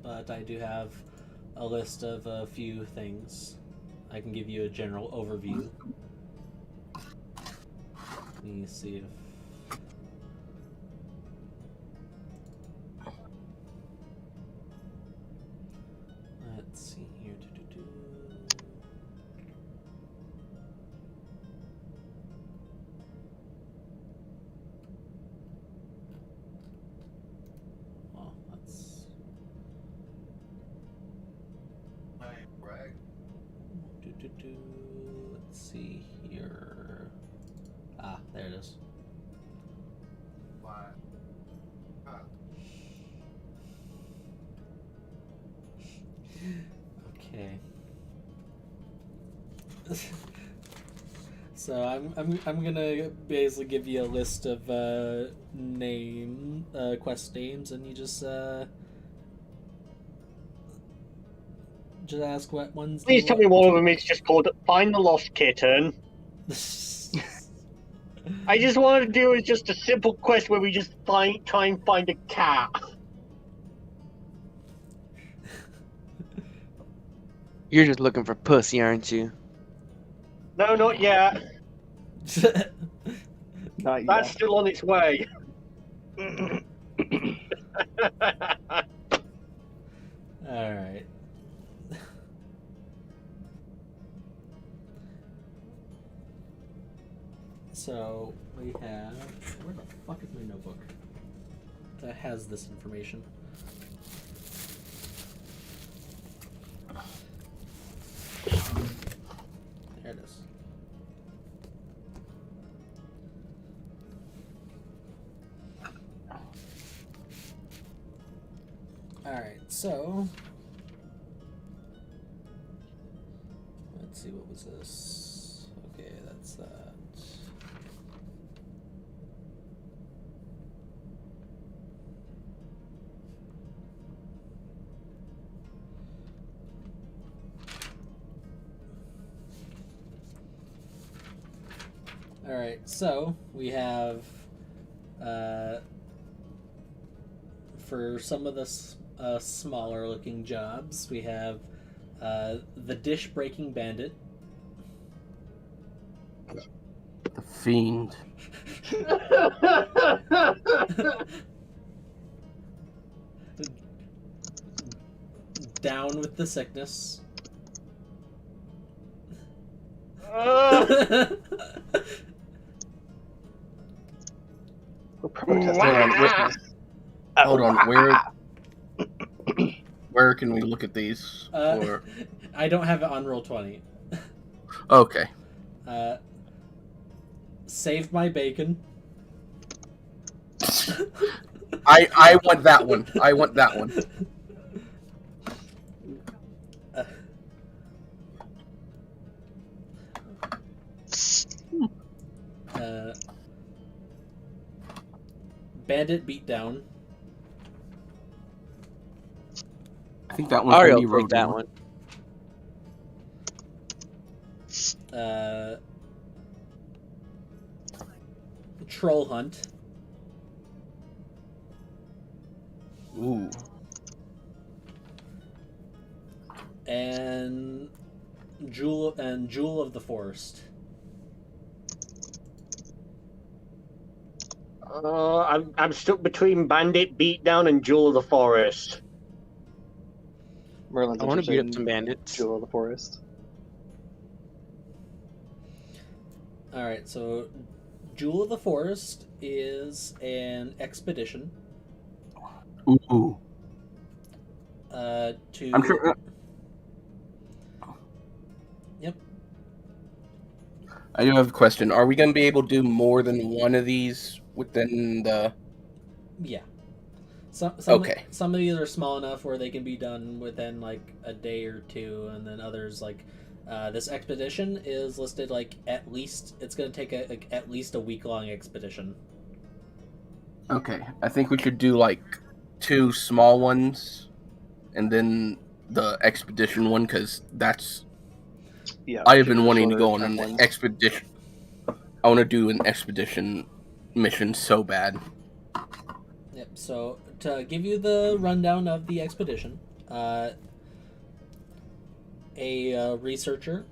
but I do have a list of a few things. I can give you a general overview. Let me see if. Let's see here. Well, let's. Let's see here. Ah, there it is. Okay. So I'm gonna basically give you a list of quest names, and you just ask what ones. Please tell me one of them is just called Find the Lost Kitten. I just want to do is just a simple quest where we just try and find a cat. You're just looking for pussy, aren't you? No, not yet. Not That's yet. still on its way. All right. So we have. Where the fuck is my notebook that has this information? There it is. Alright, so let's see, what was this? Okay, that's that. Alright, so we have for some of the smaller looking jobs, we have the dish breaking bandit. The fiend. Down with the sickness. We're protesting. Hold on, where can we look at these? Or... I don't have it on Roll20. Okay. Saved my bacon. I want that one. I want that one. Bandit beatdown. I think that one's Ariel gonna be take that Road one. Troll hunt. Ooh. And Jewel of the Forest. I'm stuck between Bandit, Beatdown, and Jewel of the Forest. Merlin's I want to beat up interested some in bandits. Jewel of the Forest. Alright, so Jewel of the Forest is an expedition. Ooh. To I'm sure. Yep. I do have a question. Are we going to be able to do more than one of these within the? Yeah. Okay. Some of these are small enough where they can be done within like a day or two, and then others like this expedition is listed like at least it's going to take at least a week-long expedition. Okay. I think we should do like 2 small ones, and then the expedition one, because that's Yeah, I have two been wanting to shorter go on term an ones. expedition. I want to do an expedition mission so bad. Yep. So to give you the rundown of the expedition, a researcher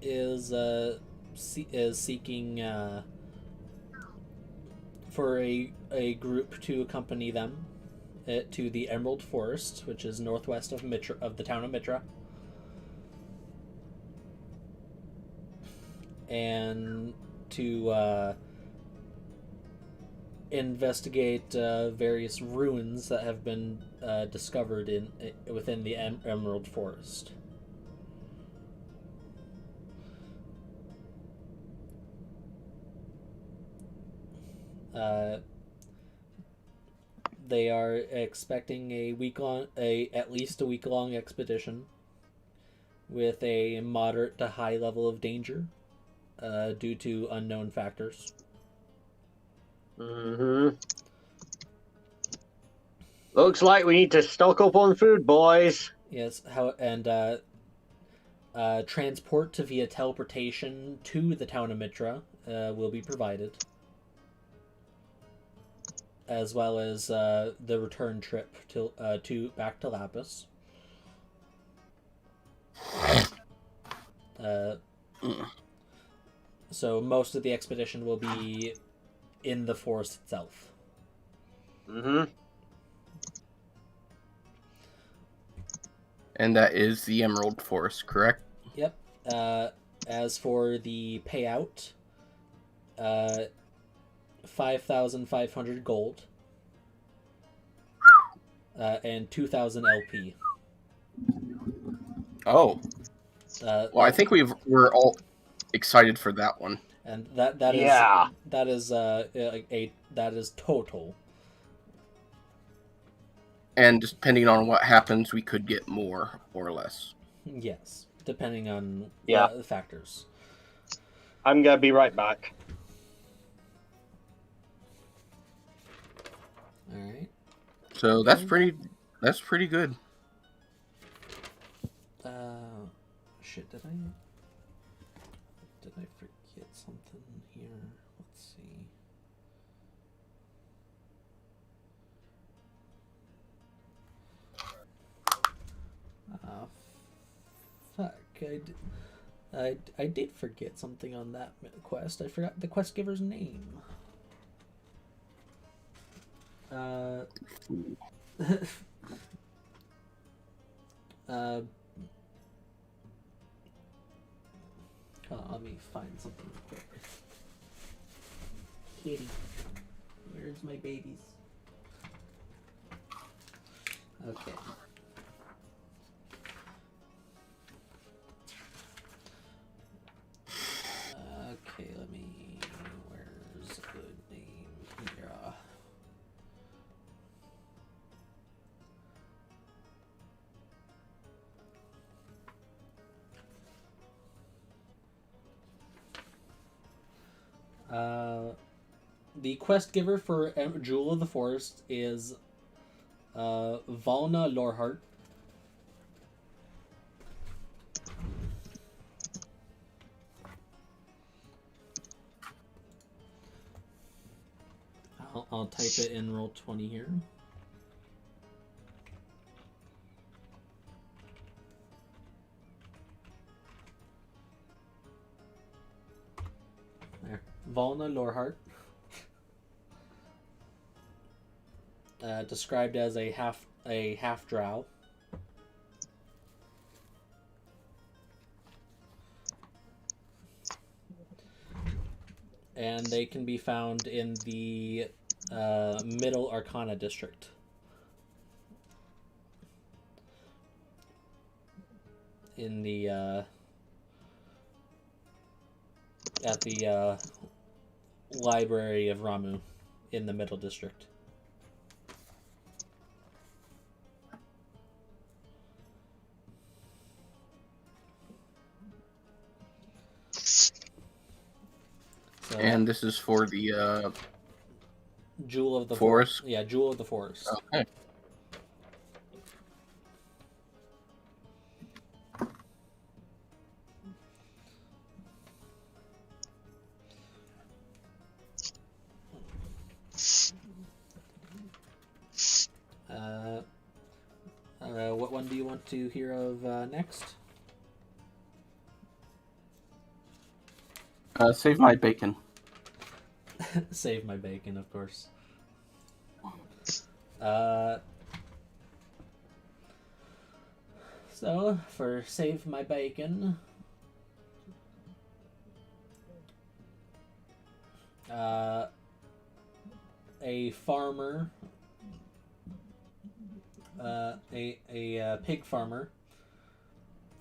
is seeking for a group to accompany them to the Emerald Forest, which is northwest of the town of Mitra, and to investigate various ruins that have been discovered within the Emerald Forest. They are expecting at least a week long expedition with a moderate to high level of danger due to unknown factors. Mm-hmm. Looks like we need to stock up on food, boys. Yes, transport via teleportation to the town of Mitra will be provided, as well as the return trip to back to Lapis. So most of the expedition will be in the forest itself. Mm-hmm. And that is the Emerald Forest, correct? Yep. As for the payout, 5,500 gold, and 2,000 LP. Oh. Well, I think we're all excited for that one. And that is total. And depending on what happens, we could get more or less. Yes, depending on the factors. I'm gonna be right back. All right. So that's pretty good. Shit, did I forget something here? Let's see. Fuck, I did forget something on that quest. I forgot the quest giver's name. Let me find something real quick. Kitty, where's my babies? Okay. Okay, let me. Where's a good name here? The quest giver for Jewel of the Forest is Valna Lorhart. I'll type it in Roll20 here. There. Valna Lorhart. Described as a half drow. And they can be found in the Middle Arcana district. In the at the Library of Ramu in the Middle District. So And this is for the Jewel of the forest. Yeah, Jewel of the Forest. Okay. What one do you want to hear of next? Save my bacon. Save my bacon, of course. So for save my bacon, a farmer, a pig farmer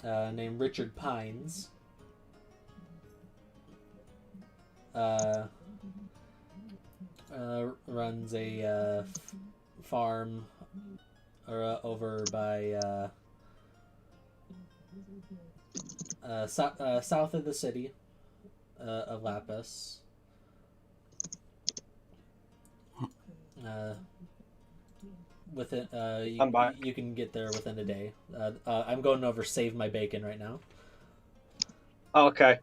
named Richard Pines runs a farm over by south of the city of Lapis. Within I'm back. you can get there within a day. I'm going over save my bacon right now. Okay.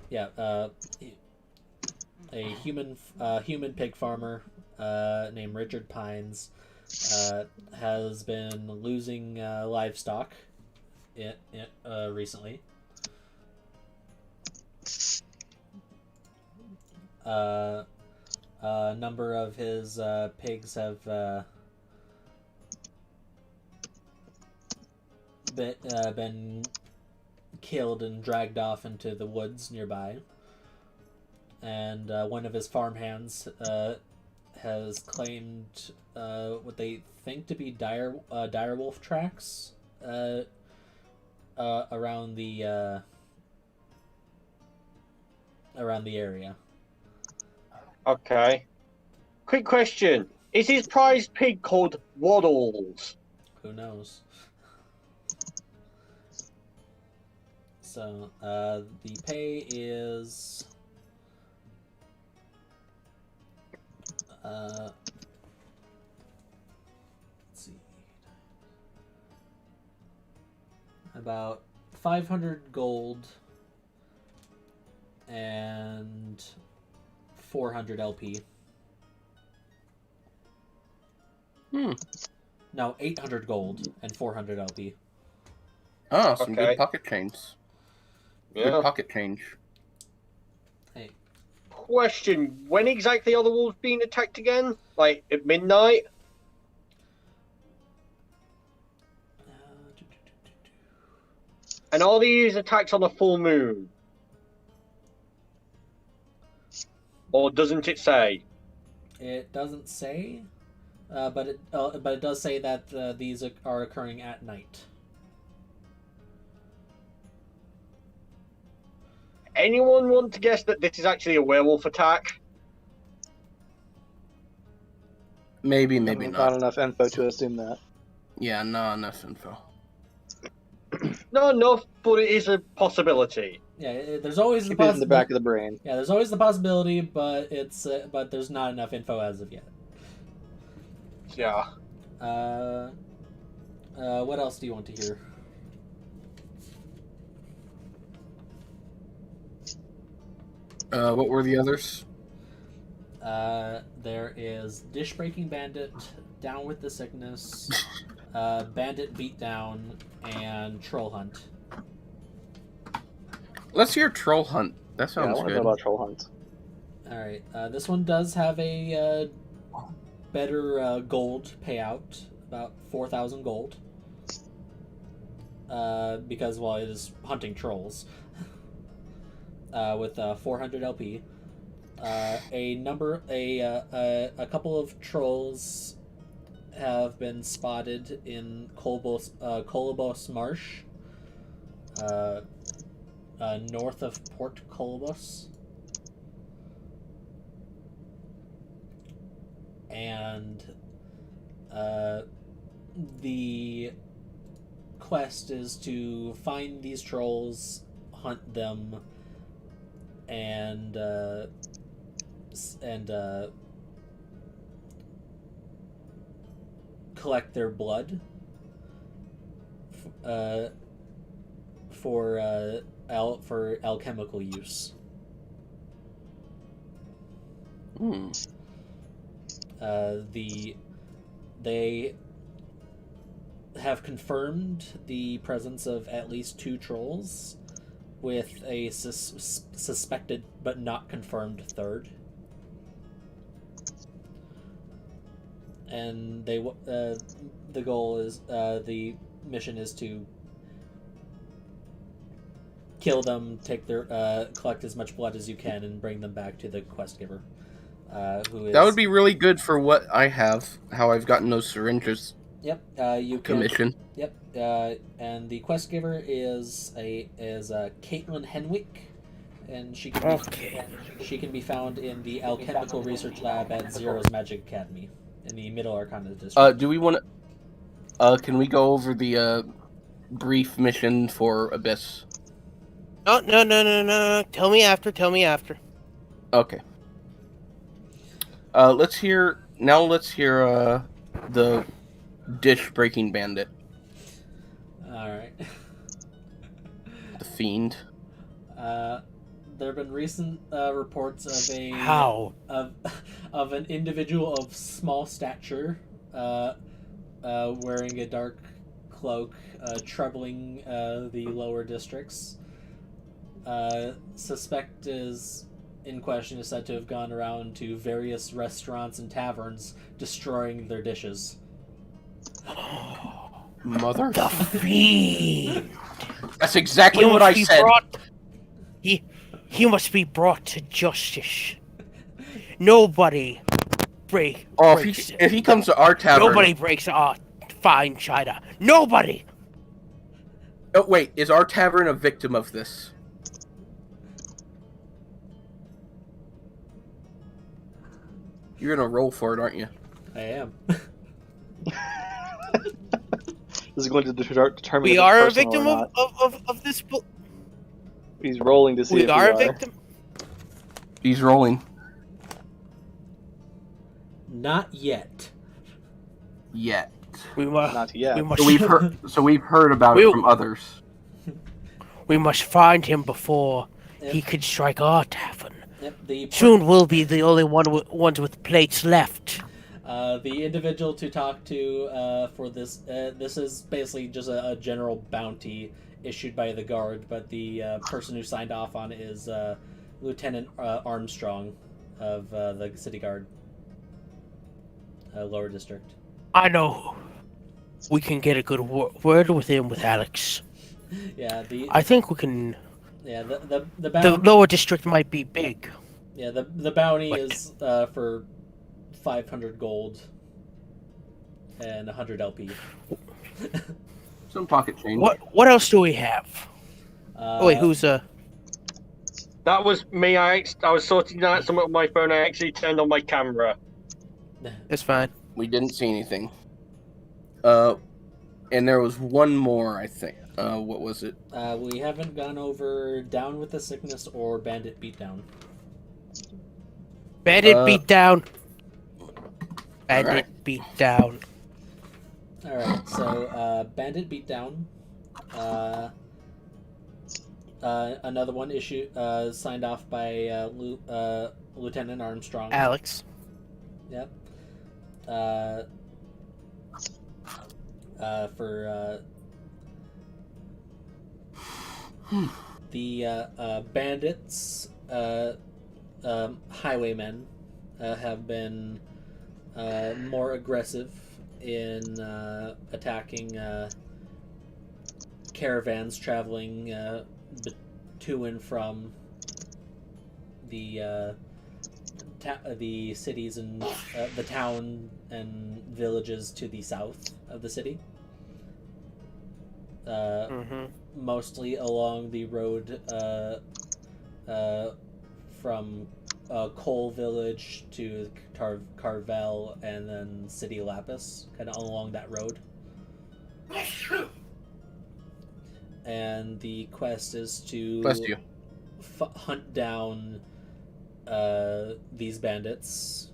Yeah. A human pig farmer named Richard Pines has been losing livestock recently. A number of his pigs have been killed and dragged off into the woods nearby. And one of his farmhands has claimed what they think to be dire wolf tracks around the area. Okay. Quick question. Is his prized pig called Waddles? Who knows? So the pay is let's see, about 500 gold and 400 LP. No, 800 gold and 400 LP. Oh, some Okay. good pocket chains. Good pocket change. Hey, Question. When exactly are the wolves being attacked again? Like at midnight? And are these attacks on a full moon? Or doesn't it say? it doesn't say, but it does say that these are occurring at night. Anyone want to guess that this is actually a werewolf attack? Maybe, maybe Not not. enough info to assume that. Yeah, not enough info. Not enough, but it is a possibility. Yeah, there's always Keep the it in the back of the brain. Yeah, there's always the possibility, but there's not enough info as of yet. Yeah. What else do you want to hear? What were the others? There is Dish Breaking Bandit, Down with the Sickness, Bandit Beatdown, and Troll Hunt. Let's hear Troll Hunt. That Yeah, I sounds want to good. know about Troll Hunt. Alright, this one does have a better gold payout, about 4,000 gold. Because, well, it is hunting trolls. With 400 LP. A couple of trolls have been spotted in Kolobos Marsh, north of Port Kolobos. And the quest is to find these trolls, hunt them, and collect their blood for alchemical use. They have confirmed the presence of at least 2 trolls, with a suspected but not confirmed third. And the goal is the mission is to kill them, take their collect as much blood as you can, and bring them back to the quest giver. Who is... That would be really good for what I have. How I've gotten those syringes. Yep. You can. Commission. Yep. And the quest giver is Caitlin Henwick, and she can be found in the alchemical research lab at Zero's Magic Academy in the Middle Arcana district. Do we want to? Can we go over the brief mission for Abyss? Oh, no. Tell me after. Okay. Let's hear the dish breaking bandit. All right. The fiend. There have been recent reports of a of an individual of small stature, wearing a dark cloak, troubling the lower districts. Suspect is in question is said to have gone around to various restaurants and taverns, destroying their dishes. Mother. The fiend. That's exactly what I said. He must be brought to justice. Nobody breaks. If he comes to our tavern. Nobody breaks our fine china. Nobody. Oh wait, is our tavern a victim of this? You're gonna roll for it, aren't you? I am. This is going to determine. We if it's are a personal victim or not. of this. He's rolling to see if We are a victim. He's rolling. Not yet. Yet. We must. Not yet. We must. So we've heard about it from others. We must find him before Yep. he can strike our tavern. Yep, Soon we'll be the only ones with plates left. the individual to talk to for this this is basically just a general bounty issued by the guard, but the person who signed off on it is Lieutenant Armstrong of the city guard, lower district. I know. We can get a good word with him with Alex. Yeah, I think we can. yeah the The bounty. lower district might be big. Yeah, the bounty What? is for 500 gold and 100 LP. Some pocket change. What else do we have? Oh wait, who's That was me. I was sorting out something on my phone. I actually turned on my camera. It's fine. We didn't see anything. And there was one more, I think. What was it? We haven't gone over Down with the Sickness or Bandit Beatdown. Bandit beat down. Bandit Alright. beat down. Alright, so Bandit Beatdown. Another one signed off by Lieutenant Armstrong. Alex. Yep. For the bandits, highwaymen have been more aggressive in attacking caravans traveling to and from the cities and the town and villages to the south of the city. Mostly along the road from Coal Village to Carvel and then City Lapis, kind of along that road. And the quest is to Bless you. hunt down these bandits,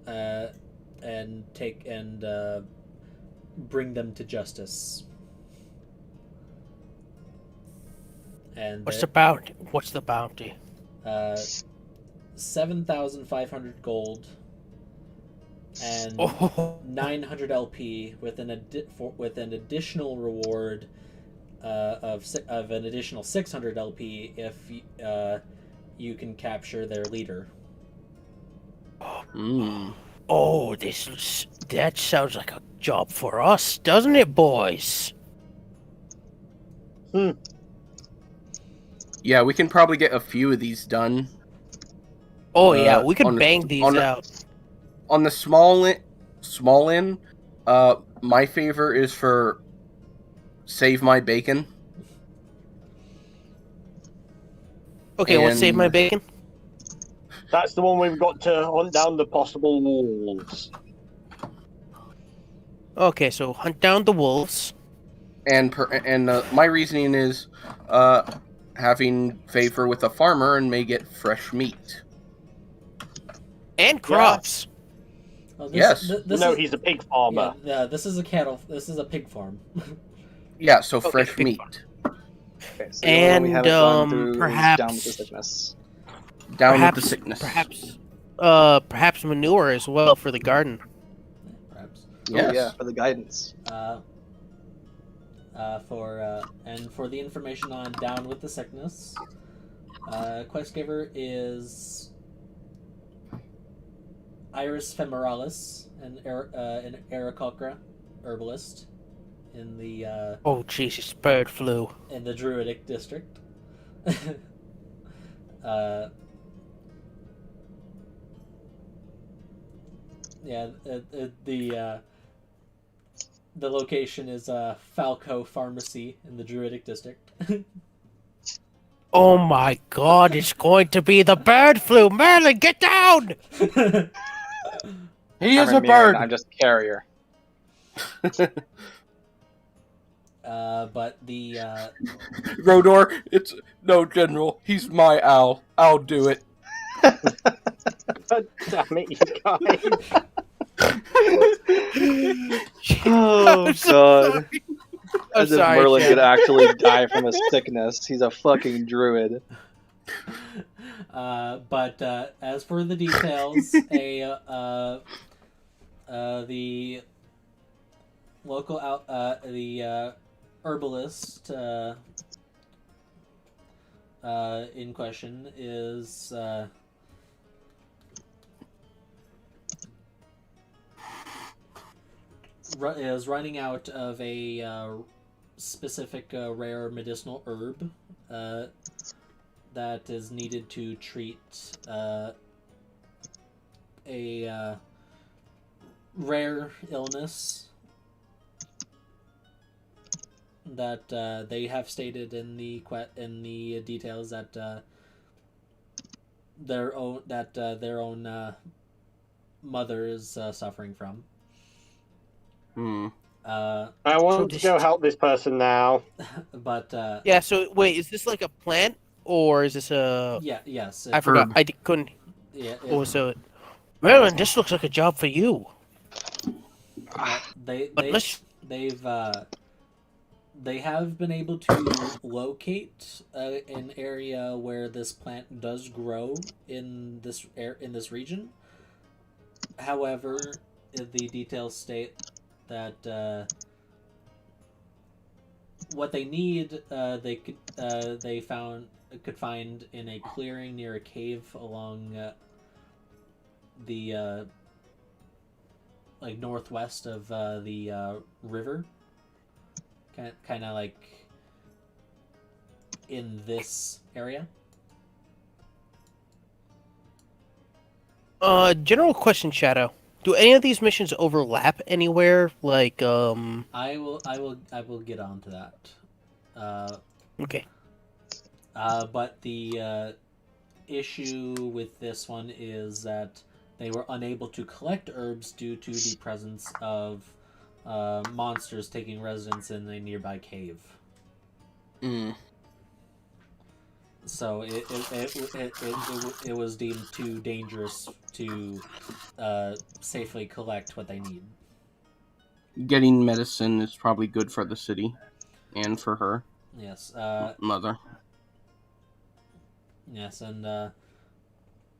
and bring them to justice. And What's the bounty? What's the bounty? 7,500 gold and Oh, 900 LP with an additional reward of an additional 600 LP if you can capture their leader. oh, that sounds like a job for us, doesn't it, boys? Yeah, we can probably get a few of these done. Oh yeah, we could on the- bang these on the- out. On the small end, my favor is for save my bacon. Okay, what's save my and- bacon? That's the one we've got to hunt down the possible wolves. Okay, so hunt down the wolves. And my reasoning is having favor with a farmer and may get fresh meat. And crops. Well, Yes. He's a pig farmer. Yeah, this is a cattle. This is a pig farm. Yeah, so Okay, fresh big meat. Okay, so the only one we haven't gone through is perhaps- down with the sickness. Down with the sickness. Perhaps manure as well for the garden. Perhaps. Yes. Oh yeah, for the guidance. For the information on Down with the Sickness, quest giver is Iris Femoralis, an Aarakocra herbalist in the Oh Jesus, bird flu. in the Druidic district. Yeah, the location is Falco Pharmacy in the Druidic district. Oh my God, it's going to be the bird flu. Merlin, get down! He is I'm a bird. I'm just carrier. But the Rodor, it's no general. He's my owl. I'll do it. God damn it, you guys. Oh I'm so god. sorry. As if sorry, Merlin Chad. could actually die from a sickness. He's a fucking druid. but as for the details, the local herbalist in question is running out of a specific rare medicinal herb that is needed to treat a rare illness that they have stated in the details that their own mother is suffering from. I want to go help this person now. But Yeah, so wait, is this like a plant or is this a? yes, I forgot. herb. Couldn't. Yeah, Oh, so Merlin, this looks like a job for you. They have been able to locate an area where this plant does grow in this region. However, the details state that what they need they could find in a clearing near a cave along the like northwest of the river, kind of like in this area. General question, Shadow. Do any of these missions overlap anywhere? Like, I will get on to that. Okay. But the issue with this one is that they were unable to collect herbs due to the presence of monsters taking residence in a nearby cave. So it was deemed too dangerous to safely collect what they need. Getting medicine is probably good for the city and for her Yes. mother. Yes, and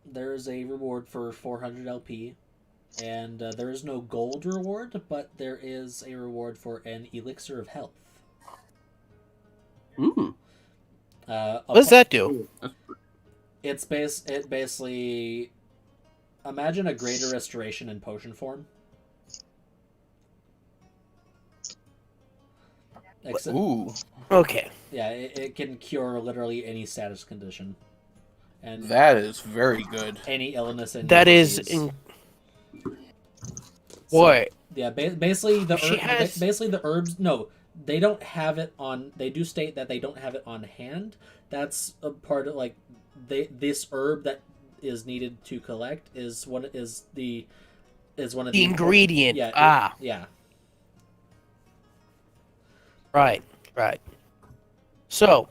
there is a reward for 400 LP, and there is no gold reward, but there is a reward for an elixir of health. Mm. What does that do? It basically imagine a greater restoration in potion form. Except, Ooh, Okay. yeah, it can cure literally any status condition, and that is very good. any illness and That is disease. What? Yeah, basically She has- basically the herbs. No, they don't have it on. They do state that they don't have it on hand. That's a part of like this herb that is needed to collect is one of the ingredient. Yeah, yeah. Right. So,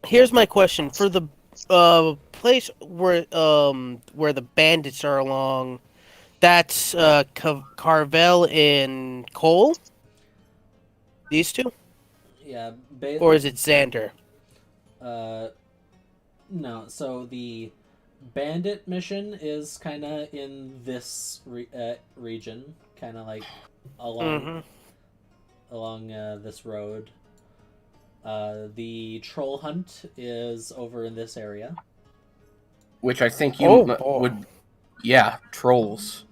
here's my question for the place where the bandits are along. That's Carvel and Cole. These two, Yeah, or is it Xander? No. So the bandit mission is kind of in this region, kind of like along this road. The troll hunt is over in this area. Which I think you Oh, boy. would. Yeah, trolls.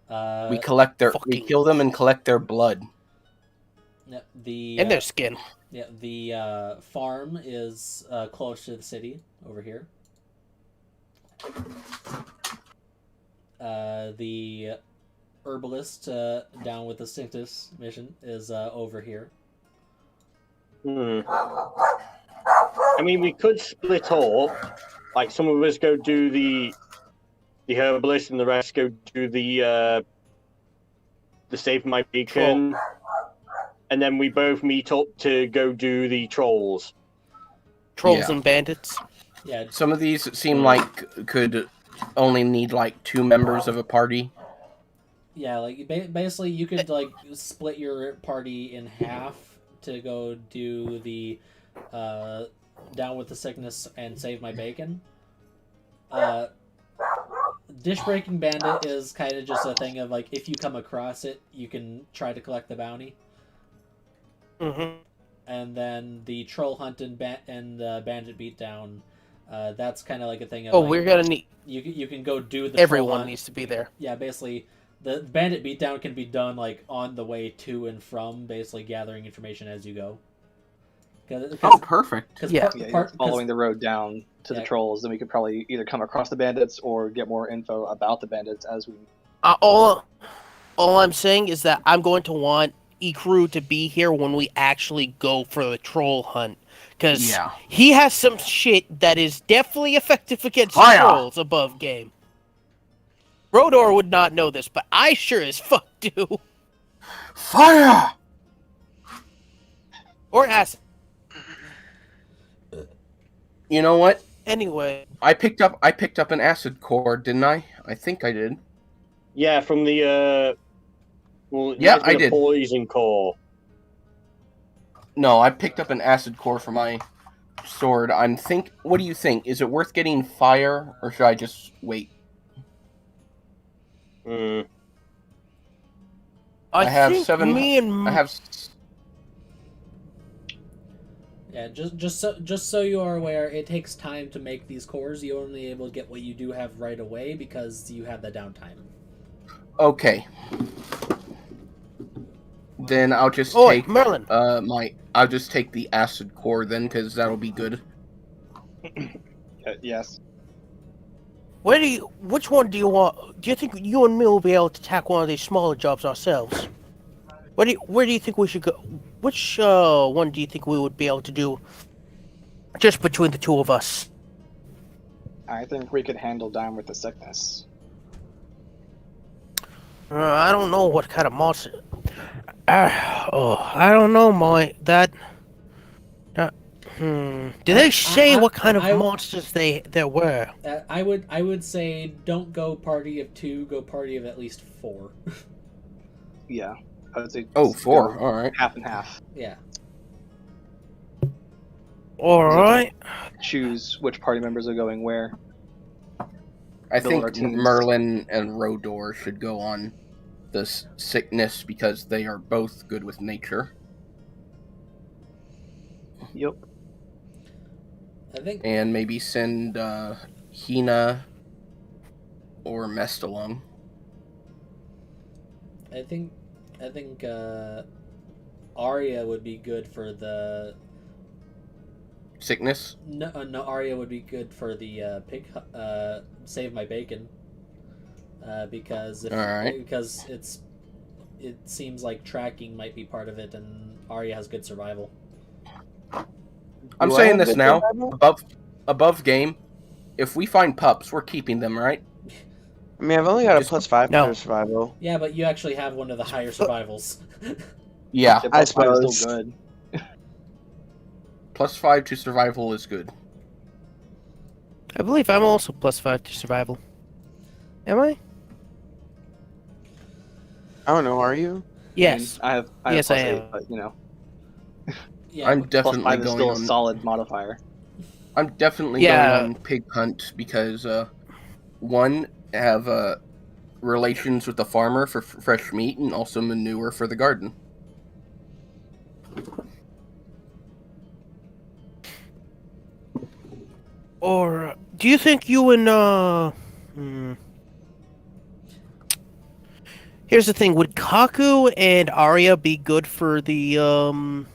We collect their. We fucking- kill them and collect their blood. And their skin. Yeah, the farm is close to the city over here. The herbalist down with the Stinctus mission is over here. I mean, we could split up. Like, some of us go do the herbalist, and the rest go do the save my beacon, and then we both meet up to go do the trolls. Trolls Yeah. and bandits. Yeah, Some of these seem like could only need like 2 members of a party. yeah. Like basically, you could like split your party in half to go do the down with the sickness and save my bacon. Dish breaking bandit is kind of just a thing of like if you come across it, you can try to collect the bounty. Mm-hmm. And then the troll hunt and bandit beatdown, that's kind of like a thing of Oh, like, we're gonna need. you can go do the troll Everyone hunt. needs to be there. Yeah, basically the bandit beatdown can be done like on the way to and from, basically gathering information as you go. Oh, perfect. Yeah. Following the road down to the trolls, then we could probably either come across the bandits or get more info about the bandits as we. All I'm saying is that I'm going to want E-Crew to be here when we actually go for the troll hunt. Because he has some shit that is definitely effective against trolls above game. Rodor would not know this, but I sure as fuck do. Fire! Or acid. You know what? Anyway. I picked up an acid core, didn't I? I think I did. Yeah, from the well, Yeah, I did. Poison core. No, I picked up an acid core for my sword. What do you think? Is it worth getting fire, or should I just wait? I have think 7. Me and I have. Yeah, just so you are aware, it takes time to make these cores. You're only able to get what you do have right away because you have the downtime. Okay. Then I'll just take Merlin. I'll just take the acid core then, because that'll be good. Yes. Which one do you want? Do you think you and me will be able to tack one of these smaller jobs ourselves? Where do you think we should go? Which one do you think we would be able to do just between the two of us? I think we could handle down with the sickness. I don't know what kind of monster. I don't know, Did they say what kind of I- monsters there were? I would say don't go party of 2, go party of at least 4. Yeah, I would say. Oh, 4. go All right. half and half. Yeah. All right. Choose which party members are going where. I Build think our teams. Merlin and Rodor should go on this sickness because they are both good with nature. Yep. I think And maybe send Hina or Mest along. I think Arya would be good for the Sickness? no Arya would be good for the pig save my bacon. Because Alright. because it seems like tracking might be part of it, and Arya has good survival. I'm Do I saying have this good now. survival? Above game. If we find pups, we're keeping them, right? I mean, I've only got a Just- +5 No. for survival. Yeah, but you actually have one of the higher survivals. Yeah. Yeah, I +5 is suppose. still good. +5 to survival is good. I believe I'm also +5 to survival. Am I? I don't know. Are you? Yes. I have Yes, I +8, am. but you know, Yeah, I'm but- definitely +5 is going still a on. solid modifier. I'm definitely Yeah. going on pig hunt because one, have relations with the farmer for fresh meat and also manure for the garden. Or do you think you and Here's the thing: would Kaku and Arya be good for the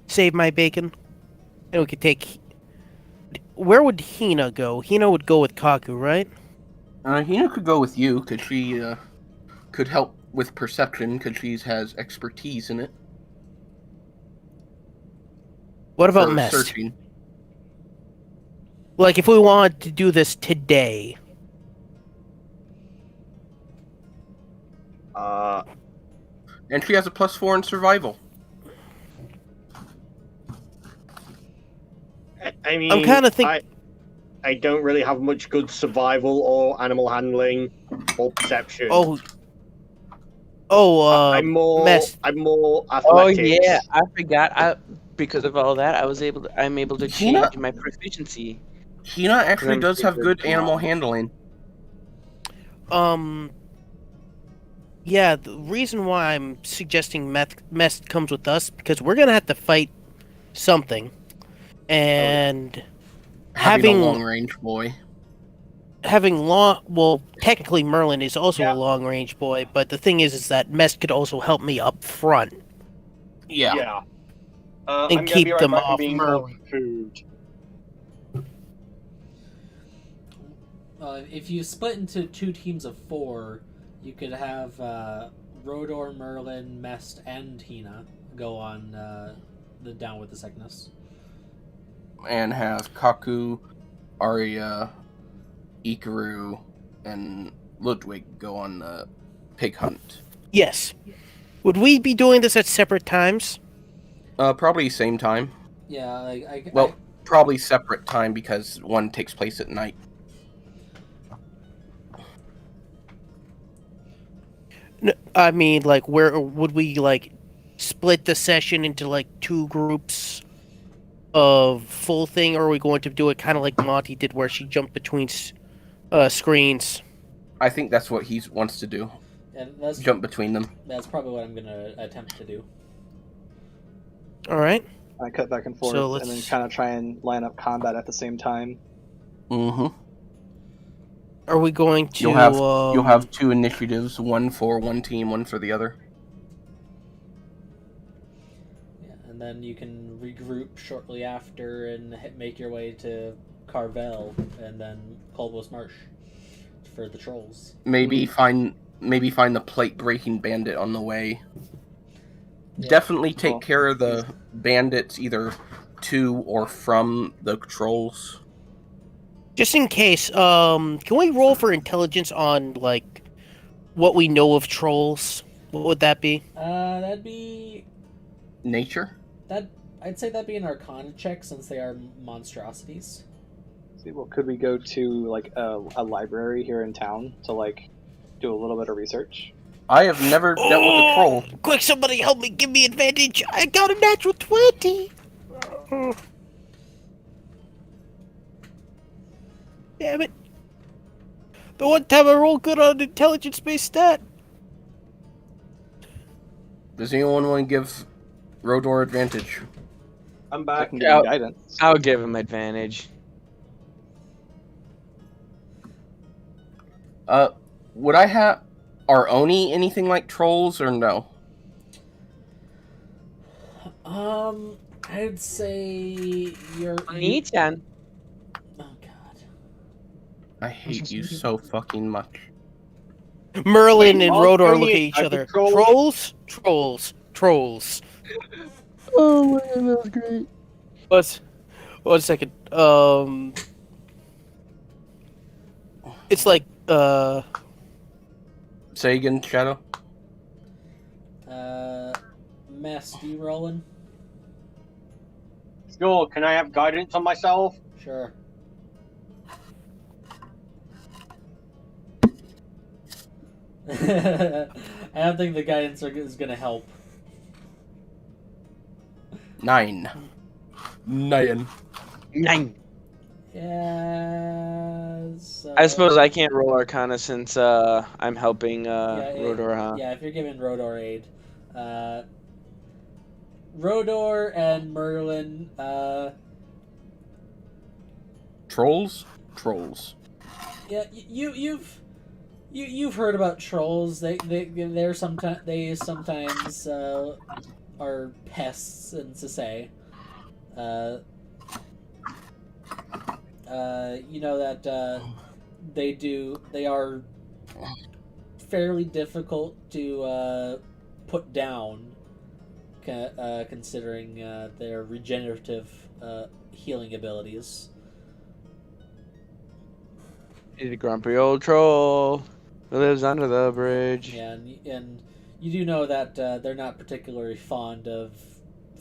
save my bacon? And we could take. Where would Hina go? Hina would go with Kaku, right? Hina could go with you because she could help with perception because she has expertise in it. What about for Mest? searching. Like, if we wanted to do this today, And she has a +4 in survival. I mean, I'm kind of thinking. I don't really have much good survival or animal handling or perception. I'm more Mest. athletics. Oh yeah, I forgot. Because of all that, I'm able to Hina- change my proficiency. Hina actually I'm does have super good animal strong. handling. Yeah, the reason why I'm suggesting Mest comes with us because we're gonna have to fight something, and Having a Having- long range boy. well, technically Merlin is also Yeah. a long range boy, but the thing is that Mest could also help me up front. Yeah. Yeah. And I'm gonna keep be right them back. I'm off being Merlin. called food. If you split into 2 teams of 4, you could have Rodor, Merlin, Mest, and Hina go on the down with the sickness. And have Kaku, Arya, Ikaru, and Ludwig go on the pig hunt. Yes. Would we be doing this at separate times? Probably same time. Yeah, like Well, probably separate time because one takes place at night. I mean, like, where would we like split the session into like 2 groups of full thing, or are we going to do it kind of like Monty did, where she jumped between screens? I think that's what he wants to do. and that's Jump between them. probably what I'm gonna attempt to do. All right. I cut back and forth, So and then let's- kind of try and line up combat at the same time. Mm-hmm. Are we going to? You'll have 2 initiatives, one for one team, one for the other. Yeah, and then you can regroup shortly after and make your way to Carvel and then Colbos Marsh for the trolls. Maybe find the plate breaking bandit on the way. Yeah. Definitely take Cool. care of the bandits either to or from the trolls. Just in case, can we roll for intelligence on like what we know of trolls? What would that be? That'd be Nature? that I'd say that'd be an Arcana check since they are monstrosities. See, well, could we go to like a library here in town to like do a little bit of research? I have never dealt with a troll. Quick, somebody help me! Give me advantage! I got a natural 20. Damn it! The one time I rolled good on an intelligence-based stat. Does anyone want to give Rodor advantage? I'm I back. can give you guidance. I'll give him advantage. Would I have... Are Oni anything like trolls, or no? I'd say you're... Oni-chan. Oh, God. I hate you so fucking much. Merlin Wait, and all Rodor three look at is each type of other. troll? Trolls? Trolls. Trolls. Oh my god, that was great. One second. It's like, Say again, Shadow? Mess, you rolling? Sure, can I have guidance on myself? Sure. I don't think the guidance is gonna help. 9. 9. 9. Yeah. So... I suppose I can't roll Arcana since I'm helping Yeah, Rodor, huh? Yeah, if you're giving Rodor aid. Rodor and Merlin, Trolls? Trolls. yeah, you've heard about trolls. They're sometimes are pests, and to say, you know that they are fairly difficult to put down, considering their regenerative healing abilities. He's a grumpy old troll who lives under the bridge. Yeah, and you do know that they're not particularly fond of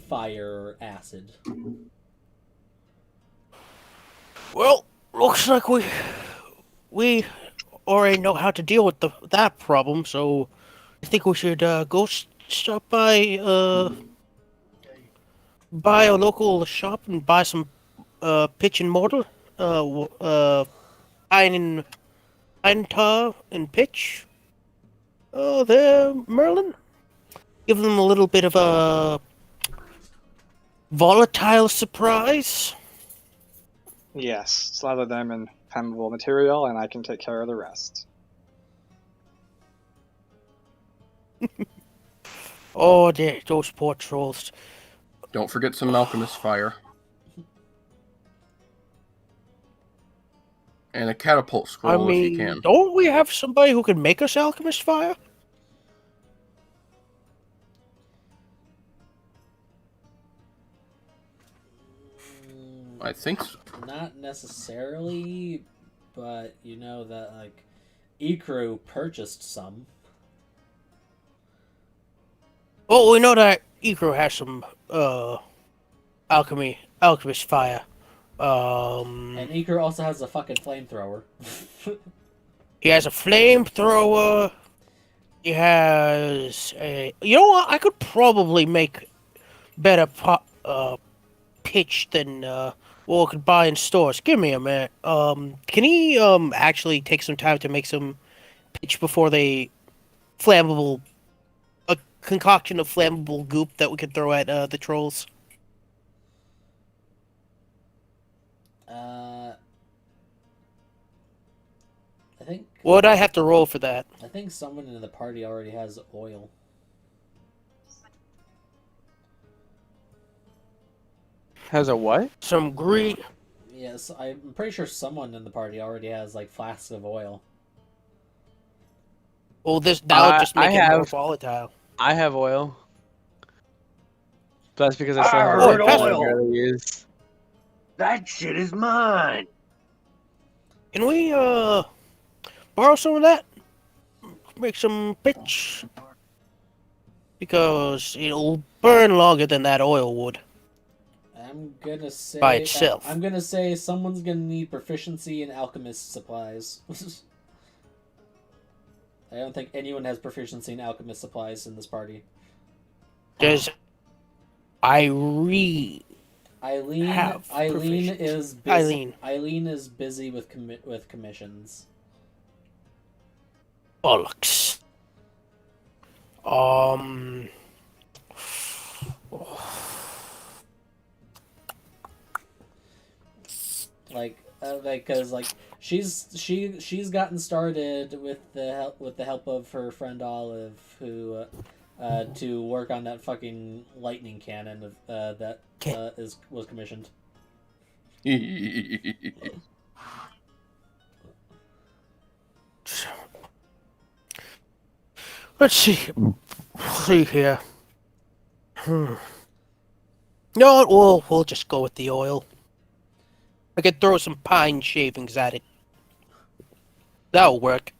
fire or acid. well, looks like we already know how to deal with that problem, so I think we should go stop by a local shop and buy some pitch and mortar, iron tar and pitch. Oh, there, Merlin. Give them a little bit of a volatile surprise. Yes, slather them in flammable material, and I can take care of the rest. Oh, those poor trolls. Don't forget some alchemist fire. And a catapult I scroll if you mean, can. don't we have somebody who can make us alchemist fire? I think so. Not necessarily, but you know that like Ikru purchased some. Oh, we know that Ikro has some alchemist fire. And Ikru also has a fucking flamethrower. He has a flamethrower. He has a. You know what? I could probably make better pitch than what we could buy in stores. Give me a minute. Can he actually take some time to make some pitch before they flammable a concoction of flammable goop that we could throw at the trolls? I think. Would I have to roll for that? I think someone in the party already has oil. Has a what? Some green. Yes, I'm pretty sure someone in the party already has like flasks of oil. Well, that would just make I it more have- volatile. I have oil. But that's because I still I have heard oil I oil. barely use. That shit is mine. Can we borrow some of that? Make some pitch? Because it'll burn longer than that oil would. I'm gonna say By itself. I'm gonna say someone's gonna need proficiency in alchemist supplies. I don't think anyone has proficiency in alchemist supplies in this party. Does Irene have Eileen proficiency? is busy. Eileen. Eileen is busy with commissions. Bollocks. Cause she's gotten started with the help of her friend Olive, who to work on that fucking lightning cannon that was commissioned. Let's see. See here. No, we'll just go with the oil. I could throw some pine shavings at it. That'll work.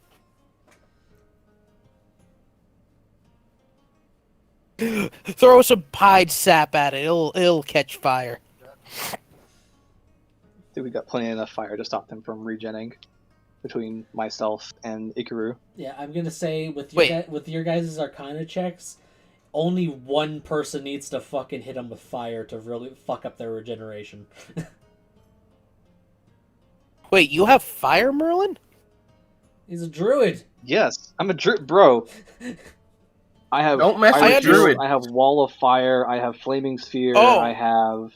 Throw some pine sap at it. It'll catch fire. I think we got plenty enough fire to stop them from regenning between myself and Ikaru. Yeah, I'm gonna say with your guys' Arcana checks, only one person needs to fucking hit them with fire to really fuck up their regeneration. Wait, you have fire, Merlin? He's a druid. Yes, I'm a bro. I have. Don't mess with druid. I have wall of fire. I have flaming sphere. Oh. I have.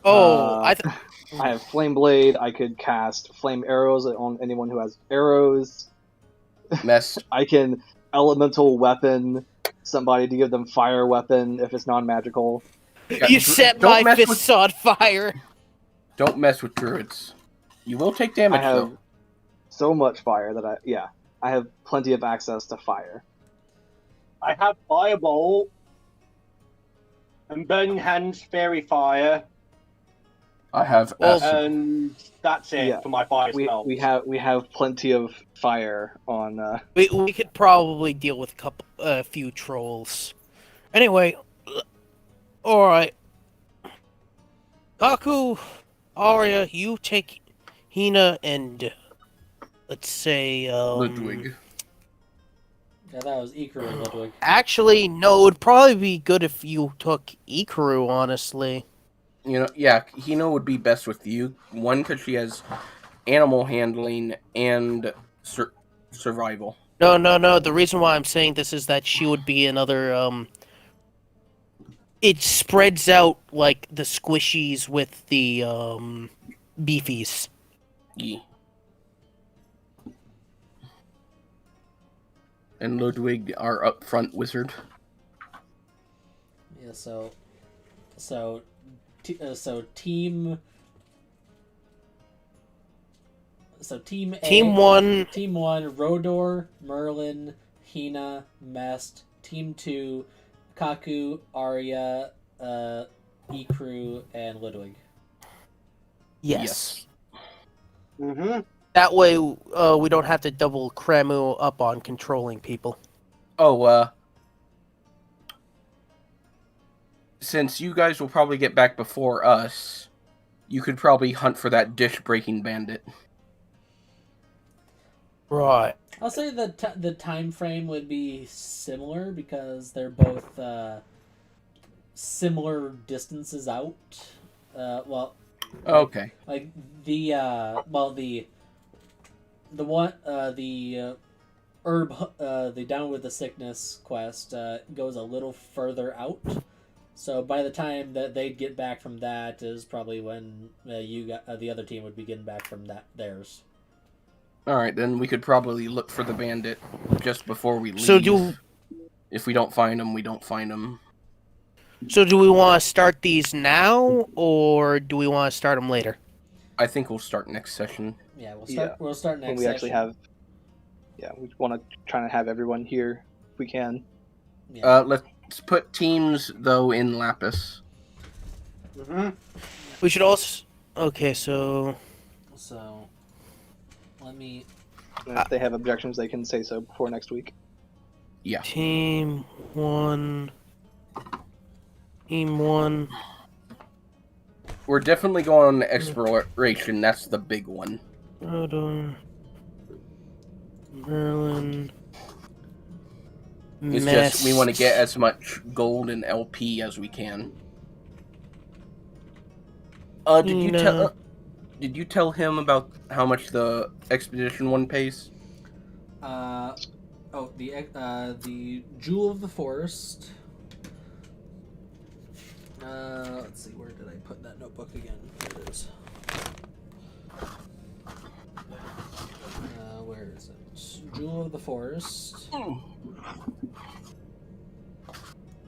I have flame blade. I could cast flame arrows on anyone who has arrows. Mess. I can elemental weapon somebody to give them fire weapon if it's non-magical. You set my fists on fire. Don't mess with druids. You will take damage I have though. so much fire that I have plenty of access to fire. I have Firebolt and Burning Hands, Fairy Fire, I have and that's it Yeah. for my fire spells. We have plenty of fire on. We could probably deal with a few trolls. Anyway, all right. Kaku, Arya, you take Hina and let's say Ludwig. Yeah, that was Ikaru and Ludwig. Actually, no, it'd probably be good if you took Ikaru, honestly. You know, yeah, Hino would be best with you. One, because she has animal handling and survival. No. The reason why I'm saying this is that she would be another. It spreads out like the squishies with the beefies. Yeah. And Ludwig, our upfront wizard. Yeah, team A, Team 1. Team 1, Rodor, Merlin, Hina, Mest. Team 2, Kaku, Arya, Ikaru, and Ludwig. Yes. Mm-hmm. That way, we don't have to double Cramu up on controlling people. Oh, since you guys will probably get back before us, you could probably hunt for that dish-breaking bandit. Right. I'll say the time frame would be similar because they're both similar distances out. Okay. Like the Down with the Sickness quest goes a little further out. So by the time that they'd get back from that is probably when the other team would be getting back from theirs. All right, then we could probably look for the bandit just before we leave. So if we don't find him, we don't find him. So do we want to start these now, or do we want to start them later? I think we'll start next session. Yeah, we'll start next When we session. actually have. Yeah, we want to try to have everyone here if we can. Yeah. Let's put teams though in Lapis. Mm-hmm. We should also. Okay, so let me. And if they have objections, they can say so before next week. Yeah. Team 1. we're definitely going on exploration. That's the big one. Merlin. It's just we want to get as much gold and LP as we can. Did you tell him about how much the expedition one pays? The Jewel of the Forest. Let's see, where did I put that notebook again? Here it is. Where is it? Jewel of the Forest.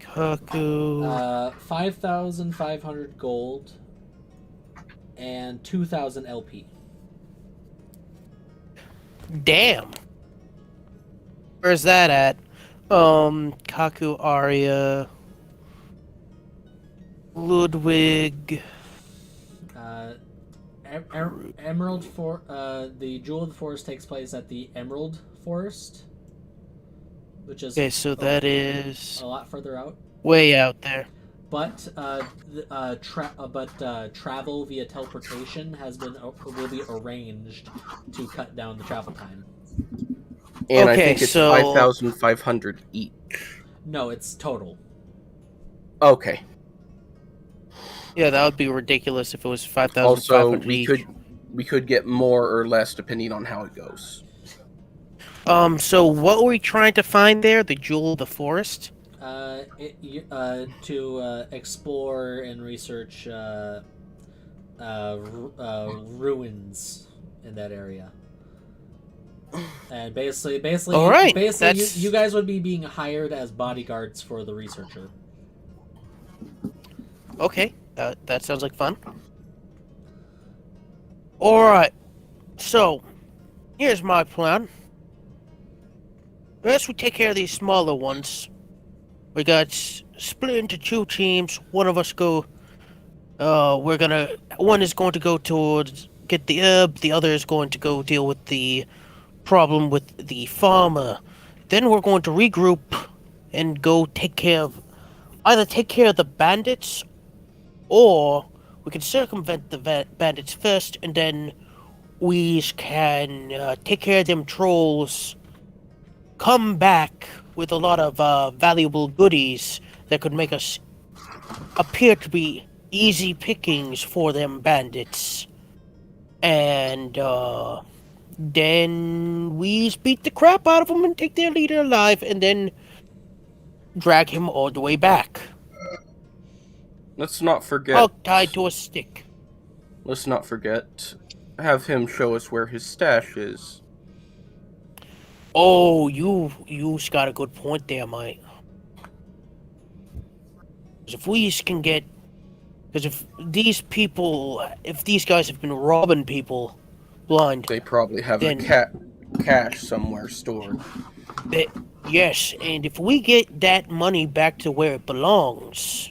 Kaku. 5,500 gold and 2,000 LP. Damn. Where's that at? Kaku, Arya, Ludwig. Emerald for the Jewel of the Forest takes place at the Emerald Forest, which is Okay, so that is a lot further out. way out there. But travel via teleportation will be arranged to cut down the travel time. And Okay, I think it's so- 5,500 each. No, it's total. Okay. Yeah, that would be ridiculous if it was Also, 5,500 each. we could get more or less depending on how it goes. So what were we trying to find there? The Jewel of the Forest? To explore and research ruins in that area. And basically, All right, you guys would be being hired as bodyguards for the researcher. Okay, that sounds like fun. Alright, so, here's my plan. First, we take care of these smaller ones. We got split into two teams. One of us go... one is going to go towards get the herb. The other is going to go deal with the problem with the farmer. Then we're going to regroup and go either take care of the bandits, or we can circumvent the bandits first, and then we can take care of them trolls, come back with a lot of valuable goodies that could make us appear to be easy pickings for them bandits. And then we beat the crap out of them and take their leader alive, and then drag him all the way back. Let's not forget. Hog tied to a stick. Let's not forget. Have him show us where his stash is. Oh, you got a good point there, mate. If these guys have been robbing people blind, They probably have Then- cash somewhere stored. yes, and if we get that money back to where it belongs,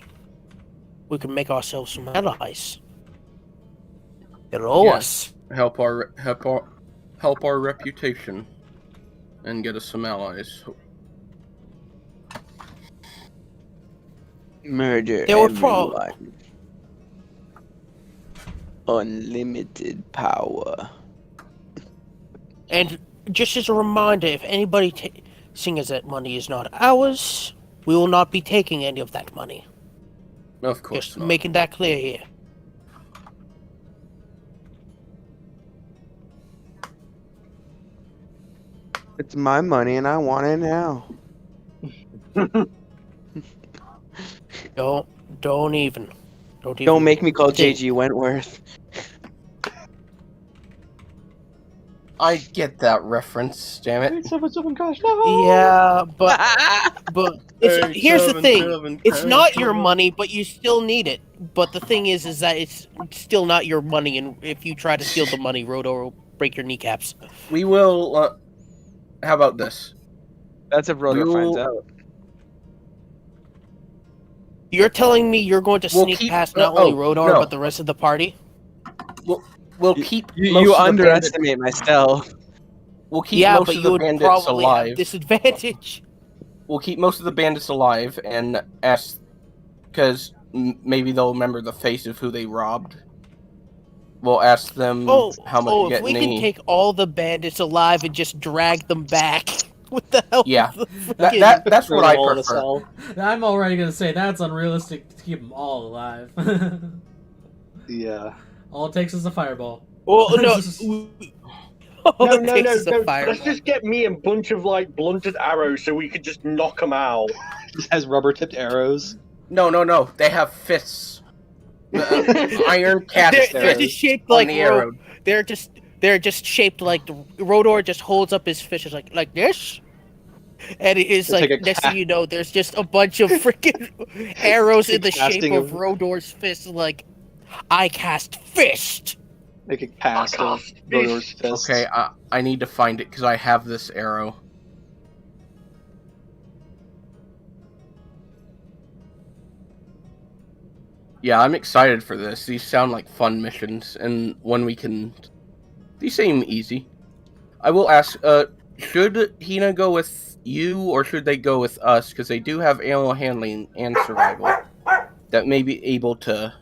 we can make ourselves some allies. They'll owe us. Help our reputation, and get us some allies. Murder They would everyone. Unlimited power. And just as a reminder, if anybody seeing as that money is not ours, we will not be taking any of that money. Of course Just not. making that clear here. It's my money and I want it now. Don't even. Don't make me call JG Wentworth. I get that reference, damn it. 877 cash, no! Yeah, but here's the thing. It's not your money, but you still need it. But the thing is that it's still not your money, and if you try to steal the money, Rodo will break your kneecaps. We will. How about this? That's if Rodo finds out. You're telling me you're going to We'll sneak keep- past not oh, only Rodor, no. but the rest of the party? We'll keep. You most of the underestimate my stealth. We'll keep Yeah, most but of you the would bandits probably have alive. disadvantage. We'll keep most of the bandits alive and ask, because maybe they'll remember the face of who they robbed. We'll ask them how much if get we can any. take all the bandits alive and just drag them back with the help Yeah. of the That's Throw what them I all in a prefer. cell. I'm already gonna say that's unrealistic to keep them all alive. Yeah. All it takes is a fireball. Well, no. No, It no, takes no, us a no. fireball. Let's just get me a bunch of like blunted arrows so we could just knock them out. Just has rubber-tipped arrows. No. They have fists. Iron cast They're fists just shaped on like the arrow. They're just shaped like Rodor just holds up his fish like this, and it is It's like like a next cat. thing you know, there's just a bunch of freaking arrows in the shape Casting of of- Rodor's fist. Like, I cast fist. Make a cast of cast Rodor's fist. fist. Okay, I need to find it because I have this arrow. Yeah, I'm excited for this. These sound like fun missions, and when we can... These seem easy. I will ask, should Hina go with you, or should they go with us? Because they do have animal handling and survival. That may be able to...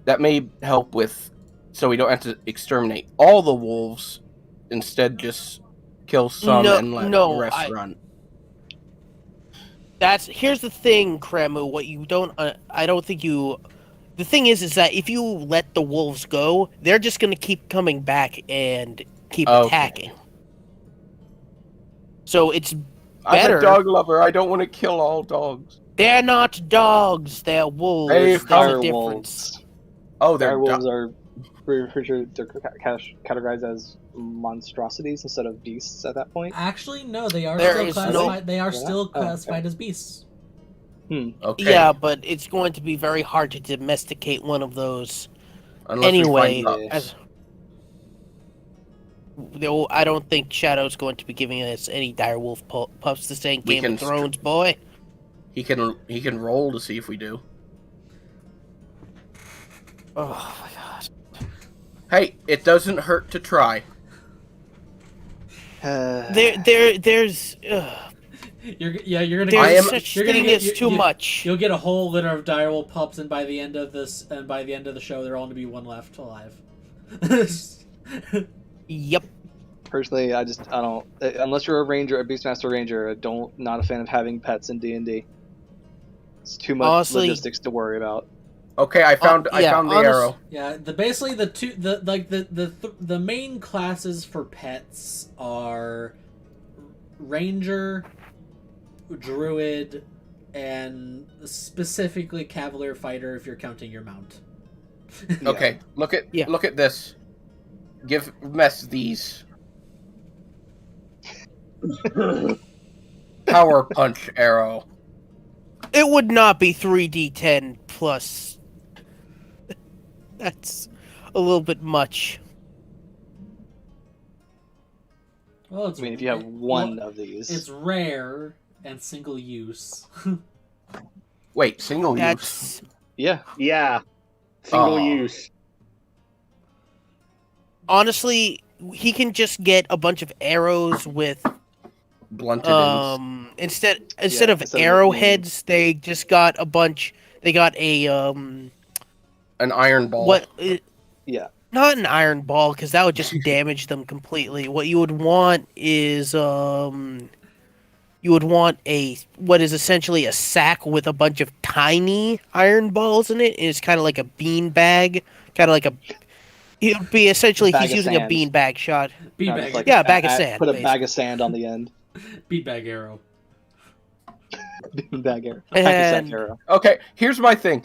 That may help with... So we don't have to exterminate all the wolves. Instead, just kill some and let the rest run. Here's the thing, Kremu. What you don't, I don't think you. The thing is that if you let the wolves go, they're just gonna keep coming back and keep attacking. So it's better. I'm a dog lover. I don't want to kill all dogs. They're not dogs. They're wolves. Hey, There's Fire a difference. wolves. Oh, they're Fire wolves are pretty sure they're categorized as monstrosities instead of beasts at that point. Actually, no, they are There still is classified. They are Yeah? still Oh, classified as beasts. okay. Yeah, but it's going to be very hard to domesticate one of those. Unless we Anyway, find pups. I don't think Shadow's going to be giving us any direwolf pups. This ain't We Game can of Thrones, boy. He can roll to see if we do. Oh my god. Hey, it doesn't hurt to try. There's You're gonna. there's Get, such you're gonna thing get, as too much. You'll get a whole litter of direwolf pups, and by the end of this, and by the end of the show, there'll only be one left alive. Yep. Personally, I don't. Unless you're a ranger, a beastmaster ranger, not a fan of having pets in D&D. It's too much Honestly- logistics to worry about. Okay, I found the arrow. Yeah, basically the main classes for pets are ranger, druid, and specifically cavalier fighter if you're counting your mount. Okay, look at this. Give Mess these. Power punch arrow. It would not be 3d10 plus. That's a little bit much. Well, it's, I mean, if you have one of these, it's rare and single use. Wait, single use. That's yeah. Yeah. Single Oh. use. honestly, he can just get a bunch of arrows with Blunted ends. instead instead of of arrowheads, they just got a bunch. They got a An iron ball. what? Yeah. Not an iron ball, because that would just damage them completely. What you would want is you would want what is essentially a sack with a bunch of tiny iron balls in it. And it's kind of like a bean bag, kind of like a. It would be essentially Bag he's of using sand. a bean bag shot. Beanbag, Like, Yeah, a bag of sand, Put a basically. bag of sand on the end. beanbag arrow. Bag arrow. And- Pack of sand arrow. Okay, here's my thing.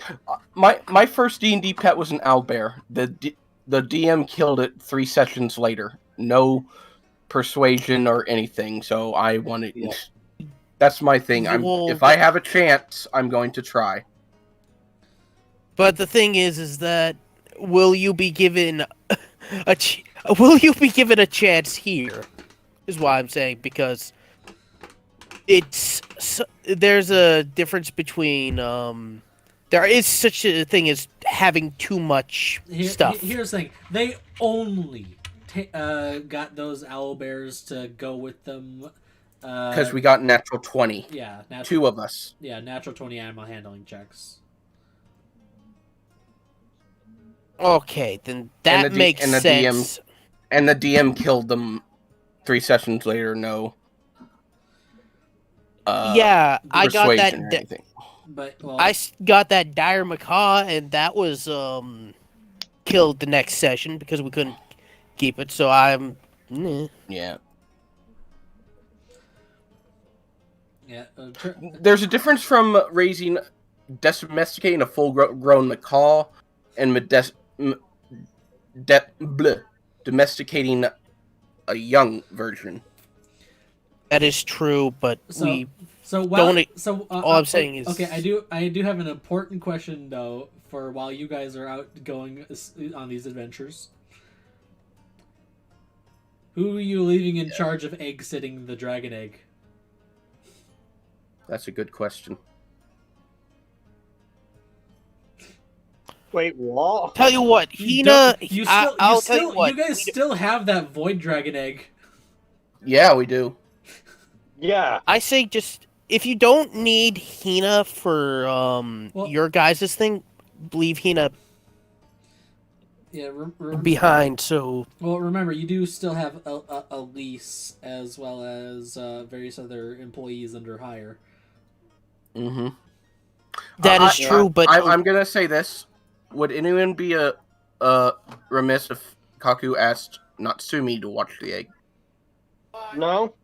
My first D&D pet was an owlbear. The DM killed it 3 sessions later. No persuasion or anything, so I wanted. Yeah. That's my thing. Well, if I have a chance, I'm going to try. But the thing is that will you be given will you be given a chance here? Is why I'm saying, because there's a difference between there is such a thing as having too much stuff. Here's the thing: they only got those owlbears to go with them Because we got natural 20. yeah, 2 of us. natural 20 animal handling checks. Okay, then And that the D- makes and the DM sense. And the DM killed them 3 sessions later. No Yeah, I got that. persuasion or anything. But well, Got that dire macaw, and that was killed the next session because we couldn't keep it. So I'm. Yeah. yeah. There's a difference from domesticating a full-grown macaw and domesticating a young version. That is true, but we So while, don't. so all I'm saying is okay. I do have an important question though for while you guys are out going on these adventures. Who are you leaving in charge of egg sitting the dragon egg? That's a good question. Wait, what? Tell you what, Hina. I'll tell you what. You guys still have that void dragon egg. Yeah, we do. Yeah. I say just if you don't need Hina for your guys' thing, leave Hina Yeah, behind. So well, remember you do still have a lease as well as various other employees under hire. Mm-hmm. that is true, but I'm gonna say this: would anyone be remiss if Kaku asked Natsumi to watch the egg? No.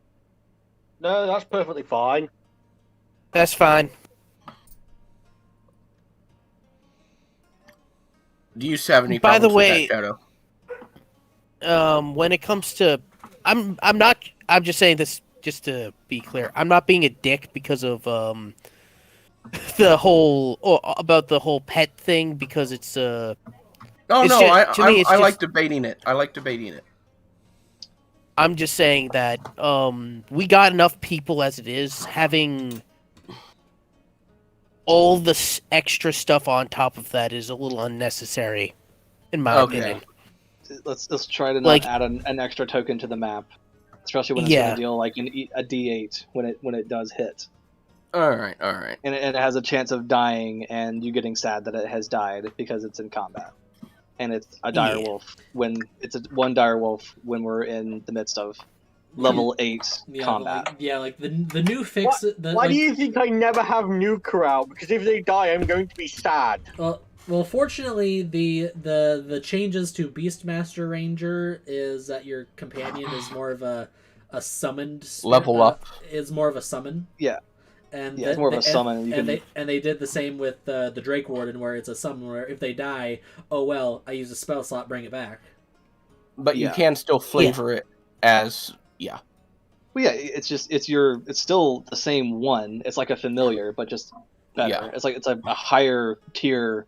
No, that's perfectly fine. that's fine. Do you have any By the problems way, with that, Shadow? When it comes to, I'm not. I'm just saying this just to be clear. I'm not being a dick because of the whole about the whole pet thing because it's No, it's no, just- to me, it's I like just- debating it. I like debating it. I'm just saying that we got enough people as it is. Having all the extra stuff on top of that is a little unnecessary, in my opinion. Let's try to not Like- add an extra token to the map, especially when it's Yeah. going to deal like a D8 when it does hit, All right. and it has a chance of dying, and you getting sad that it has died because it's in combat, and it's a dire wolf when it's one dire wolf when we're in the midst of level 8 combat. Like the new fix. Why do you think I never have Nuka out? Because if they die, I'm going to be sad. Well, fortunately, the changes to Beastmaster Ranger is that your companion is more of a summoned Level up. Is more of a summon. Yeah. And Yeah, it's more of a summon. They did the same with the Drake Warden, where it's a summon where if they die, oh well, I use a spell slot, bring it back. But you Yeah. can still flavor it as Well, yeah, it's still the same one. It's like a familiar, but just better. Yeah. It's a higher tier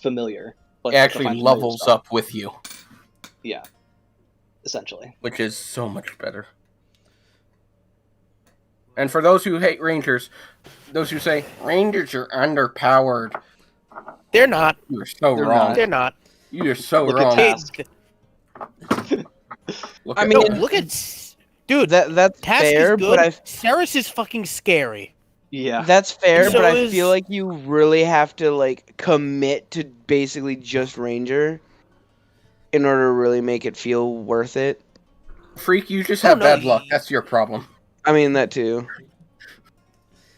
familiar. But it actually defines levels stuff. up with you, Yeah, essentially. which is so much better. And for those who hate Rangers, those who say Rangers are underpowered, They're not. you're so They're wrong. not. They're not. You're so Look at wrong. Task. Look I at mean, that. Look at dude. That's Task fair, is good. but I Ceres is fucking scary. Yeah. That's fair, So but I is- feel like you really have to like commit to basically just Ranger in order to really make it feel worth it. Freak, you just Oh, have no, bad luck. you- That's your problem. I mean that too.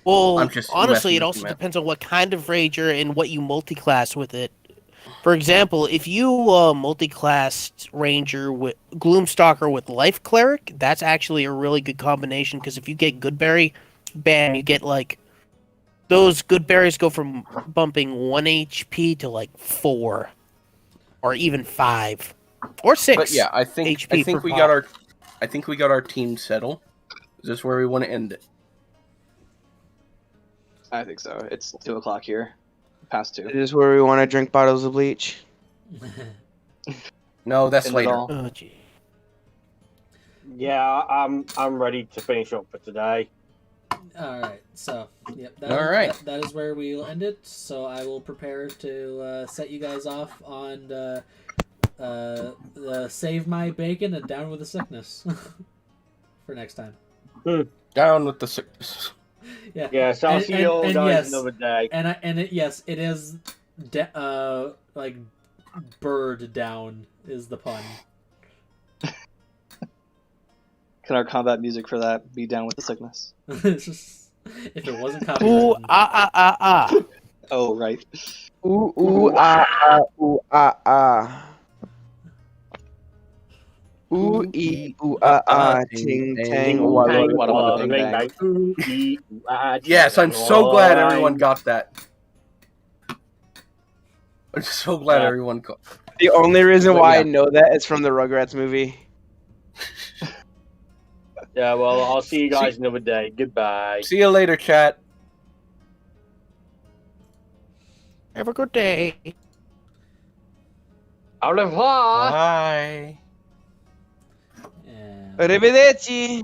Well, I'm just honestly, messing it with also you, man. depends on what kind of Ranger and what you multi-class with it. For example, if you multi-classed Ranger with Gloomstalker with Life Cleric, that's actually a really good combination because if you get Goodberry, bam, you get like those good berries go from bumping 1 HP to like 4 or even 5 or 6. But yeah, I think HP per we pop. got our team settled. Is this where we want to end it? I think so. It's 2:00 here. Past 2. Is this where we want to drink bottles of bleach? No, that's End it later. all. Oh, gee. Yeah, I'm ready to finish up for today. All right, so yep. All right. That is where we'll end it. So I will prepare to set you guys off on save my bacon and down with the sickness for next time. Down with the sickness. Yeah. Yes, I'll see you all and guys yes, another day. yes, it is like bird down is the pun. Can our combat music for that be Down with the Sickness? It's just, if it wasn't Ooh, copywritten. Oh, right. Ooh, ooh, ah, ooh, ah. Ooh, ee, ooh, ting, tang, walla, Walla, walla, Bang, bang, bang. Ooh, ee, ooh, ah, Yes, I'm so glad everyone bang. got that. I'm so glad Yeah. everyone got. The only reason But why yeah. I know that is from the Rugrats movie. Yeah, well, I'll see you guys another day. Goodbye. See you later, chat. Have a good day. Au revoir. Bye. And Arrivederci.